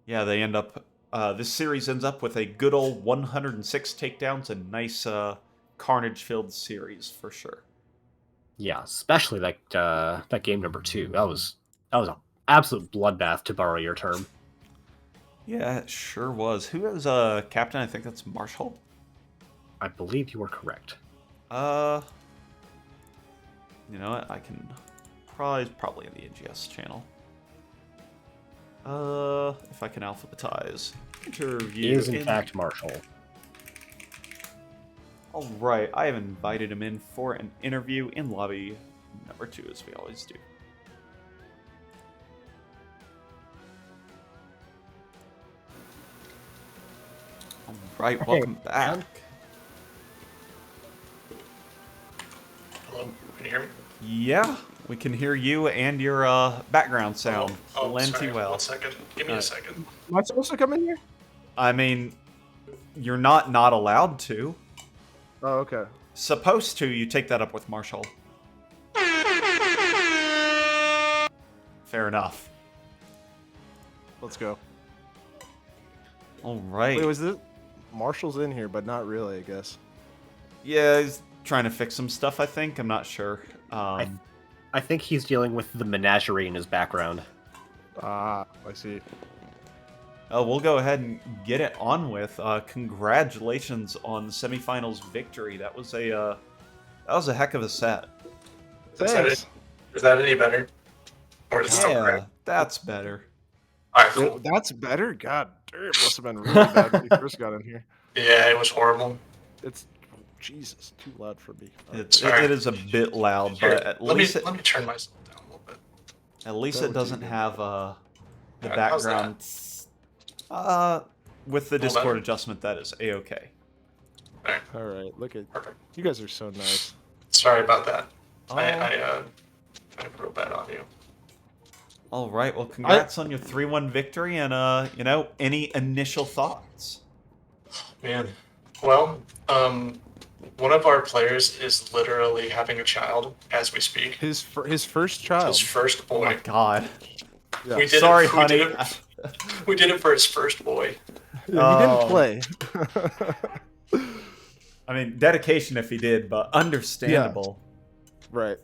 Yeah, they end up, this series ends up with a good old 106 takedowns, a nice carnage-filled series for sure. Yeah, especially that game number 2. That was an absolute bloodbath, to borrow your term. Yeah, it sure was. Who is captain? I think that's Marshall. I believe you are correct. You know what? I can probably in the NGS channel. If I can alphabetize. Interview. He is in fact Marshall. All right, I have invited him in for an interview in lobby number 2, as we always do. All right, welcome back. Hello, can you hear me? Yeah, we can hear you and your background sound plenty sorry. well. 1 second. Give me a second. Am I supposed to come in here? I mean, you're not allowed to. Oh, okay. Supposed to, you take that up with Marshall. Fair enough. Let's go. All right. Wait, was this? Marshall's in here, but not really, I guess. Yeah, he's trying to fix some stuff, I think. I'm not sure. I think he's dealing with the menagerie in his background. Ah, I see. We'll go ahead and get it on with. Congratulations on the semifinals victory. That was a heck of a set. Thanks. Is that any better? Or is it still Yeah, crap? that's better. Alright, cool. That's better? God damn, it must have been really bad when we first got in here. Yeah, it was horrible. It's, Jesus, too loud for me. It is a bit loud, Here, but at least let me turn myself down a little bit. at least That it would doesn't do good. have the Alright, how's background. With the Little Discord better? adjustment, that is a-okay. All right, look at Perfect. you guys are so nice. Sorry about that. Oh. I wrote that on you. All right, well, congrats on your 3-1 victory, and any initial thoughts? Man. Well, one of our players is literally having a child as we speak. His first child. His first Oh my boy. God! Yeah. We did Sorry, it, we honey. Did it, we did it for his first boy. Yeah, Oh. he didn't play. I mean, dedication if he did, but understandable. Right.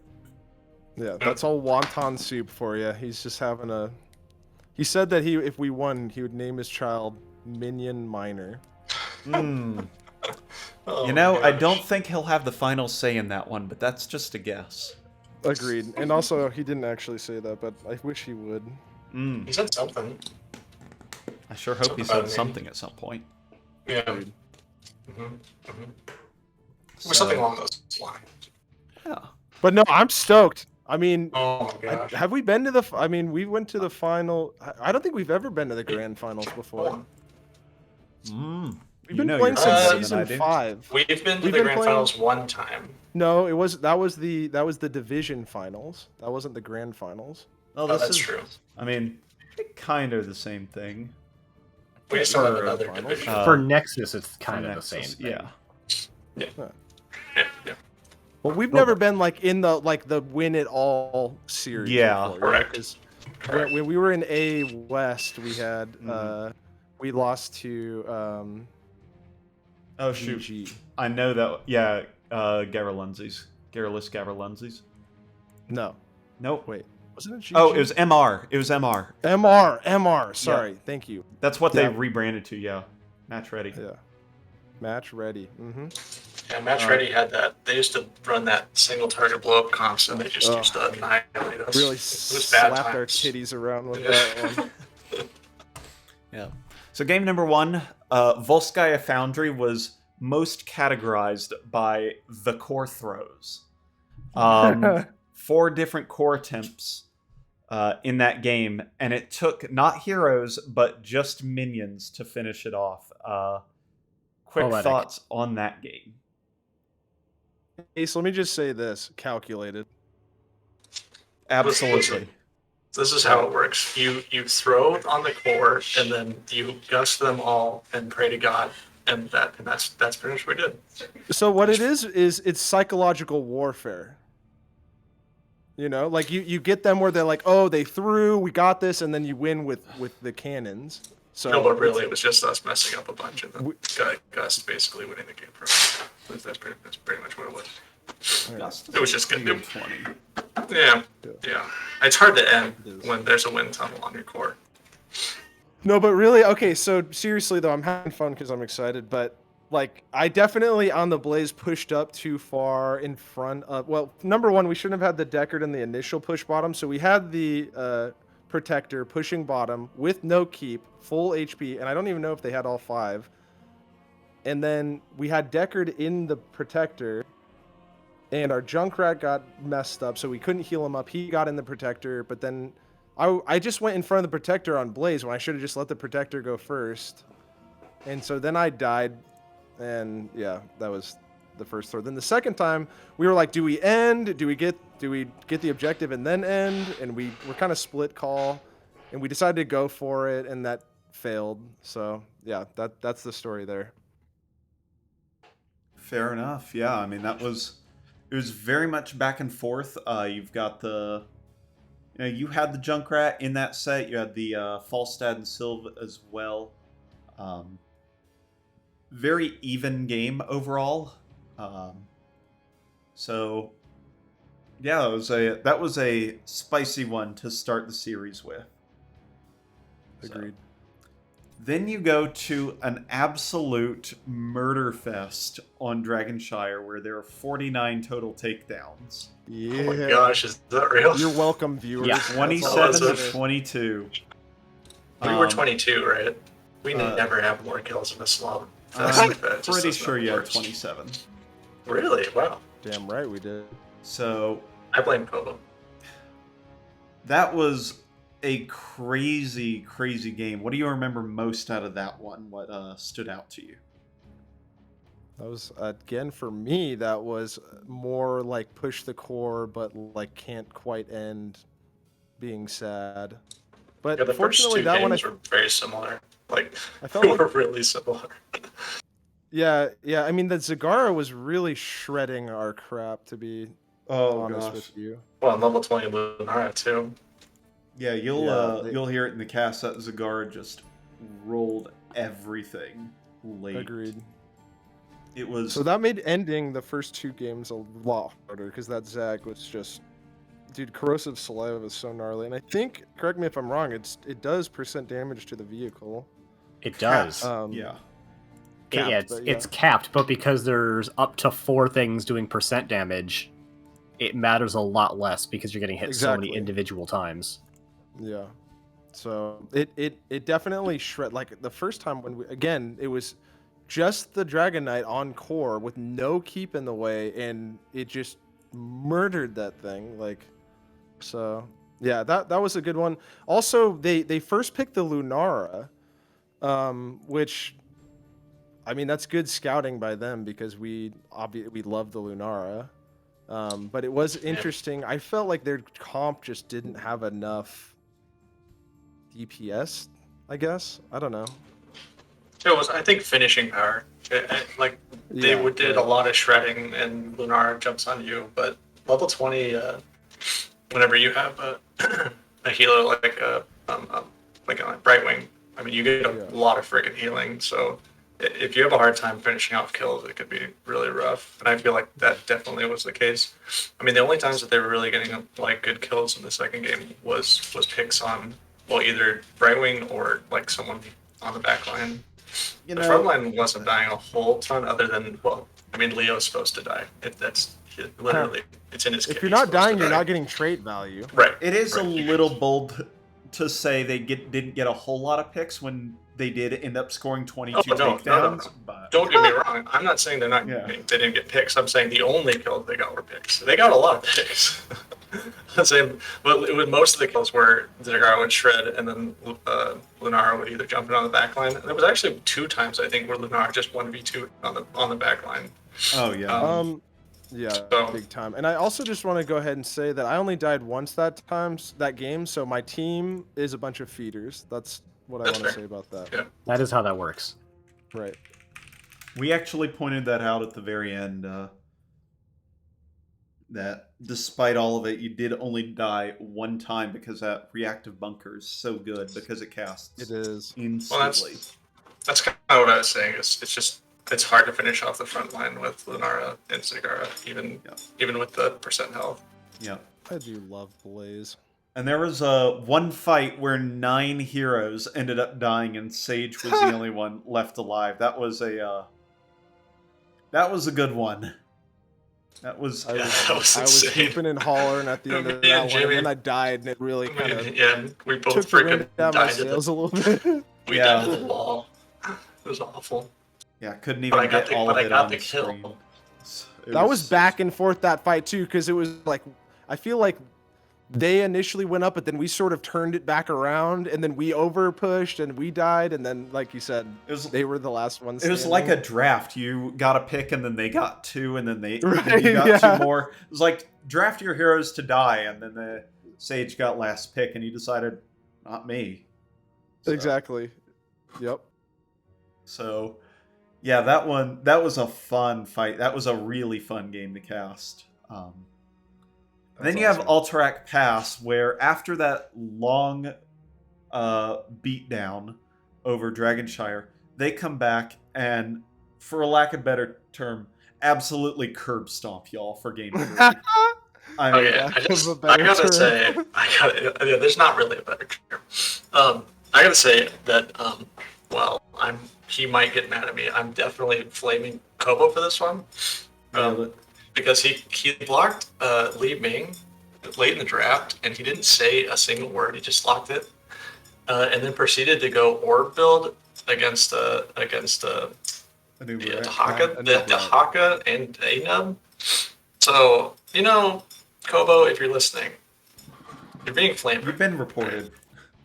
Yeah, that's all wonton soup for you. He's just having a. He said that if we won, he would name his child Minion Minor. Hmm. Oh, I gosh. don't think he'll have the final say in that one, but that's just a guess. Agreed. And also, he didn't actually say that, but I wish he would. Mm. He said something. I sure hope he Something said about me. something at some point. Yeah. Agreed. Or something along those lines. Yeah. But no, I'm stoked. I mean, Oh my gosh. have we been to the? I mean, we went to the final. I don't think we've ever been to the grand finals before. Mm. We've You been know playing you're since better than I season do. 5. We've been to We've the been grand playing- finals one time. No, that was the division finals. That wasn't the grand finals. Well, Oh, this that's is true. I mean, kind of the same thing. We still have For another finals? division. For Nexus, it's for kind of the Nexus, same. Yeah. Yeah. Well, we've never been in the win it all series. Yeah. before, Correct. 'Cause Correct. when we were in A West, we had Mhm. we lost to Oh shoot! GG. I know that. Yeah, Garalunzi's. Garrulus Gavralunzi's. No, Nope. wait, wasn't it GG? Oh, it was MR. It was MR. MR. Sorry, thank you. That's what they Yeah. rebranded to. Yeah. Match ready. Yeah, match ready. Mm-hmm. Yeah, Match Ready had that. They used to run that single target blow up comps, and they just Ugh. used to annihilate us. Really it was bad slapped our times. titties around with Yeah. that one. Yeah. So game number 1, Volskaya Foundry was most categorized by the core throws. 4 different core attempts in that game, and it took not heroes but just minions to finish it off. Quick Poetic. thoughts on that game. Ace, let me just say this: calculated. Absolutely. This is how it works. You throw on the core, and then you gust them all and pray to God, and that's pretty much what we did. So what it is it's psychological warfare. You know, like you get them where they're like, oh, they threw, we got this, and then you win with the cannons. So No, but really, it was just us messing up a bunch, and then We- Gus basically winning the game for us. That's pretty much what it was. Just It was just good. 20. Yeah, yeah. It's hard to end It is. when there's a wind tunnel on your core. No, but really, okay. So seriously though, I'm having fun because I'm excited. But like, I definitely on the Blaze pushed up too far in front of. Well, number one, we shouldn't have had the Deckard in the initial push bottom. So we had the Protector pushing bottom with no keep, full HP, and I don't even know if they had all 5. And then we had Deckard in the Protector, and our Junkrat got messed up, so we couldn't heal him up. He got in the Protector, but then I just went in front of the Protector on Blaze when I should have just let the Protector go first. And so then I died, and yeah, that was the first throw. Then the second time, we were like, do we end? Do we get the objective and then end? And we were kind of split call, and we decided to go for it, and that failed. So yeah, that's the story there. Fair enough. Yeah, I mean it was very much back and forth. You've got you had the Junkrat in that set. You had the Falstad and Sylve as well. Very even game overall. So yeah, that was a spicy one to start the series with. So, Agreed. Then you go to an absolute murder fest on Dragonshire where there are 49 total takedowns. Yeah. Oh my gosh, is that real? You're welcome, viewers. Yeah. That's all 27 I'm to saying. 22. We were 22, right? We never have more kills in a slum. I'm That just pretty does not sure you had work. 27. Really? Wow. Damn right we did. So I blame Kobo. that was a crazy, crazy game. What do you remember most out of that one? What stood out to you? That was again for me. That was more like push the core, but like can't quite end, being sad. But Yeah, the first fortunately, two that one games were very similar. Like, I they felt like were really similar. yeah. I mean, the Zagara was really shredding our crap. To be honest with you. Well, and level 20 Lunara, too. Yeah, you'll Yeah, you'll hear it in the cast that Zagara just rolled everything late. Agreed. It was So that made ending the first two games a lot harder because that Zag was just, dude, corrosive saliva was so gnarly. And I think, correct me if I'm wrong, it does percent damage to the vehicle. It does. yeah. Capped, but It's capped, but because there's up to 4 things doing percent damage, it matters a lot less because you're getting hit so many Exactly. individual times. Yeah. So it definitely shred, like the first time when it was just the Dragon Knight on core with no keep in the way, and it just murdered that thing. Like, so yeah, that was a good one. Also, they first picked the Lunara, which, I mean, that's good scouting by them because we love the Lunara. But it was interesting. I felt like their comp just didn't have enough DPS, I guess. I don't know. It was, I think, finishing power. Like, they Yeah, did a lot of shredding, and Lunara jumps on you, but level 20, whenever you have a healer like a Brightwing, I mean, you get a lot of friggin' healing, so if you have a hard time finishing off kills, it could be really rough. And I feel like that definitely was the case. I mean, the only times that they were really getting like good kills in the second game was picks on, well, either Brightwing or like someone on the back line. You The know, front line wasn't dying a whole ton, other than, well, I mean, Leo's supposed to die. Literally, it's in his kit. If you're He's not supposed to dying, you're die. not getting trait value. Right. it is right. a little bold to say they didn't get a whole lot of picks when they did end up scoring 22 no, takedowns. no. But Don't get me wrong. I'm not saying they didn't get picks. I'm saying the only kills they got were picks. They got a lot of picks. I'm saying, but most of the kills were Zagara would shred, and then Lunara would either jump in on the back line. And there was actually 2 times, I think, where Lunara just 1v2 on the back line. oh yeah, Yeah, So- big time. And I also just want to go ahead and say that I only died once that game, so my team is a bunch of feeders. That's what I That's want to fair. say about that. Yeah. That is how that works. Right. we actually pointed that out at the very end. That despite all of it, you did only die one time because that reactive bunker is so good because it casts It is. instantly. That's kind of what I was saying. It's hard to finish off the front line with Lunara and Zagara, even with the percent health. Yeah. I do love Blaze. And there was one fight where 9 heroes ended up dying, and Sage was the only one left alive. That was a good one. That was I that was was insane. hooping and hollering at the end of Me that and one, Jimmy- and then I died, and it really kind of Yeah, we both took the wind freaking down my died to sails the, a little bit. we Yeah. died to the wall. It was awful. yeah, couldn't But even I got get the- all but of I it got on the kill. screen. It That was back and forth, that fight too, because it was like, I feel like they initially went up, but then we sort of turned it back around, and then we over pushed and we died, and then, like you said, It was they were the last ones. It was like a standing. draft. You got a pick, and then they got 2, and then then Right, you got yeah. 2 more. It was like draft your heroes to die, and then the Sage got last pick, and he decided, not me. So- Exactly. Yep. So, yeah, that was a fun fight. That was a really fun game to cast. Then you have Alterac Pass, where after that long beatdown over Dragonshire, they come back and, for a lack of better term, absolutely curb stomp y'all for game 3. I Oh mean, yeah, lack of a I better gotta term. say, there's not really a better term. I gotta say that well, he might get mad at me. I'm definitely flaming Kobo for this one. Because he blocked Li Ming late in the draft, and he didn't say a single word. He just locked it, and then proceeded to go orb build against the Dahaka and Anub. So Kobo, if you're listening, you're being flamed. You've been reported.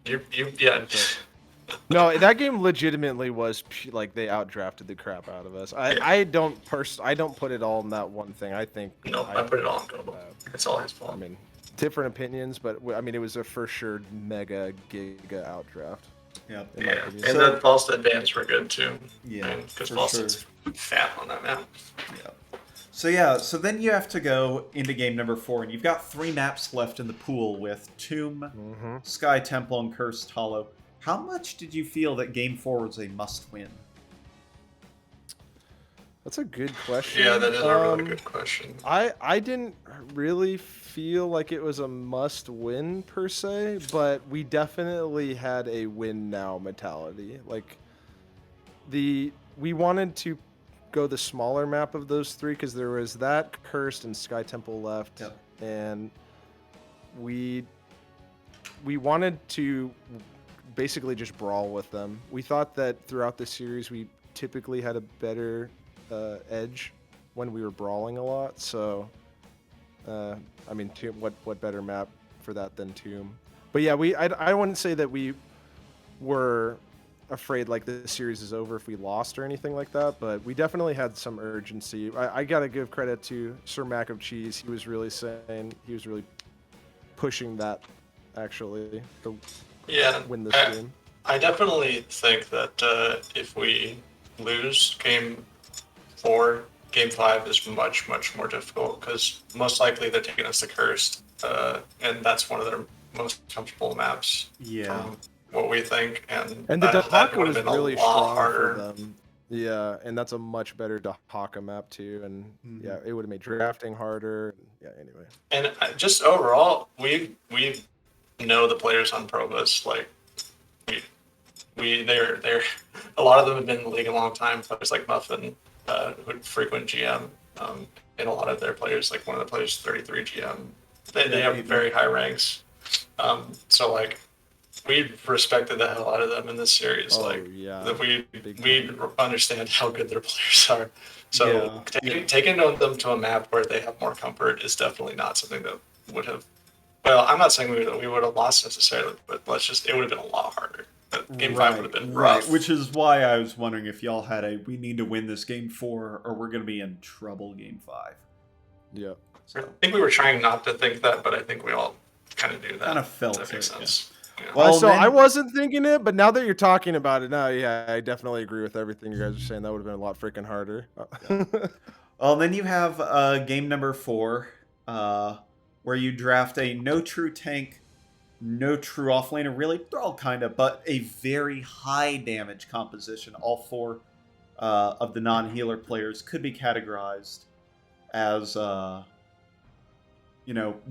Yeah. No, that game legitimately was like they outdrafted the crap out of us. I don't put it all in that one thing. I think I put it all on Kobo. It's all his fault. I mean, different opinions, but I mean it was a for sure mega giga outdraft. Yeah. And the False Advance were good too. Yeah. Because False's fat on that map. Yeah. So then you have to go into game number 4, and you've got 3 maps left in the pool with Tomb, Sky Temple, and Cursed Hollow. How much did you feel that game 4 was a must-win? That's a good question. Yeah, that is a really good question. I didn't really feel like it was a must-win per se, but we definitely had a win-now mentality. Like, we wanted to go the smaller map of those 3 because there was that Cursed and Sky Temple left, and we wanted to basically just brawl with them. We thought that throughout the series we typically had a better edge when we were brawling a lot. So, I mean, what better map for that than Tomb? But yeah, I wouldn't say that we were afraid like the series is over if we lost or anything like that, but we definitely had some urgency. I gotta give credit to Sir Mac of Cheese. He was really pushing that actually to win this game. I definitely think that if we lose game 4, game 5 is much more difficult because most likely they're taking us to Cursed, and that's one of their most comfortable maps. Yeah. What we think, and the Dahaka was really strong harder for them. Yeah, and that's a much better Dahaka map too, and yeah, it would have made drafting harder. Yeah, anyway. And just overall, we know the players on ProBUs. Like they're a lot of them have been in the league a long time. Players like Muffin, who frequent GM, and a lot of their players, like one of the players, 33 GM. They have very high ranks. So like. We respected the hell out of them in this series. We understand how good their players are. So taking them to a map where they have more comfort is definitely not something that would have. Well, I'm not saying we would have lost necessarily, but it would have been a lot harder. Game 5 would have been rough. Right, which is why I was wondering if y'all had we need to win this game 4 or we're going to be in trouble game 5. Yeah. So. I think we were trying not to think that, but I think we all kind of knew that. Kind of felt that makes sense. Yeah. Yeah. Well, I wasn't thinking it, but now that you're talking about it, I definitely agree with everything you guys are saying. That would have been a lot freaking harder. Well, then you have game number 4, where you draft a no true tank, no true offlaner, really Thrall kind of, but a very high damage composition. All 4 of the non-healer players could be categorized as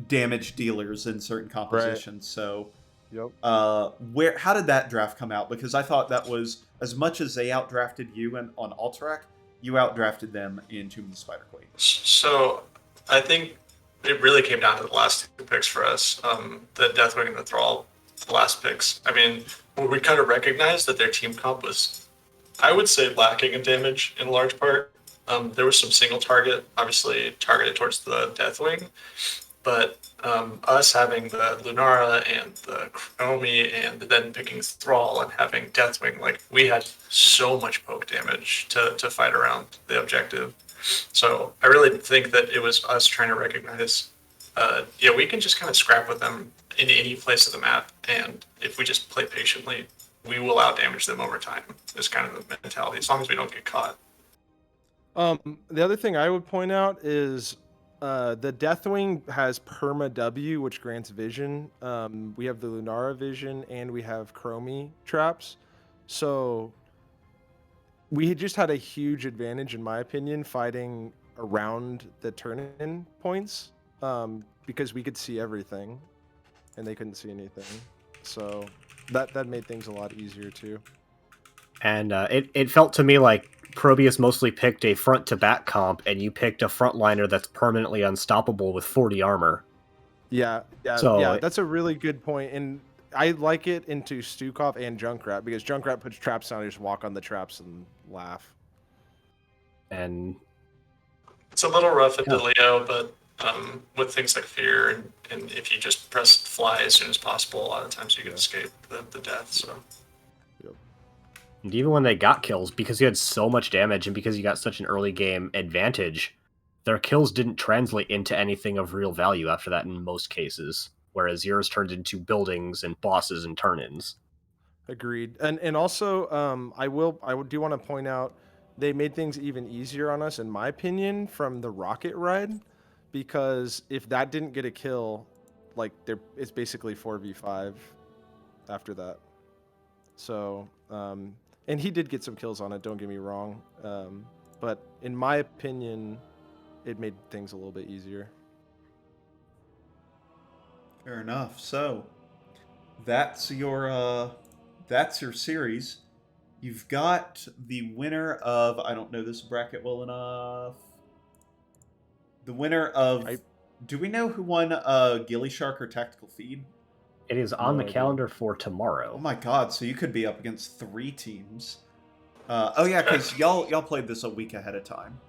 damage dealers in certain compositions. Right. So. Yep. How did that draft come out? Because I thought that was, as much as they outdrafted you on Alterac, you outdrafted them in Tomb of the Spider Queen. So I think it really came down to the last 2 picks for us, the Deathwing and the Thrall, the last picks. I mean, we kind of recognized that their team comp was, I would say, lacking in damage in large part. There was some single target, obviously targeted towards the Deathwing, but us having the Lunara and the Chromie and then picking Thrall and having Deathwing, like we had so much poke damage to fight around the objective. So I really think that it was us trying to recognize, we can just kind of scrap with them in any place of the map, and if we just play patiently, we will outdamage them over time. Is kind of the mentality, as long as we don't get caught. The other thing I would point out is the Deathwing has Perma W, which grants vision. We have the Lunara vision, and we have Chromie traps. So we just had a huge advantage, in my opinion, fighting around the turn-in points, because we could see everything, and they couldn't see anything. So that made things a lot easier too. And it felt to me like ProBUs mostly picked a front-to-back comp, and you picked a frontliner that's permanently unstoppable with 40 armor. Yeah, So that's a really good point, and I like it into Stukov and Junkrat because Junkrat puts traps down, you just walk on the traps and laugh. and It's a little rough into Yeah. Leo, but with things like fear and if you just press fly as soon as possible, a lot of times you can escape the death. So And even when they got kills, because you had so much damage and because you got such an early game advantage, their kills didn't translate into anything of real value after that in most cases. Whereas yours turned into buildings and bosses and turn-ins. Agreed. And also, I do want to point out they made things even easier on us, in my opinion, from the rocket ride, because if that didn't get a kill, like it's basically 4v5 after that. So, and he did get some kills on it. Don't get me wrong, but in my opinion, it made things a little bit easier. Fair enough. So that's your series. You've got the winner of, I don't know this bracket well enough. The winner of, do we know who won Gilly Shark or Tactical Feed? It is on No the idea. calendar for tomorrow. Oh my god, so you could be up against 3 teams. Oh yeah, because y'all played this a week ahead of time.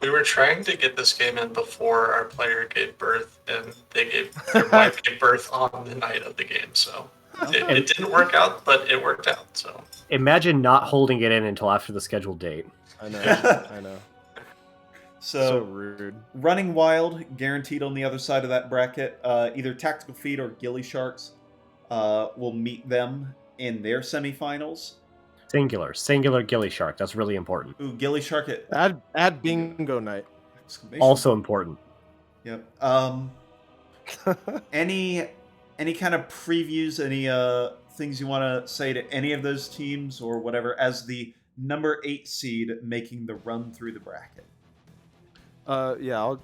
we were trying to get this game in before our player gave birth, and their wife gave birth on the night of the game. So it didn't work out, but it worked out. So Imagine not holding it in until after the scheduled date. I know. I know. So So rude. Running Wild, guaranteed on the other side of that bracket. Either Tactical Feed or Gilly Sharks will meet them in their semifinals. Singular Gilly Shark. That's really important. Ooh, Gilly Shark at Add bingo night. exclamation. Also important. Yep. Any kind of previews? Any things you want to say to any of those teams or whatever as the number 8 seed making the run through the bracket? Yeah,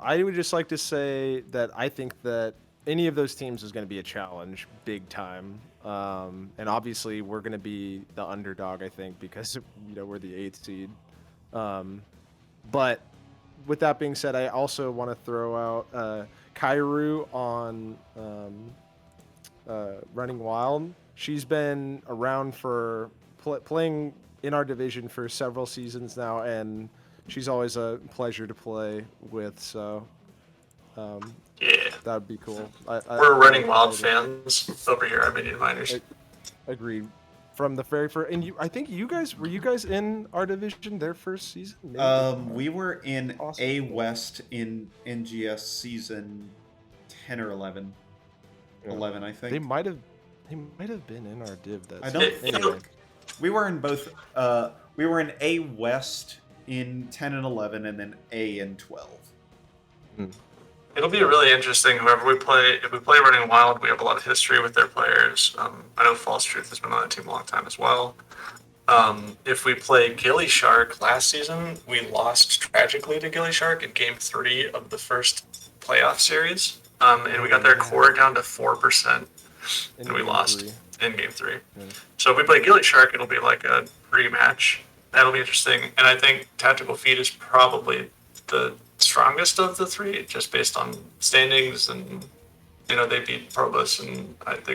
I would just like to say that I think that any of those teams is going to be a challenge, big time. And obviously, we're going to be the underdog, I think, because we're the 8th seed. But with that being said, I also want to throw out Kairu on Running Wild. She's been around for playing in our division for several seasons now, and she's always a pleasure to play with. So yeah, that would be cool. we're Running Wild fans over here at Minion Miners. Agreed. From the very first, and I think you guys were in our division their first season. Maybe? We were in Awesome. A West in NGS season 10 or 11. Yeah. 11, I think. They might have been in our div. That I don't think anyway. we were in both. We were in A West in 10 and 11, and then A in 12. It'll be really interesting. Whoever we play, if we play Running Wild, we have a lot of history with their players. I know False Truth has been on that team a long time as well. If we play Gilly Shark last season, we lost tragically to Gilly Shark in Game 3 of the first playoff series. And we got their core down to 4%, and we lost in Game 3. Yeah. So if we play Gilly Shark, it'll be like a rematch. That'll be interesting. And I think Tactical Feed is probably the strongest of the 3, just based on standings, and they beat ProBUs, and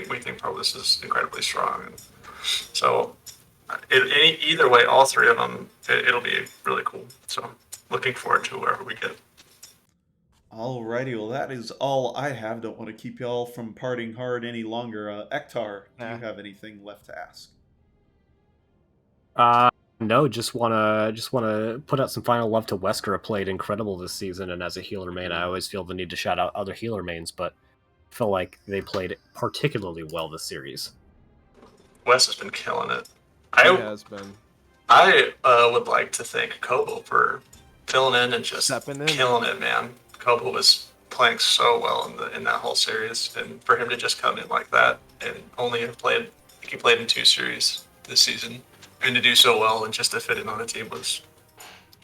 we think ProBUs is incredibly strong. And so either way, all 3 of them, it'll be really cool. So looking forward to whoever we get. Alrighty, well that is all I have. Don't want to keep y'all from partying hard any longer. Ektar, do you have anything left to ask? No, just wanna put out some final love to Wesker. Played incredible this season, and as a healer main, I always feel the need to shout out other healer mains, but I feel like they played particularly well this series. Wes has been killing it. He has been. I would like to thank Kobo for filling in and just Stepping in. killing it, man. Kobo was playing so well in that whole series, and for him to just come in like that and only have played, I think he played in 2 series this season, and to do so well and just to fit in on a team was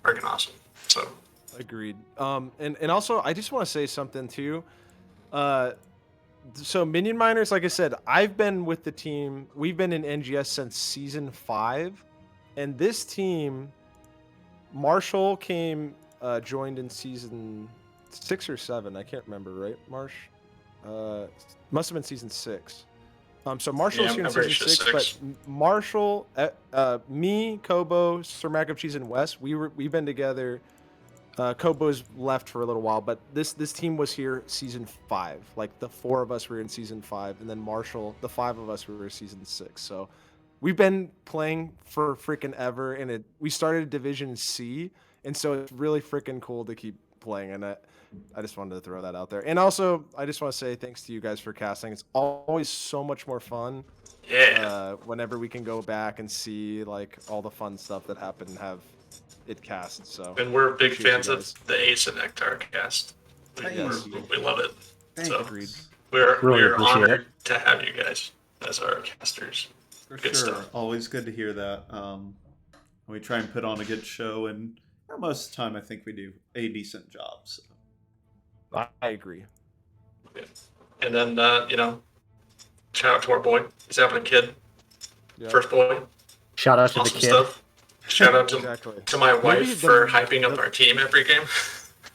freaking awesome. So Agreed. And also I just want to say something too. So Minion Miners, like I said, I've been with the team. We've been in NGS since season 5. And this team, Marshall joined in season 6 or 7. I can't remember, right, Marsh? Must have been season 6. So Marshall's here in I'm pretty season sure 6, six. but Marshall, me, Kobo, Sir Mac of Cheese, and Wes, we've been together. Kobo's left for a little while, but this team was here season 5. Like the 4 of us were in season 5, and then Marshall, the 5 of us were in season 6. So we've been playing for freaking ever, and we started Division C, and so it's really freaking cool to keep playing. And I just wanted to throw that out there. And also, I just want to say thanks to you guys for casting. It's always so much more fun. Yeah. Whenever we can go back and see like all the fun stuff that happened and have it cast. So And we're big appreciate fans you of guys. the Ace and Nectar cast. Yes. We love it. Thanks. So Agreed. we're Really appreciate honored it. to have you guys as our casters. For Good sure. stuff. Always good to hear that. We try and put on a good show, and most of the time I think we do a decent job. So. I agree. And then shout out to our boy. He's having a kid. Yeah. First boy. Shout out to Awesome the kid. stuff. Shout out to, Exactly. to my Maybe wife for hyping up our team every game.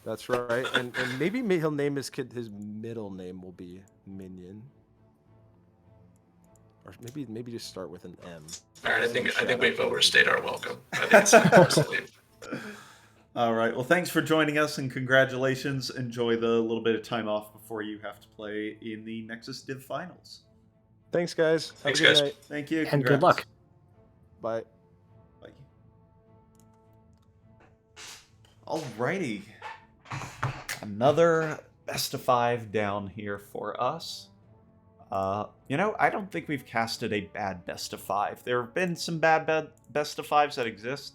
That's right. And maybe he'll name his kid. His middle name will be Minion. Or maybe just start with an M. All right, I think we've overstayed our welcome. I think it's time for us to leave. All right. Well, thanks for joining us, and congratulations. Enjoy the little bit of time off before you have to play in the Nexus Div Finals. Thanks, guys. Have Thanks, a good guys. night. Thank you. And good luck. Bye. Bye. Alrighty. Another best of 5 down here for us. I don't think we've casted a bad best of 5. There have been some bad best of 5s that exist,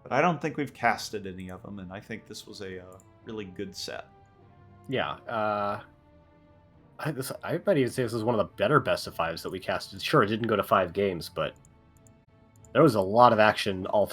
but I don't think we've casted any of them, and I think this was a really good set. Yeah. I might even say this is one of the better best of 5s that we casted. Sure, it didn't go to 5 games, but there was a lot of action all through.